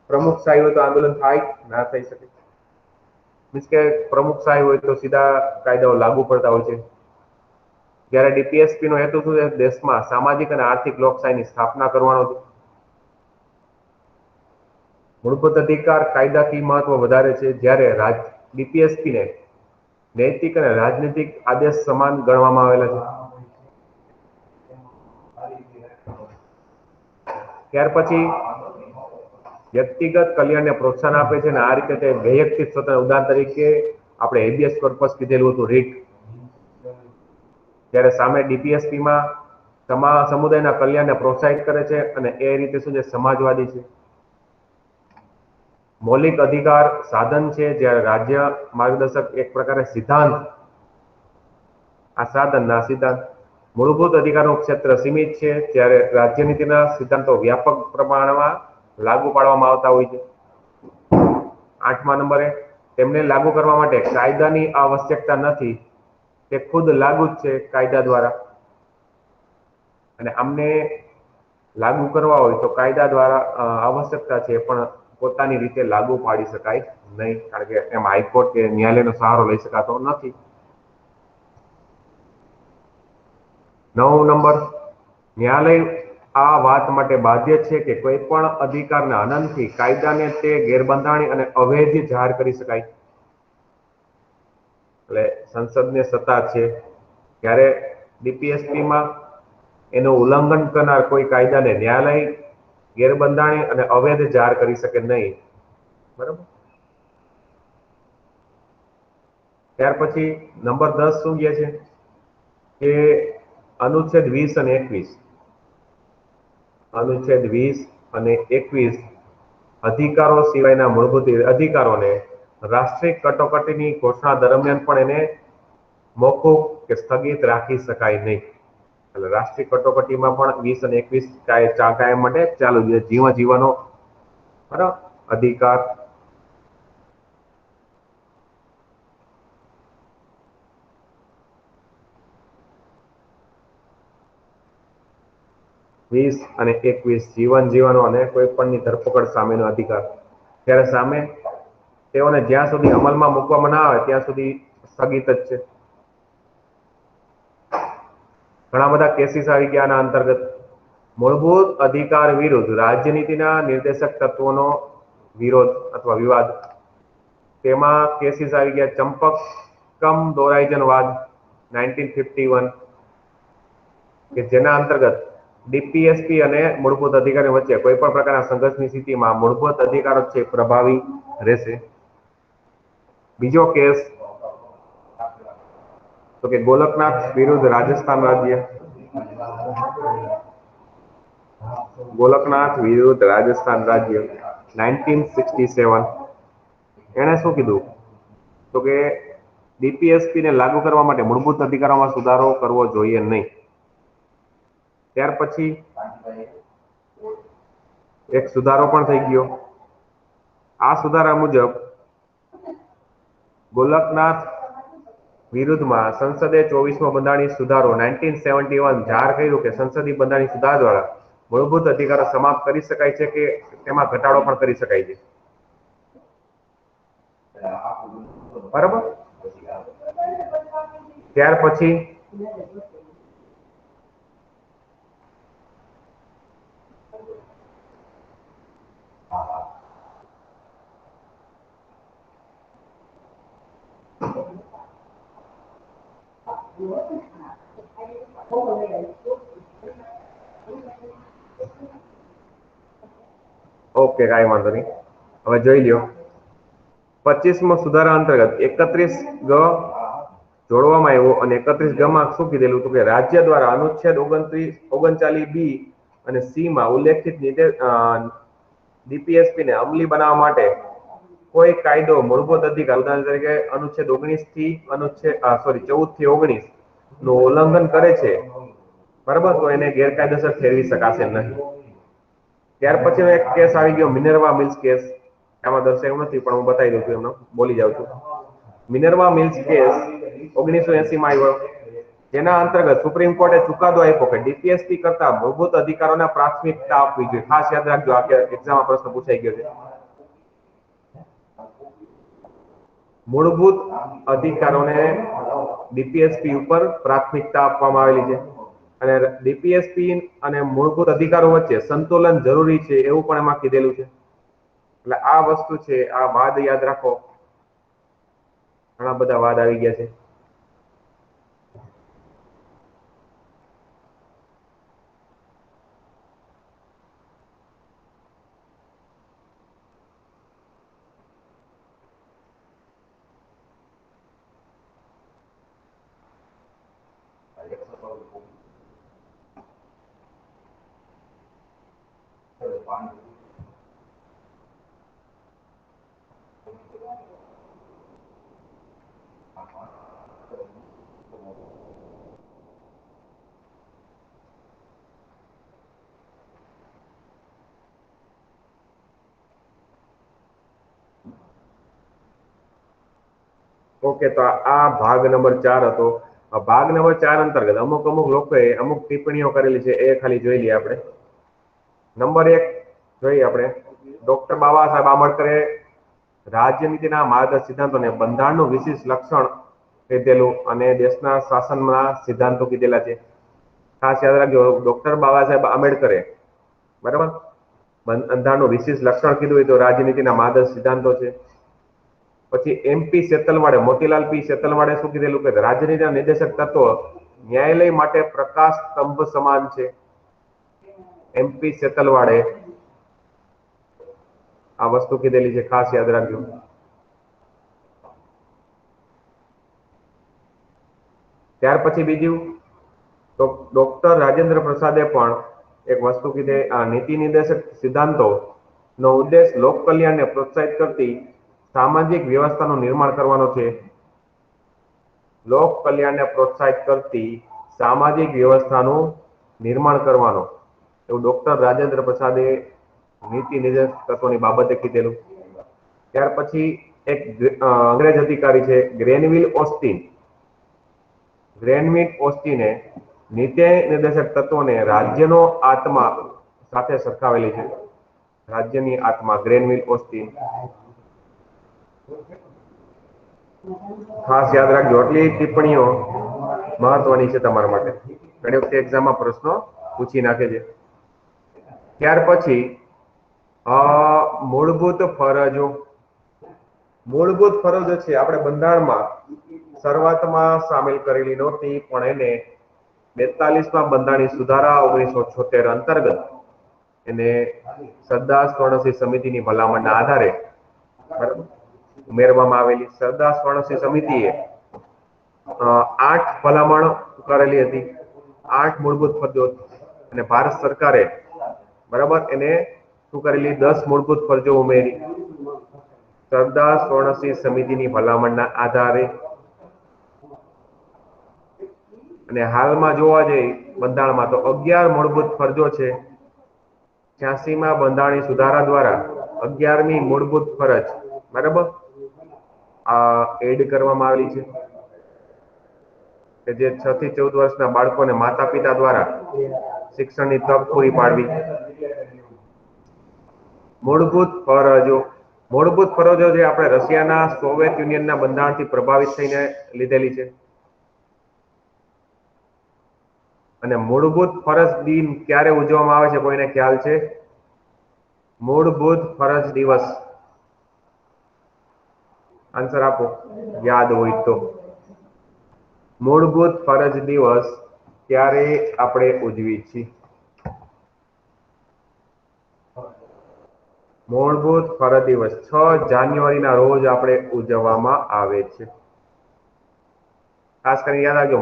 [SPEAKER 1] પ્રમુખશાહી હોય તો આંદોલન થાય ના થઈ શકે. મીન્સ કે પ્રમુખશાહી હોય તો સીધા કાયદાઓ લાગુ પડતા હોય છે. જ્યારે ડીપીએસપી નો હેતુ શું છે? દેશમાં સામાજિક અને આર્થિક લોકશાહીની સ્થાપના કરવાનો છે. મૂળભૂત અધિકાર કાયદાથી મહત્વ વધારે છે, જ્યારે ડીપીએસપી ને નૈતિક અને રાજનૈતિક આદેશ સમાન ગણવામાં આવેલા છે. ત્યાર પછી વ્યક્તિગત કલ્યાણને પ્રોત્સાહન આપે છે, અને આ રીતે તે વૈયક્તિક સ્વતંત્ર, ઉદાહરણ તરીકે આપણે હેબિયસ કોર્પસ કીધેલું હતું, રીટ. જ્યારે સામે ડીપીએસપી માં સમુદાયના કલ્યાણને પ્રોત્સાહિત કરે છે, અને એ રીતે શું છે? સમાજવાદી છે. મૌલિક અધિકાર સાધન છે, જ્યારે રાજ્ય માર્ગદર્શક એક પ્રકારે સિદ્ધાંત. આ સાધન ના સિદ્ધાંત. મૂળભૂત અધિકારનું ક્ષેત્ર સીમિત છે, જ્યારે રાજ્યનીતિના સિદ્ધાંતો વ્યાપક પ્રમાણમાં લાગુ પાડવામાં આવતા હોય છે. 8મા નંબરે, તેમને લાગુ કરવા માટે કાયદાની આવશ્યકતા નથી, તે ખુદ લાગુ જ છે કાયદા દ્વારા. અને અમને લાગુ કરવા હોય તો કાયદા દ્વારા આવશ્યકતા છે, પણ પોતાની રીતે લાગુ પાડી શકાય નહીં, કારણ કે એમાં હાઈકોર્ટ કે ન્યાયાલયનો સહારો લઈ શકાતો નથી. 9 નંબર, ન્યાયાલય આ વાત માટે બાધ્ય છે કે કોઈ પણ અધિકારના હનનથી કાયદાને તે ગેરબંધારણીય અને અવૈધ જાહેર કરી શકાય. એટલે સંસદને સત્તા છે, ત્યારે ડીપીએસપી માં એનું ઉલ્લંઘન કરનાર કોઈ કાયદાને ન્યાયાલય ગેરબંધારણીય અને અવૈધ જાહેર કરી શકે નહીં. બરાબર. ત્યાર પછી નંબર 10 શું કહે છે કે અનુચ્છેદ 20 અને 21, અનુચ્છેદ 20 અને 21 અધિકારો સિવાયના મૂળભૂત અધિકારોને રાષ્ટ્રીય કટોકટીની ઘોષણા દરમિયાન પણ એને મોકૂફ કે સ્થગિત રાખી શકાય નહીં. એટલે રાષ્ટ્રીય કટોકટીમાં પણ 20 અને 21 કાયમ માટે ચાલુ છે, જીવવાનો બરાબર અધિકાર. વીસ અને 21 જીવન જીવવાનો અને કોઈ પણની ધરપકડ સામેનો અધિકાર. ત્યારે સામે તેઓને જ્યાં સુધી અમલમાં મૂકવામાં ના આવે ત્યાં સુધી સ્થગિત જ છે. ઘણા બધા કેસીસ આવી ગયા આના અંતર્ગત. મૂળભૂત અધિકાર વિરુદ્ધ રાજ્યનીતિના નિર્દેશક તત્વોનો વિરોધ અથવા વિવાદ. તેમાં કેસીસ આવી ગયા ચંપકમ દોરાઈજનવાદ 1951, કે જેના અંતર્ગત ડીપીએસપી અને મૂળભૂત અધિકારી વચ્ચે કોઈ પણ પ્રકારના સંઘર્ષની સ્થિતિમાં મૂળભૂત અધિકારો છે પ્રભાવી રહેશે. બીજો કેસ તો કે ગોલકનાથ વિરુદ્ધ રાજસ્થાન રાજ્ય. ગોલકનાથ વિરુદ્ધ રાજસ્થાન રાજ્ય 1967. એણે શું કીધું તો કે ડીપીએસપી ને લાગુ કરવા માટે મૂળભૂત અધિકારોમાં સુધારો કરવો જોઈએ નહીં. ત્યાર પછી એક સુધારો પણ થઈ ગયો. આ સુધારા મુજબ ગોલકનાથ વિરુદ્ધમાં સંસદે 24મો બંધારણીય સુધારો 1971 જાહેર કર્યું કે સંસદીય બંધારણીય સુધારા દ્વારા મૂળભૂત અધિકારો સમાપ્ત કરી શકાય છે કે તેમાં ઘટાડો પણ કરી શકાય છે. બરાબર. ત્યાર પછી ઓકે, કાંઈ વાંધો નહીં. હવે જોઈ લ્યો 25મો સુધારા અંતર્ગત 31 ગ જોડવામાં આવ્યો, અને 31 ગ માં શું કીધેલું હતું કે રાજ્ય દ્વારા અનુચ્છેદ 39 બી અને સી માં ઉલ્લેખિત ડીપીએસપી ને અમલી બનાવવા માટે કોઈ કાયદો મૂળભૂત અધિકાર ઉદાહરણ તરીકે અનુચ્છેદ 19 થી અનુચ્છેદ 14 થી 19 નું ઉલ્લંઘન કરે છે, બરાબર, તો એને ગેરકાયદેસર ઠેરવી શકાશે નહીં. ત્યાર પછી એક કેસ આવી ગયો મિનર્વા મિલ્સ કેસ. આમાં દર્શાવ્યું નથી પણ હું બતાવી દઉં છું, એમનો બોલી જાઉં છું. મિનર્વા મિલ્સ કેસ 1980 માં આવ્યો, જેના અંતર્ગત સુપ્રીમ કોર્ટે ચુકાદો આપ્યો કે ડીપીએસપી કરતા મૂળભૂત અધિકારોને પ્રાથમિકતા આપવી જોઈએ. ખાસ યાદ રાખજો, આ એક્ઝામમાં પ્રશ્ન પૂછાઈ ગયો છે. મૂળભૂત અધિકારોને ડીપીએસપી ઉપર પ્રાથમિકતા આપવામાં આવેલી છે અને ડીપીએસપી અને મૂળભૂત અધિકારો વચ્ચે સંતુલન જરૂરી છે એવું પણ એમાં કીધેલું છે. એટલે આ વસ્તુ છે, આ વાદ યાદ રાખો. ઘણા બધા વાદ આવી ગયા છે. ઓકે, તો આ ભાગ નંબર 4 હતો. ભાગ નંબર 4 અંતર્ગત અમુક લોકોએ અમુક ટિપ્પણીઓ કરેલી છે, એ ખાલી જોઈ લઈએ આપણે. નંબર 1 જોઈએ આપણે. ડોક્ટર બાબા સાહેબ આંબેડકરે રાજ્યનીતિના માર્ગદર્શક સિદ્ધાંતોને બંધારણનું વિશિષ્ટ લક્ષણ કીધેલું અને દેશના શાસનના સિદ્ધાંતો કીધેલા છે. ખાસ યાદ રાખજો, ડોક્ટર બાબા સાહેબ આંબેડકરે, બરાબર, બંધારણનું વિશિષ્ટ લક્ષણ કીધું હોય તો રાજ્યનીતિના માર્ગદર્શક સિદ્ધાંતો છે. પછી એમપી સેતલવાડે, મોતીલાલ પી સેતલવાડે શું કીધેલું કે રાજ્યનીતિના નિર્દેશક તત્વો ન્યાયાલય માટે પ્રકાશ સ્તંભ સમાન છે. એમપી સેતલવાડે આ વસ્તુ કીધેલી છે, ખાસ યાદ રાખજો. ત્યાર પછી બીજું, તો ડોક્ટર રાજેન્દ્ર પ્રસાદે પણ એક વસ્તુ કીધી, આ નીતિ નિર્દેશક સિદ્ધાંતો નો ઉદ્દેશ લોક કલ્યાણને પ્રોત્સાહિત કરતી સામાજિક વ્યવસ્થાનું નિર્માણ કરવાનો છે. લોક કલ્યાણને પ્રોત્સાહિત કરતી સામાજિક વ્યવસ્થાનું નિર્માણ કરવાનો, એવું ડોક્ટર રાજેન્દ્ર પ્રસાદે નીતિ નિર્દેશક તત્વોની બાબતે કીધેલું. ત્યાર પછી એક અંગ્રેજ અધિકારી છે ગ્રેનવિલ ઓસ્ટિન. ગ્રેનવિલ ઓસ્ટિને નીતિ નિર્દેશક તત્વોને રાજ્યનો આત્મા સાથે સરખાવેલી છે. રાજ્યની આત્મા, ગ્રેનવિલ ઓસ્ટિન. ખાસ યાદ રાખજો, આટલી ટિપ્પણીઓ મહત્વની છે તમારા માટે. ઘણી વખતે એક્ઝામમાં પ્રશ્નો પૂછી નાખે છે. ત્યાર પછી મૂળભૂત ફરજો. મૂળભૂત ફરજો છે આપણે બંધારણમાં શરૂઆતમાં સામેલ કરેલી નહોતી, પણ એને 42માં બંધારણીય સુધારા 1976 અંતર્ગત એને સરદાર સ્વર્ણસિંહ સમિતિની ભલામણના આધારે, બરાબર, ઉમેરવામાં આવેલી. સરદાર સ્વર્ણસિંહ સમિતિએ 8 ભલામણ કરેલી હતી, 8 મૂળભૂત ફરજો, અને ભારત સરકારે, બરાબર, એને શું કરેલી, 10 મૂળભૂત ફરજો ઉમેરી સરદાર સ્વર્ણસિંહ સમિતિની ભલામણના આધારે. અને હાલમાં જોવા જઈએ બંધારણમાં તો 11 મૂળભૂત ફરજો છે. 86માં બંધારણીય સુધારા દ્વારા 11મી મૂળભૂત ફરજ, બરાબર, એડ કરવામાં આવેલી છે કે જે 6 થી 14 વર્ષના બાળકોને માતા પિતા દ્વારા શિક્ષણની તક પૂરી પાડવી. મૂળભૂત ફરજો. મૂળભૂત ફરજો જે આપણે રશિયાના સોવિયત યુનિયનના બંધારણથી પ્રભાવિત થઈને લીધેલી છે. અને મૂળભૂત ફરજ દિન ક્યારે ઉજવવામાં આવે છે, કોઈને ખ્યાલ છે? મૂળભૂત ફરજ દિવસ. આન્સર આપો, યાદ હોય તો. મૂળભૂત ફરજ દિવસ ક્યારે આપણે ઉજવીએ છીએ? મૂળભૂત ફરજ દિવસ 6 જાન્યુઆરીના રોજ આપણે ઉજવવામાં આવે છે. ખાસ કરીને યાદ રાખજો,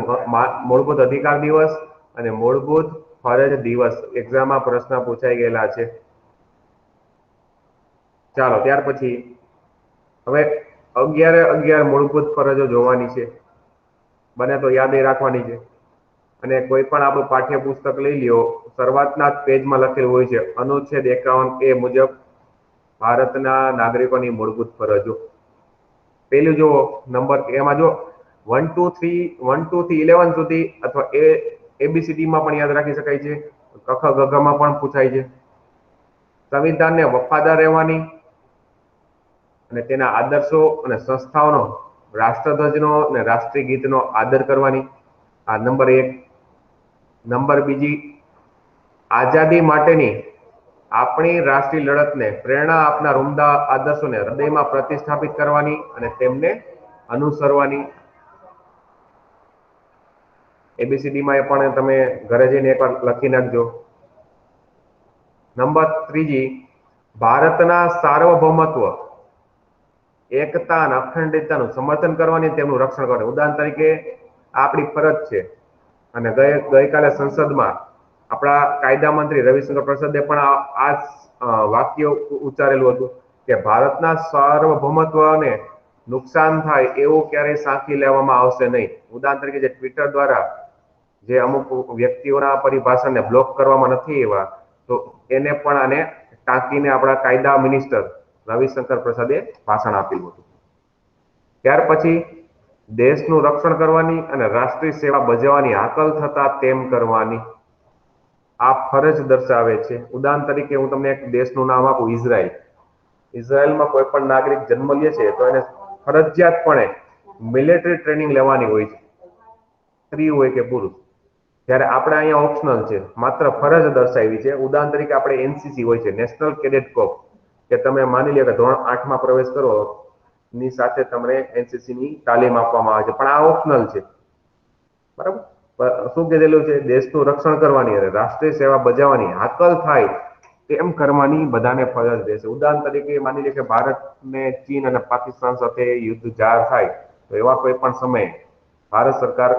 [SPEAKER 1] મૂળભૂત અધિકાર દિવસ અને મૂળભૂત ફરજ દિવસ એક્ઝામમાં પ્રશ્ન પૂછાઈ ગયેલા છે. ચાલો ત્યાર પછી હવે 11 મૂળભૂત ફરજો જોવાની છે, બને તો યાદ રાખવાની છે. અને કોઈ પણ આપણું પાઠ્યપુસ્તક લઈ લ્યો, શરૂઆતના જ પેજમાં લખેલું હોય છે અનુચ્છેદ 51A મુજબ ભારતના નાગરિકોની મૂળભૂત ફરજો. પેલું જુઓ નંબર એમાં જો 1 2 થી 11 સુધી અથવા ABCD માં પણ યાદ રાખી શકાય છે, કખ ગઘમાં પણ પૂછાય છે. સંવિધાનને વફાદાર રહેવાની અને તેના આદર્શો અને સંસ્થાઓનો, રાષ્ટ્રધ્વજનો અને રાષ્ટ્રીય ગીતનો આદર કરવાની. આ નંબર 1. નંબર બીજી, આઝાદી માટેની આપણી રાષ્ટ્રીય લડતને પ્રેરણા આપનાર ઉમદા આદર્શોને હૃદયમાં પ્રતિસ્થાપિત કરવાની અને તેમને અનુસરવાની. ABCD માં પણ તમે ઘરે જઈને એકવાર લખી નાખજો. નંબર ત્રીજી, ભારતના સાર્વભૌમત્વ, એકતા અને અખંડિતતાનું સમર્થન કરવાની, તેમનું રક્ષણ કરવાનું. ઉદાહરણ તરીકે આપણી ફરજ છે. અને ગઈકાલે સંસદમાં આપણા કાયદા મંત્રી રવિશંકર પ્રસાદે પણ આ વાક્ય ઉચ્ચારેલું હતું કે ભારતના સાર્વભૌમત્વને નુકસાન થાય એવું ક્યારેય સાંખી લેવામાં આવશે નહીં. ઉદાહરણ તરીકે જે ટ્વિટર દ્વારા જે અમુક વ્યક્તિઓના પરિભાષાને બ્લોક કરવામાં નથી એવા, તો એને પણ આને ટાંકીને આપણા કાયદા મિનિસ્ટર રવિશંકર પ્રસાદે ભાષણ આપેલું હતું. ત્યાર પછી દેશનું રક્ષણ કરવાની અને રાષ્ટ્રીય સેવા બજાવવાની હાકલ થતા તેમ કરવાની. આ ફરજ દર્શાવે છે. ઉદાહરણ તરીકે હું તમને એક દેશનું નામ આપું, ઇઝરાયલ. ઇઝરાયલમાં કોઈ પણ નાગરિક જન્મ લે છે તો એને ફરજિયાતપણે મિલિટરી ટ્રેનિંગ લેવાની હોય છે, સ્ત્રી હોય કે પુરુષ. ત્યારે આપણે અહીંયા ઓપ્શનલ છે, માત્ર ફરજ દર્શાવી છે. ઉદાહરણ તરીકે આપણે NCC હોય છે, નેશનલ કેડેટ કોર્પ, કે તમે માની લો કે ધોરણ 8માં પ્રવેશ કરો ની સાથે તમને NCC ની તાલીમ આપવામાં આવે છે, પણ આ ઓપ્શનલ છે. બરાબર. શું કીધેલું છે? દેશનું રક્ષણ કરવાની અને રાષ્ટ્રીય સેવા બજાવવાની હાકલ થાય તેમ કરવાની બધાને ફરજ રહેશે. ઉદાહરણ તરીકે માની લે કે ભારતને ચીન અને પાકિસ્તાન સાથે યુદ્ધ જાહેર થાય, તો એવા કોઈ પણ સમયે ભારત સરકાર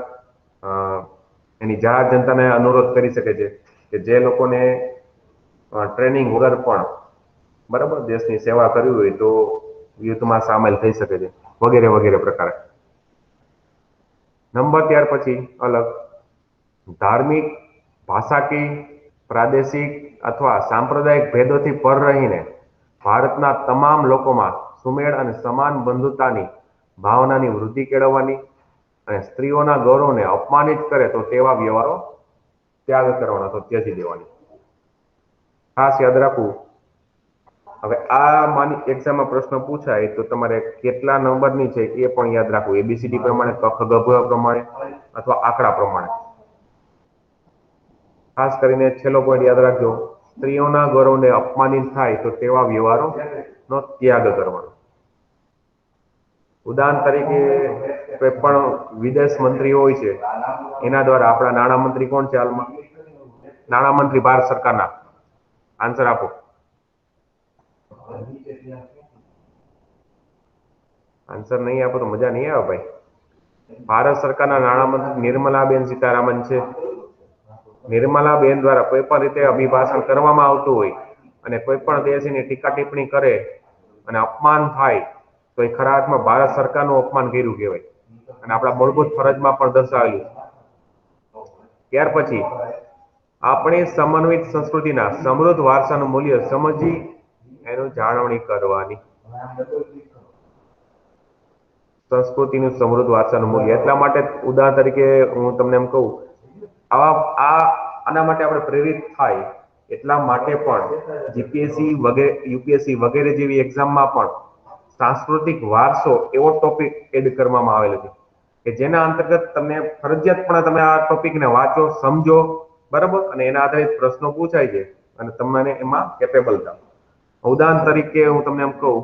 [SPEAKER 1] એની જાહેર જનતાને અનુરોધ કરી શકે છે કે જે લોકોને ટ્રેનિંગ વગર પણ બરાબર દેશની સેવા કરવી હોય તો યુદ્ધમાં સામેલ થઈ શકે છે, વગેરે વગેરે પ્રકારે. નંબર ત્યાર પછી અલગ, ધાર્મિક, ભાષાકીય, પ્રાદેશિક અથવા સાંપ્રદાયિક ભેદોથી પર રહીને ભારતના તમામ લોકોમાં સુમેળ અને સમાન બંધુતાની ભાવનાની વૃદ્ધિ કેળવવાની અને સ્ત્રીઓના ગૌરવને અપમાનિત કરે તો તેવા વ્યવહારો ત્યાગ કરવાના, તો ત્યજી દેવાની. ખાસ યાદ રાખવું. હવે આ માની એક્ઝામમાં પ્રશ્ન પૂછાય તો તમારે કેટલા નંબરની છે એ પણ યાદ રાખવું. ABCD પ્રમાણે, કખ ગઘ પ્રમાણે અથવા આંકડા પ્રમાણે. ખાસ કરીને છેલ્લો પોઈન્ટ યાદ રાખજો, સ્ત્રીઓના ગૌરવને અપમાનિત થાય તો તેવા વ્યવહારો નો ત્યાગ કરવાનો. ઉદાહરણ તરીકે કોઈ પણ વિદેશ મંત્રી હોય છે, એના દ્વારા આપણા નાણામંત્રી કોણ છે હાલમાં? નાણામંત્રી ભારત સરકારના. આન્સર આપો. આન્સર નહીં આપો તો મજા નહીં આવે ભાઈ. ભારત સરકારના નાણામંત્રી નિર્મલાબેન સીતારામન છે. નિર્મલાબેન દ્વારા કોઈ પણ રીતે અભિભાષણ કરવામાં આવતું હોય અને કોઈ પણ દેશની ટીકા ટિપ્પણી કરે અને અપમાન થાય તો એ ખરા અર્થમાં ભારત સરકારનું અપમાન કર્યું કહેવાય અને આપણા મૂળભૂત ફરજમાં પણ દર્શાવેલું. ત્યાર પછી આપણી સમન્વિત સંસ્કૃતિના સમૃદ્ધ વારસાનું મૂલ્ય સમજી એનું જાળવણી કરવાની. સંસ્કૃતિનું સમૃદ્ધ વારસાનું મૂલ્ય એટલા માટે, ઉદાહરણ તરીકે હું તમને એમ કહું, આના માટે આપણે પ્રેરિત થાય એટલા માટે પણ જીપીએસસી વગેરે, યુપીએસસી વગેરે જેવી એક્ઝામમાં પણ સાંસ્કૃતિક વારસો એવો ટોપિક એડ કરવામાં આવેલો છે કે જેના અંતર્ગત તમને ફરજિયાતપણે તમે આ ટોપિકને વાંચો, સમજો, બરાબર, અને એના આધારિત પ્રશ્નો પૂછાય છે અને તમને એમાં કેપેબલ થાવ. ઉદાહરણ તરીકે હું તમને એમ કહું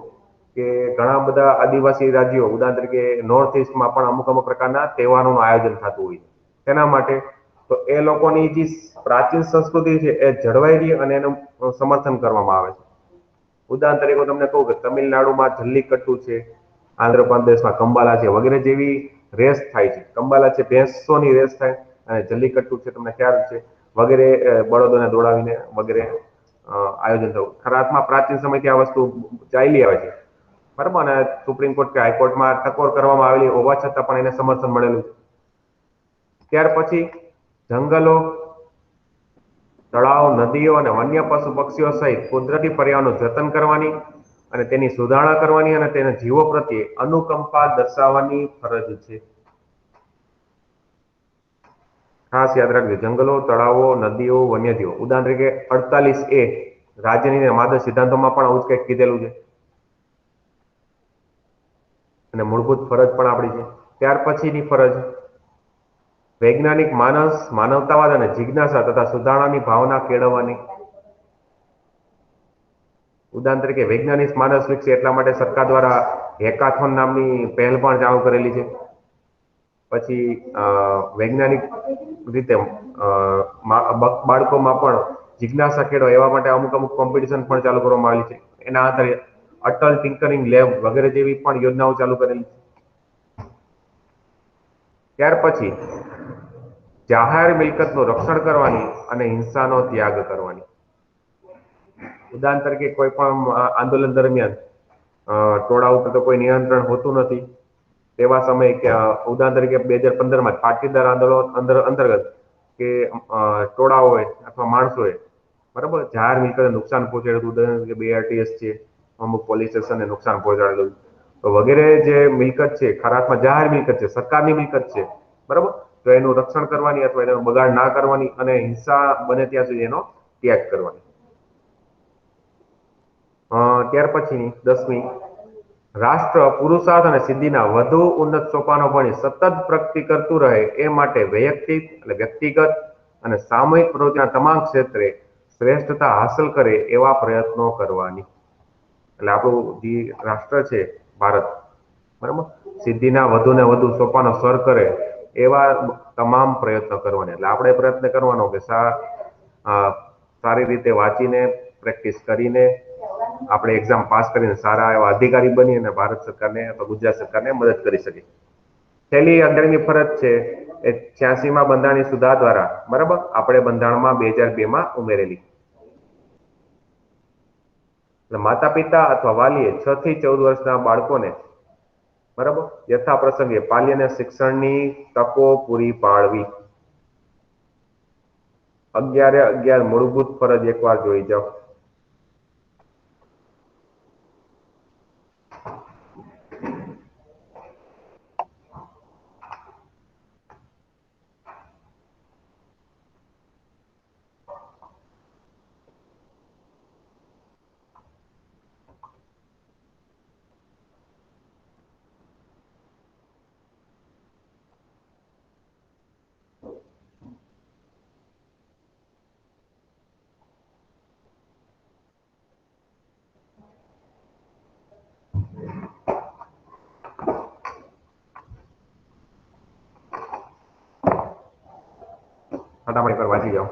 [SPEAKER 1] કે ઘણા બધા આદિવાસી રાજ્યો, ઉદાહરણ તરીકે નોર્થ ઇસ્ટમાં પણ અમુક અમુક પ્રકારના તહેવારોનું આયોજન થતું હોય. તેના માટે તો એ લોકોની જે પ્રાચીન સંસ્કૃતિ છે એ જળવાઈ રહી અને એનું સમર્થન કરવામાં આવે છે. ઉદાહરણ તરીકે હું તમને કહું કે તમિલનાડુમાં જલ્લીકટ્ટુ છે, આંધ્રપ્રદેશમાં કંબાલા છે, વગેરે જેવી રેસ થાય છે. કંબાલા છે ભેંસોની રેસ થાય અને જલ્લીકટ્ટુ છે તમને ખ્યાલ છે વગેરે બળદોને દોડાવીને વગેરે આયોજન થયું. ખરા અર્થમાં પ્રાચીન સમયથી આ વસ્તુ ચાલી આવે છે. બરાબર, અને સુપ્રીમ કોર્ટ કે હાઈકોર્ટમાં ટકોર કરવામાં આવેલી હોવા છતાં પણ એને સમર્થન મળેલું છે. ત્યાર પછી જંગલો, તળાવ, નદીઓ અને વન્ય પશુ પક્ષીઓ સહિત કુદરતી પર્યાવરણનું જતન કરવાની અને તેની સુધારણા કરવાની અને તેના જીવો પ્રત્યે અનુકંપા દર્શાવવાની ફરજ છે. ખાસ યાદ રાખજો, જંગલો, તળાવો, નદીઓ, વન્યજીવો. ઉદાહરણ તરીકે 48A રાજ્યની માદક સિદ્ધાંતોમાં પણ આવું જ કંઈક કીધેલું છે અને મૂળભૂત ફરજ પણ આપણી છે. ત્યાર પછીની ફરજ વૈજ્ઞાનિક માનસ, માનવતાવાદ અને જિજ્ઞાસા તથા સુધારણાની ભાવના કેળવવાની. ઉદાહરણ તરીકે વૈજ્ઞાનિક માનસ વિકસે એટલા માટે સરકાર દ્વારા હેકાથોન નામની પહેલ પણ ચાલુ કરેલી છે. પછી વૈજ્ઞાનિક રીતે બાળકોમાં પણ જિજ્ઞાસા કેળવે એવા માટે અમુક અમુક કોમ્પિટિશન પણ ચાલુ કરવામાં આવેલી છે. એના આધારે અટલ ટિંકરિંગ લેબ વગેરે જેવી પણ યોજનાઓ ચાલુ કરેલી છે. ત્યાર પછી જાહેર મિલકતનું રક્ષણ કરવાની અને હિંસાનો ત્યાગ કરવાની. ઉદાહરણ તરીકે કોઈ પણ આંદોલન દરમિયાન ટોળા ઉપર તો કોઈ નિયંત્રણ હોતું નથી. તેવા સમયે કે ઉદાહરણ તરીકે 2015માં પાટીદાર આંદોલન અંતર્ગત કે ટોળા હોય અથવા માણસો હોય, બરાબર, જાહેર મિલકતને નુકસાન પહોંચાડ્યું. ઉદાહરણ તરીકે BRTS છે, અમુક પોલીસ સ્ટેશનને નુકસાન પહોંચાડેલું. તો વગેરે જે મિલકત છે, ખરાબમાં જાહેર મિલકત છે, સરકારની મિલકત છે, બરાબર, તો એનું રક્ષણ કરવાની અથવા એનો બગાડ ના કરવાની અને હિંસા બને ત્યાં સુધી એનો ત્યાગ કરવાની. ત્યાર પછીની 10મી, રાષ્ટ્ર પુરુષાર્થ અને સિદ્ધિના વધુ ઉન્નત સોપાનો ભણી સતત પ્રગતિ કરતું રહે એ માટે વ્યક્તિગત અને સામૂહિક પ્રવૃત્તિના તમામ ક્ષેત્રે શ્રેષ્ઠતા હાંસલ કરે એવા પ્રયત્નો કરવાની. એટલે આપણું જે રાષ્ટ્ર છે ભારત, બરાબર, સિદ્ધિના વધુ ને વધુ સોપાનો સર કરે એવા તમામ પ્રયત્નો કરવાના. એટલે આપણે પ્રયત્ન કરવાનો કે સારી રીતે વાંચીને, પ્રેક્ટિસ કરીને આપણે એક્ઝામ પાસ કરીને સારા એવા અધિકારી બની અને ભારત સરકારને અથવા ગુજરાત સરકારને મદદ કરી શકીએ. છેલ્લી 11મી ફરજ છે એ 86માં બંધારણની સુધારા દ્વારા, બરાબર, આપણે બંધારણમાં 2002માં ઉમેરેલી. એટલે માતા પિતા અથવા વાલીએ 6 થી 14 વર્ષના બાળકોને, બરાબર, યથા પ્રસંગે બાલ્યના શિક્ષણની તકો પૂરી પાડવી. 11 મૂળભૂત ફરજ એકવાર જોઈ જાઓ. ફટાફટ એકવાર વાંચી જાઓ,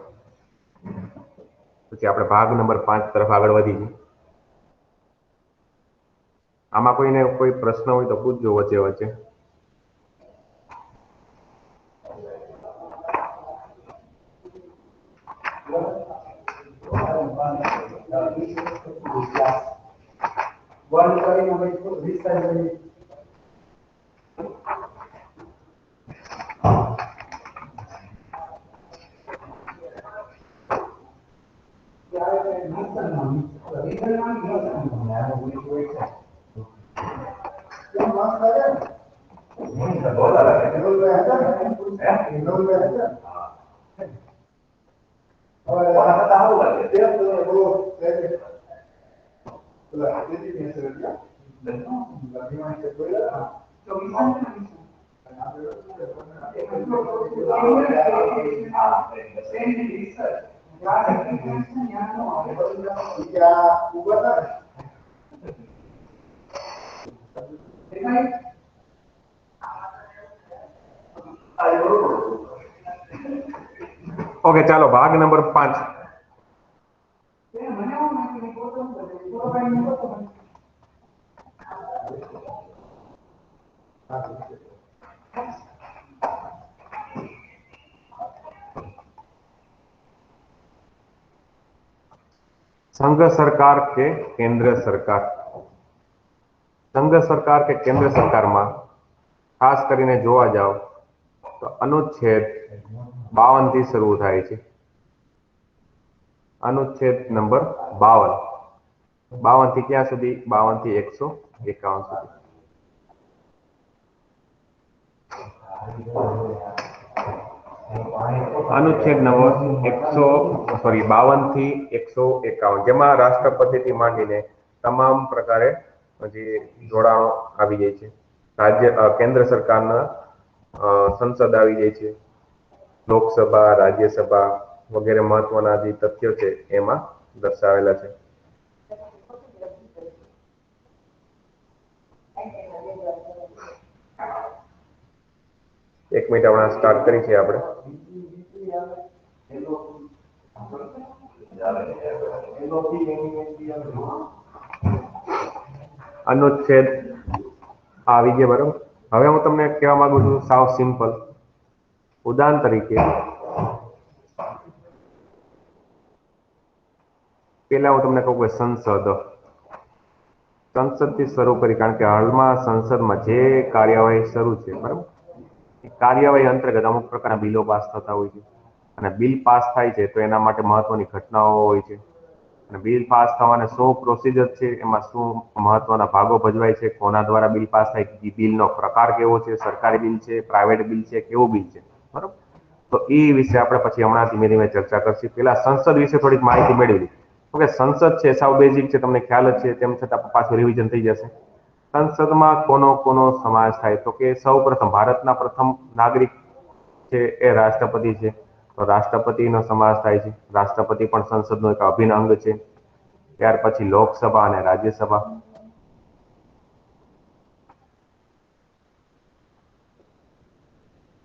[SPEAKER 1] પછી આપણે ભાગ નંબર 5 તરફ આગળ વધીએ. આમાં કોઈને કોઈ પ્રશ્ન હોય તો પૂછજો વચ્ચે વચ્ચે. ઓકે, ચાલો ભાગ નંબર 5. संघ सरकार के केंद्र सरकार. સંઘ સરકાર કે કેન્દ્ર સરકારમાં ખાસ કરીને જોવા જાવ તો અનુચ્છેદ 52 થી શરૂ થાય છે. અનુચ્છેદ નંબર 52. 52 થી ક્યાં સુધી? 52 થી 151 સુધી. અનુચ્છેદ નંબર 52 થી 151, જેમાં રાષ્ટ્રપતિથી માંડીને તમામ પ્રકારે જે જોડાણો આવી જાય છે. કેન્દ્ર સરકારના સંસદ આવી જાય છે. લોકસભા, રાજ્યસભા વગેરે મહત્વના જે તથ્યો છે એમાં દર્શાવેલા છે. એક મિનિટ હમણાં સ્ટાર્ટ કરી છે આપણે. અનુચ્છેદ આવી ગયા, બરાબર. હવે હું તમને કહેવા માંગુ છું સાવ સિમ્પલ. ઉદાહરણ તરીકે પેલા હું તમને કહું કે સંસદથી શરૂ કરી, કારણ કે હાલમાં સંસદમાં જે કાર્યવાહી શરૂ છે, બરાબર, એ કાર્યવાહી અંતર્ગત અમુક પ્રકારના બિલો પાસ થતા હોય છે. અને બિલ પાસ થાય છે તો એના માટે મહત્વની ઘટનાઓ હોય છે. અને બિલ પાસ થવાને શું પ્રોસિજર છે, એમાં શું મહત્વના ભાગો ભજવાય છે, કોના દ્વારા બિલ પાસ થાય, બિલનો પ્રકાર કેવો છે, સરકારી બિલ છે, પ્રાઇવેટ બિલ છે, કેવું બિલ છે, બરાબર. તો એ વિશે આપણે પછી હમણાં ધીમે ધીમે ચર્ચા કરશું. પેલા સંસદ વિશે થોડીક માહિતી મેળવી. ઓકે, સંસદ છે સાવ બેઝિક છે, તમને ખ્યાલ જ છે, તેમ છતાં પાછું રિવિઝન થઈ જશે. સંસદમાં કોનો સમાવેશ થાય? તો કે સૌ પ્રથમ ભારતના પ્રથમ નાગરિક છે એ રાષ્ટ્રપતિ છે. તો રાષ્ટ્રપતિનો સમાવેશ થાય છે. રાષ્ટ્રપતિ પણ સંસદનો એક અભિન્ન અંગ છે. ત્યાર પછી લોકસભા અને રાજ્યસભા.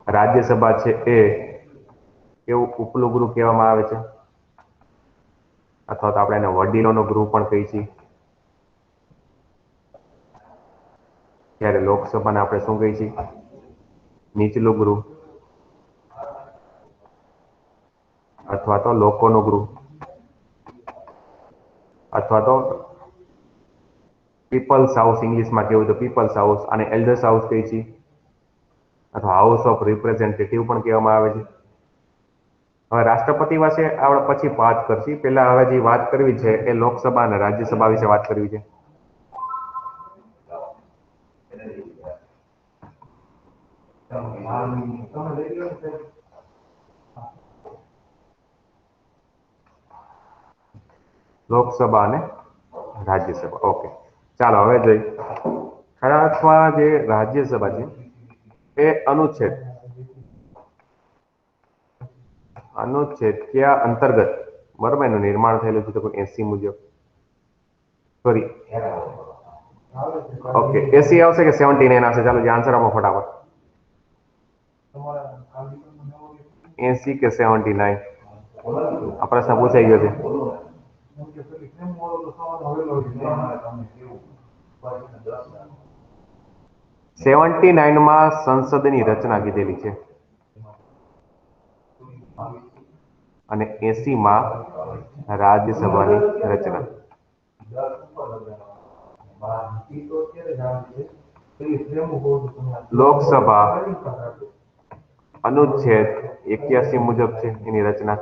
[SPEAKER 1] રાજ્યસભા છે એ એવું ઉપલું ગૃહ કહેવામાં આવે છે, અથવા તો આપણે એને વડીલોનો ગૃહ પણ કહીએ છીએ. ત્યારે લોકસભાને આપણે શું કહીએ છીએ? નીચલું ગૃહ, અથવા તો લોકોનું ગૃહ, અથવા તો પીપલ્સ હાઉસ ઇંગ્લિશમાં કહેવું તો પીપલ્સ હાઉસ, અને એલ્ડર્સ હાઉસ કહીએ છીએ, અથવા હાઉસ ઓફ રિપ્રેઝેન્ટેટિવ પણ કહેવામાં આવે છે. હવે રાષ્ટ્રપતિ વિશે આપણે પછી વાત કરશી. પહેલા હવે જે વાત કરવી છે એ લોકસભા અને રાજ્યસભા વિશે વાત કરવી છે. લોકસભા અને રાજ્યસભા. ઓકે, ચાલો હવે જોઈએ. ખરા અર્થમાં જે રાજ્યસભા છે એ અનુચ્છેદ કયા અંતર્ગત, બરોબર, એનું નિર્માણ થયેલું છે? તો 80 મુજબ. સોરી, ઓકે, 80 આવશે કે 79 આવશે? ચાલો જે આન્સર આપો ફટાફટ. 80 કે 79? આ પ્રશ્ન પૂછાઈ ગયો છે. 79માં સંસદની રચના કીધેલી છે, અને 80માં રાજ્યસભાની રચના. લોકસભા અનુચ્છેદ 81 મુજબ છે એની રચના.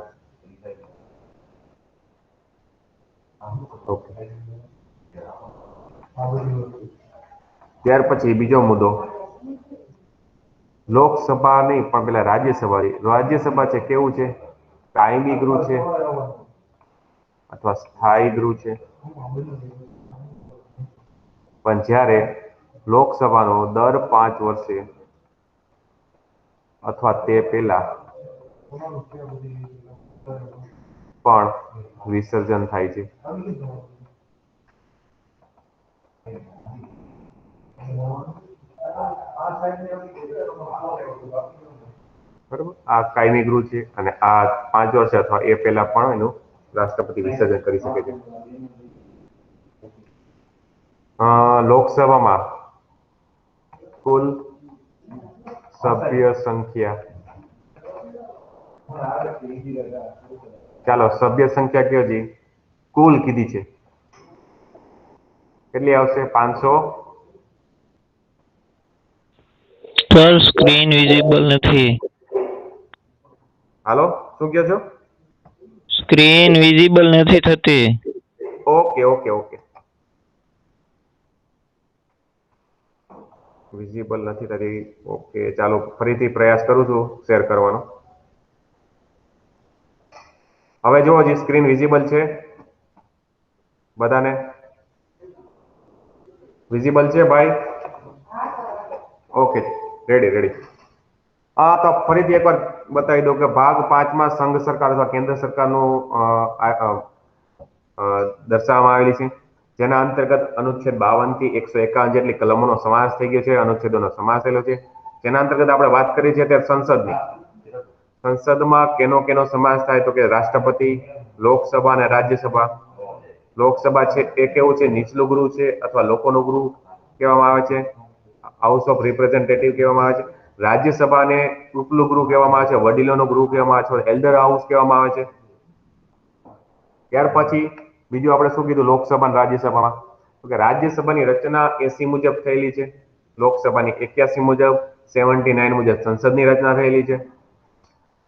[SPEAKER 1] ઓકે, ત્યાર પછી બીજો મુદ્દો. લોકસભા નહીં, પણ પેલા રાજ્યસભા. રાજ્યસભા છે કેવું છે? કાયમી ગૃહ છે અથવા સ્થાયી ગૃહ છે? પણ જ્યારે લોકસભાનો દર 5 વર્ષે અથવા તે પહેલા પણ વિસર્જન થાય છે. બરોબર, આ કાયમી ગૃહ છે, અને આ 5 વર્ષ અથવા એ પહેલા પણ એનું રાષ્ટ્રપતિ વિસર્જન કરી શકે છે. લોકસભામાં કુલ સભ્ય સંખ્યા, ચાલો સભ્ય સંખ્યા કયો છે? કુલ કીધી છે, કેટલી આવશે? 500
[SPEAKER 2] સર સ્ક્રીન વિઝિબલ નથી.
[SPEAKER 1] હાલો, શું કહો છો?
[SPEAKER 2] સ્ક્રીન વિઝિબલ નથી થતી.
[SPEAKER 1] ઓકે ઓકે ઓકે, વિઝિબલ નથી થતી. ઓકે, ચાલો ફરીથી પ્રયાસ કરું છું શેર કરવાનો. હવે જુઓ, જે સ્ક્રીન વિઝિબલ છે બધાને? વિઝિબલ છે ભાઈ? Okay, ready ready. હા, તો ફરીથી એકવાર બતાવી દઉં કે ભાગ 5માં સંઘ સરકાર અથવા કેન્દ્ર સરકારનું દર્શાવવામાં આવેલી છે, જેના અંતર્ગત અનુચ્છેદ 52 થી 151 જેટલી કલમોનો સમાવેશ થઈ ગયો છે, અનુચ્છેદોનો સમાવેશ થયેલો છે. જેના અંતર્ગત આપણે વાત કરી છે ત્યારે સંસદની. સંસદમાં કેનો સમાવેશ થાય તો કે રાષ્ટ્રપતિ, લોકસભા અને રાજ્યસભા. લોકસભા છે એ કેવું છે, નીચલું ગૃહ છે અથવા લોકોનું ગૃહ કહેવામાં આવે છે, હાઉસ ઓફ રિપ્રેઝેન્ટેટિવ કહેવામાં આવે છે. રાજ્યસભાને ઉપલું ગૃહ કહેવામાં આવે છે, વડીલોનું ગૃહ કહેવામાં આવે છે, એલ્ડર હાઉસ કહેવામાં આવે છે. ત્યાર પછી બીજું આપણે શું કીધું લોકસભા અને રાજ્યસભામાં? તો કે રાજ્યસભાની રચના 80 મુજબ થયેલી છે, લોકસભાની 81 મુજબ, 79 મુજબ સંસદની રચના થયેલી છે.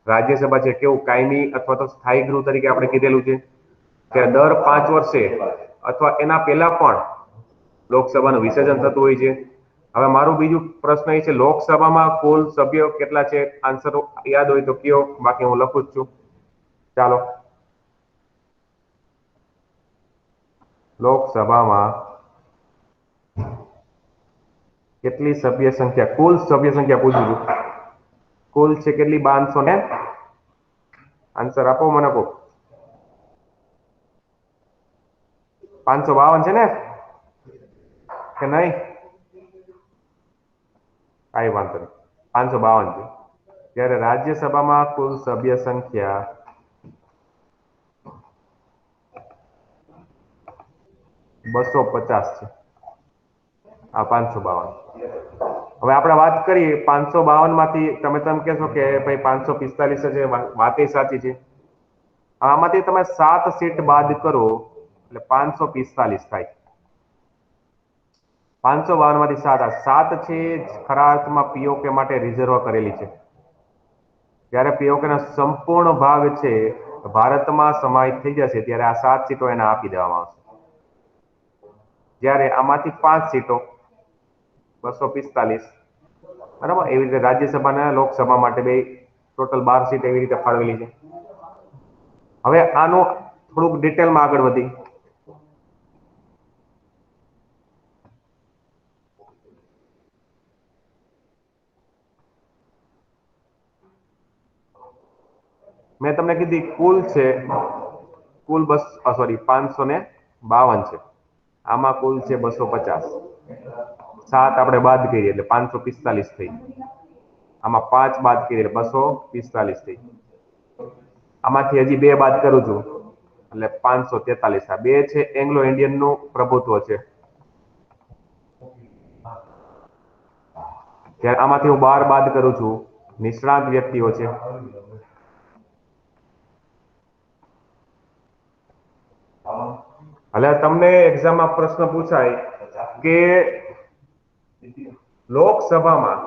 [SPEAKER 1] રાજ્યસભા છે કેવું કાયમી અથવા તો સ્થાયી ગૃહ તરીકે આપણે કીધેલું છે, કે દર 5 વર્ષે અથવા એના પહેલા પણ લોકસભાનું વિસર્જન થતું હોય છે. હવે મારું બીજું પ્રશ્ન એ છે, લોકસભામાં કુલ સભ્યો કેટલા છે? આન્સર યાદ હોય તો કયો, બાકી હું લખું જ છું. ચાલો, લોકસભામાં કેટલી સભ્ય સંખ્યા, કુલ સભ્ય સંખ્યા પૂછું છું. કુલ છે કેટલી? 500 ને? આન્સર આપો મને કો. 552 છે ને કે નહીં? કઈ વાંધો નહીં, 552 છે. ત્યારે રાજ્યસભામાં કુલ સભ્ય સંખ્યા 250 છે. આ 552. હવે આપણે વાત કરીએ 552 માંથી, તમે કહેશો કે ભાઈ 545 છે, વાત એ સાચી છે. આમાંથી તમે 7 સીટ બાદ કરો એટલે 545 થાય. 552 માંથી 7 છે ખરા અર્થમાં પીઓકે માટે રિઝર્વ કરેલી છે. જ્યારે પીઓકે ના સંપૂર્ણ ભાગ છે ભારતમાં સમાહિત થઈ જશે ત્યારે આ 7 સીટો એને આપી દેવામાં આવશે. જ્યારે આમાંથી 5 સીટો 245, બરાબર, એવી રીતે રાજ્યસભા અને લોકસભા માટે બે ટોટલ 12 સીટ એવી રીતે ફાળવેલી છે. હવે આનું થોડુંક ડિટેલમાં આગળ વધી. મેં તમને કીધી કુલ છે, કુલ 552 છે. આમાં કુલ છે 250. 7 આપણે બાદ કરીએ એટલે 545 થઈ. આમાં 5 બાદ કરીએ એટલે 245 થઈ. આમાંથી હજી 2 બાદ કરું છું એટલે 543. આ 2 છે એંગ્લો ઇન્ડિયન નું પ્રભુત્વ છે. ત્યારે આમાંથી હું 12 બાદ કરું છું, નિષ્ણાત વ્યક્તિઓ છે. એટલે તમને એક્ઝામમાં પ્રશ્ન પૂછાય કે લોકસભામાં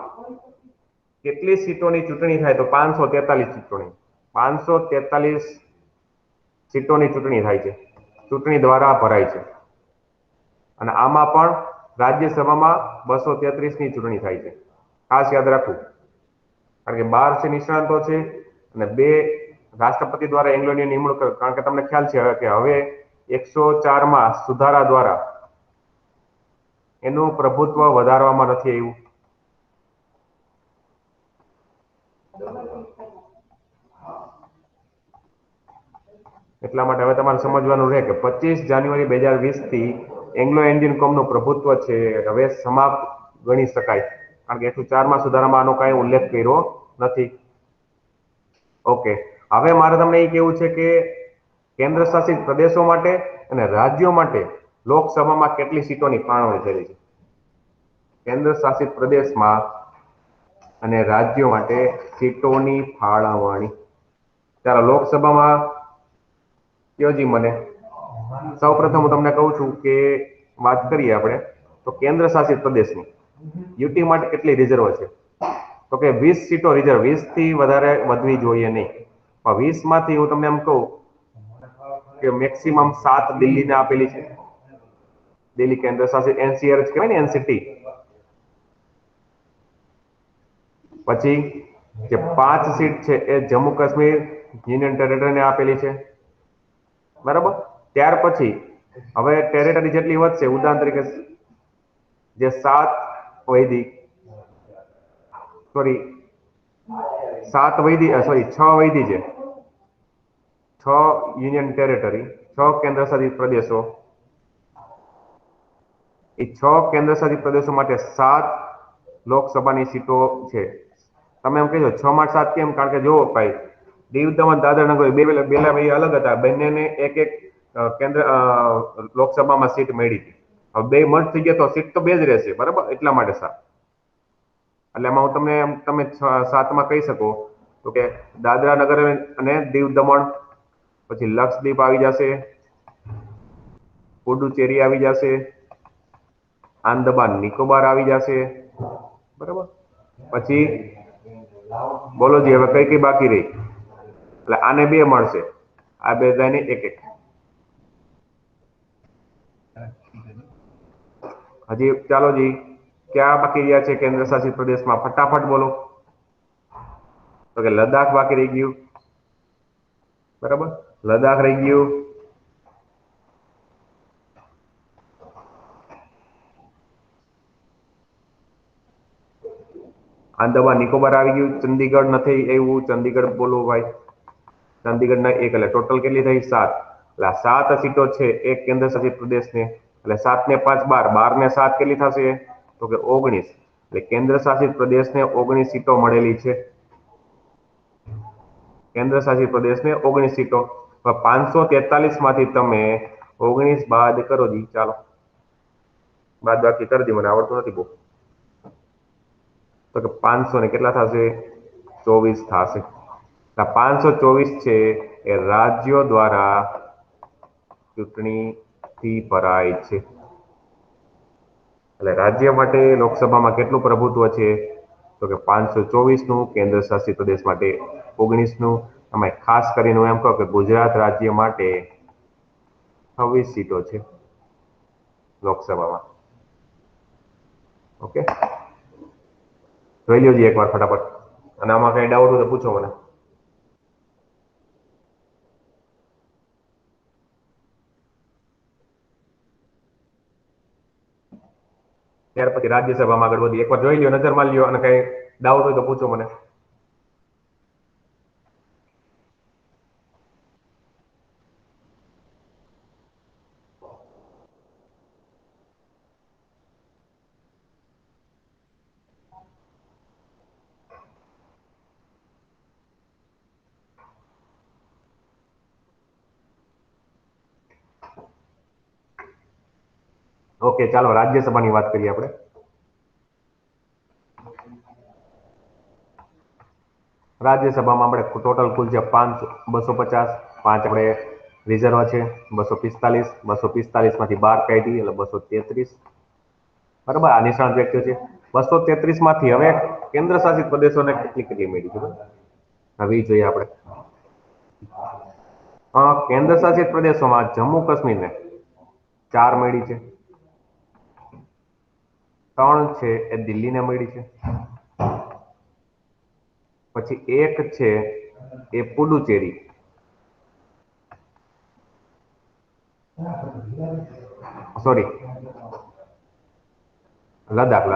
[SPEAKER 1] કેટલી સીટોની ચૂંટણી થાય? તો 543 સીટોની. 543 સીટોની ચૂંટણી થાય છે, ચૂંટણી દ્વારા ભરાય છે. અને આમાં પણ રાજ્યસભામાં 233 ની ચૂંટણી થાય છે. ખાસ યાદ રાખવું, કારણ કે 12 છે નિષ્ણાંતો છે અને 2 રાષ્ટ્રપતિ દ્વારા એંગ્લો ઇન્ડિયન નિમણૂક. કારણ કે તમને ખ્યાલ છે કે હવે 104માં સુધારા દ્વારા એનું પ્રભુત્વ વધારવામાં નથી આવ્યું. એટલા માટે હવે તમારે સમજવાનું રહે કે 25 જાન્યુઆરી 2020 થી એંગ્લો ઇન્ડિયન કોમનું પ્રભુત્વ છે હવે સમાપ્ત ગણી શકાય, કારણ કે 104માં સુધારામાં આનો કાંઈ ઉલ્લેખ કર્યો નથી. ઓકે, હવે મારે તમને એ કેવું છે કે કેન્દ્ર શાસિત પ્રદેશો માટે અને રાજ્યો માટે લોકસભામાં કેટલી સીટોની ફાળવણી થયેલી છે? કેન્દ્ર શાસિત પ્રદેશમાં અને રાજ્યો માટે સીટોની ફાળવણી. ચાલો લોકસભામાં કયોજી મને. સૌ પ્રથમ હું તમને કહું છું કે વાત કરીએ આપણે તો કેન્દ્ર શાસિત પ્રદેશની યુટી માટે કેટલી રિઝર્વ છે? તો કે 20 સીટો રિઝર્વ, 20 થી વધારે વધવી જોઈએ નહીં. પણ 20 માંથી હું તમને એમ કહું કે મેક્સિમમ 7 દિલ્હીને આપેલી છે, દિલ્હી કેન્દ્ર શાસિત એનસીઆર કહેવાય ને, એનસીટી. પછી જે 5 સીટ છે એ જમ્મુ કાશ્મીર યુનિયન ટેરેટરીને આપેલી છે, બરાબર. ત્યાર પછી હવે ટેરેટરી જેટલી વધશે, ઉદાહરણ તરીકે જે 7 વૈદિક સોરી 7 વૈદિક સોરી 6 વૈદિક છે, 6 યુનિયન ટેરેટરી, 6 કેન્દ્ર શાસિત પ્રદેશો, એ 6 કેન્દ્ર શાસિત પ્રદેશો માટે 7 લોકસભાની સીટો છે. તમે એમ કહેજો 6 માં 7 કેમ? કારણ કે જો ભાઈ દીવ દમણ દાદરા નગર બે અલગ હતા, બંનેને એક એક કેન્દ્ર લોકસભામાં સીટ મળી હતી. હવે બે મર્જ થઈ ગયા તો સીટ તો બે જ રહેશે, બરાબર. એટલા માટે 7. એટલે એમાં હું તમને તમે 7માં કહી શકો તો કે દાદરા નગર અને દીવ દમણ, પછી લક્ષદ્વીપ આવી જશે, પુડુચેરી આવી જશે, આંદામાન નિકોબાર આવી જશે, બરાબર. પછી બોલો જી હવે કઈ કઈ બાકી રહી? એટલે આને 2 મળશે, આ બે ને એક એક. હજી ચાલો જી, ક્યાં બાકી રહ્યા છે કેન્દ્ર શાસિત પ્રદેશમાં? ફટાફટ બોલો. તો કે લદ્દાખ બાકી રહી ગયું, બરાબર. લદ્દાખ રહી ગયું, આંદામાન નિકોબાર આવી ગયું, ચંદીગઢ નથી એવું, ચંદીગઢ બોલો ભાઈ. ચંદીગઢ ના 1 એટલે ટોટલ કેટલી થઈ? 7. એટલે આ 7 સીટો છે એક કેન્દ્ર શાસિત પ્રદેશને, એટલે 7 ને 5 12, 12 ને 7 કેટલી થશે? તો કે 19. એટલે કેન્દ્ર શાસિત પ્રદેશને 19 સીટો મળેલી છે. કેન્દ્ર શાસિત પ્રદેશને 19 સીટો. 543 માંથી તમે 19 બાદ કરો જી, ચાલો બાદ બાકી કરી દી, મને આવડતું નથી બહુ. તો કે 500 ને કેટલા થશે? 24 થશે. 524 છે એ રાજ્યો દ્વારા ચૂંટણીથી ભરાય છે. એટલે રાજ્ય માટે લોકસભામાં કેટલું પ્રભુત્વ છે? તો કે 524 નું, કેન્દ્ર શાસિત પ્રદેશ માટે 19 નું. અમે ખાસ કરીને એમ કહો કે ગુજરાત રાજ્ય માટે 26 સીટો છે લોકસભામાં. ઓકે, જોઈ લેજો એકવાર ફટાફટ, અને આમાં કઈ ડાઉટ હોય તો પૂછો મને. ત્યાર પછી રાજ્યસભામાં આગળ વધી, એકવાર જોઈ લ્યો, નજર મારી લ્યો, અને કઈ ડાઉટ હોય તો પૂછો મને. ઓકે, ચાલો રાજ્યસભાની વાત કરીએ આપણે. રાજ્યસભામાં આપણે ટોટલ કુલ છે 250, 5 આપણે રિઝર્વ છે 245, 245 માંથી 12 કાઢી એટલે 233, બરાબર. આ નિષ્ણાત વ્યક્તિઓ છે. 233 માંથી હવે કેન્દ્ર શાસિત પ્રદેશોને કેટલી મળી છે હવે એ જોઈએ આપણે. કેન્દ્ર શાસિત પ્રદેશોમાં જમ્મુ કાશ્મીરને 4 મળી છે, 3 છે એ દિલ્હીને મળી છે, પછી 1 છે એ પુડુચેરી, સોરી લદ્દાખ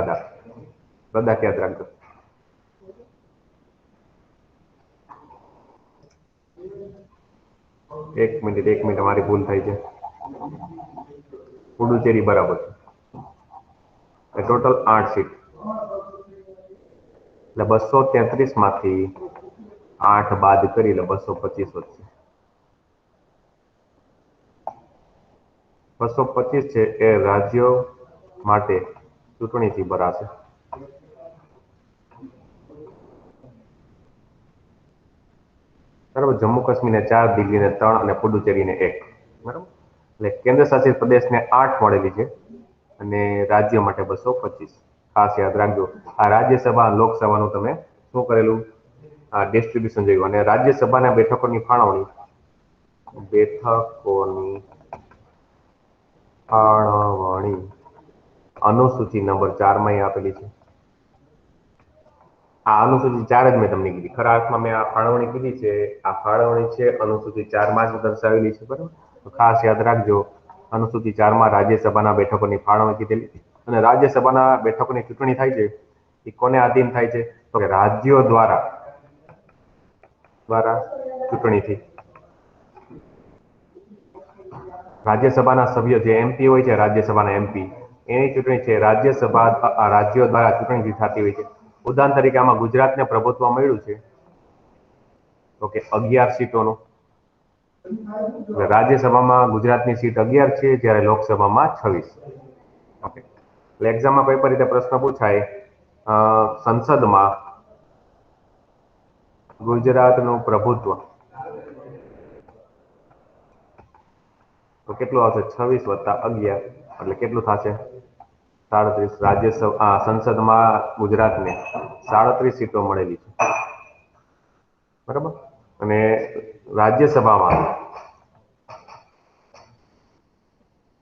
[SPEAKER 1] યાદ રાખજો. એક મિનિટ મારી ભૂલ થઈ છે. પુડુચેરી બરાબર છે. ટોટલ 8 સીટ, એટલે 233 માંથી 8 બાદ કરી એટલે 225 વધશે. 225 છે એ રાજ્યો માટે ચૂંટણીથી ભરાશે. બરાબર. જમ્મુ કાશ્મીરને 4, દિલ્હીને 3 અને પુડુચેરીને 1, બરાબર. એટલે કેન્દ્ર શાસિત પ્રદેશને 8 મળેલી છે અને રાજ્ય માટે 225. ખાસ યાદ રાખજો આ રાજ્યસભા લોકસભાનું તમે શું કરેલું આ ડિસ્ટ્રીબ્યુશન જોયું અને રાજ્યસભાના બેઠકોની ફાળવણી અનુસૂચિ નંબર 4 માં અહીં આપેલી છે આ અનુસૂચિ 4 જ મેં તમને કીધી ખરા અર્થમાં મેં આ ફાળવણી કીધી છે આ ફાળવણી છે અનુસૂચિ 4 માં જ દર્શાવેલી છે બરાબર તો ખાસ યાદ રાખજો અનુસૂચિ 4 માં રાજ્યસભાના બેઠકોની ફાળવણી કીધેલી અને રાજ્યસભાના બેઠકોની ચૂંટણી થાય છે એ કોને આધીન થાય છે તો કે રાજ્યો દ્વારા ચૂંટણીથી રાજ્યસભાના સભ્યો જે એમપી હોય છે રાજ્યસભાના એમપી એની ચૂંટણી છે રાજ્યો દ્વારા ચૂંટણીથી થતી હોય છે ઉદાહરણ તરીકે આમાં ગુજરાતને પ્રભુત્વ મળ્યું છે તો કે 11 સીટોનું રાજ્યસભામાં ગુજરાતની સીટ 11 છે જ્યારે લોકસભામાં 26 ઓકે એટલે એક્ઝામમાં કોઈ પણ રીતે પ્રશ્ન પૂછાય સંસદમાં ગુજરાતનું પ્રભુત્વ તો કેટલું આવશે 26 વત્તા 11 એટલે કેટલું થશે 37 સંસદમાં ગુજરાતને 37 સીટો મળેલી છે બરાબર અને રાજ્યસભામાં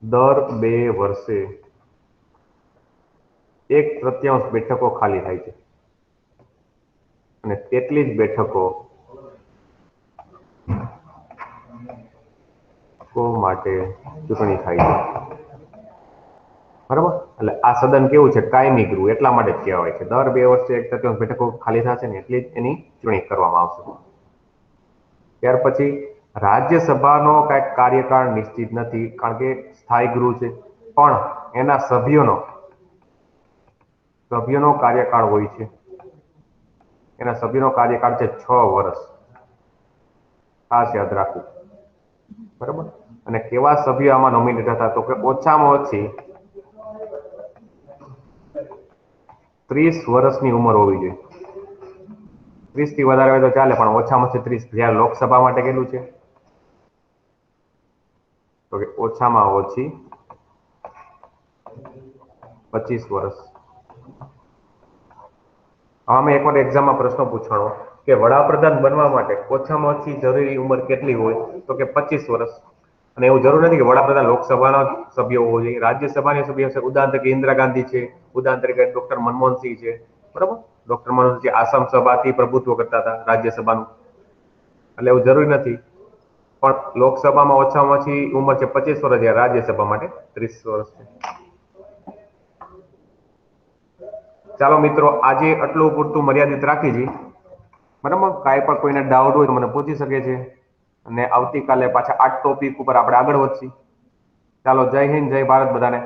[SPEAKER 1] દર 2 વર્ષે 1/3 બેઠકો ખાલી થાય છે અને તેટલી જ બેઠકો માટે ચૂંટણી થાય છે બરાબર એટલે આ સદન કેવું છે કાયમી ગૃહ એટલા માટે જ કહેવાય છે દર 2 વર્ષે 1/3 બેઠકો ખાલી થશે ને એટલી જ એની ચૂંટણી કરવામાં આવશે ત્યાર પછી રાજ્યસભાનો કાંઈક કાર્યકાળ નિશ્ચિત નથી કારણ કે સ્થાયી ગૃહ છે પણ એના સભ્યોનો કાર્યકાળ હોય છે એના સભ્યોનો કાર્યકાળ છે 6 વર્ષ ખાસ યાદ રાખવું બરાબર અને કેવા સભ્યો આમાં નોમિનેટ હતા તો કે ઓછામાં ઓછી 30 વર્ષની ઉંમર હોવી જોઈએ 30 થી વધારે હોય તો ચાલે પણ ઓછામાં ઓછી 30 જ્યારે લોકસભા માટે કેટલું છે તો કે ઓછામાં ઓછી 25 વર્ષ આમાં એકવાર એક્ઝામમાં પ્રશ્ન પૂછવાનો કે વડાપ્રધાન બનવા માટે ઓછામાં ઓછી જરૂરી ઉંમર કેટલી હોય તો કે 25 વર્ષ અને એવું જરૂર નથી કે વડાપ્રધાન લોકસભાનો સભ્ય હોવો જોઈએ રાજ્યસભાની સભ્ય છે ઉદાહરણ તરીકે ઇન્દિરા ગાંધી છે ઉદાહરણ તરીકે ડોક્ટર મનમોહનસિંહ છે બરાબર ડોક્ટર મનમોહનસિંહ આસામ સભાથી પ્રભુત્વ કરતા હતા રાજ્યસભાનું એટલે એવું જરૂરી નથી પણ લોકસભામાં ઓછામાં ઓછી ઉંમર છે 25 વર્ષ જ્યારે રાજ્યસભા માટે 30 વર્ષ છે ચાલો મિત્રો આજે આટલું પૂરતું મર્યાદિત રાખી છીએ બરાબર કાંઈ પણ કોઈને ડાઉટ હોય તો મને પૂછી શકે છે અને આવતીકાલે પાછા આ ટોપિક ઉપર આપણે આગળ વધશું ચાલો જય હિન્દ જય ભારત બધાને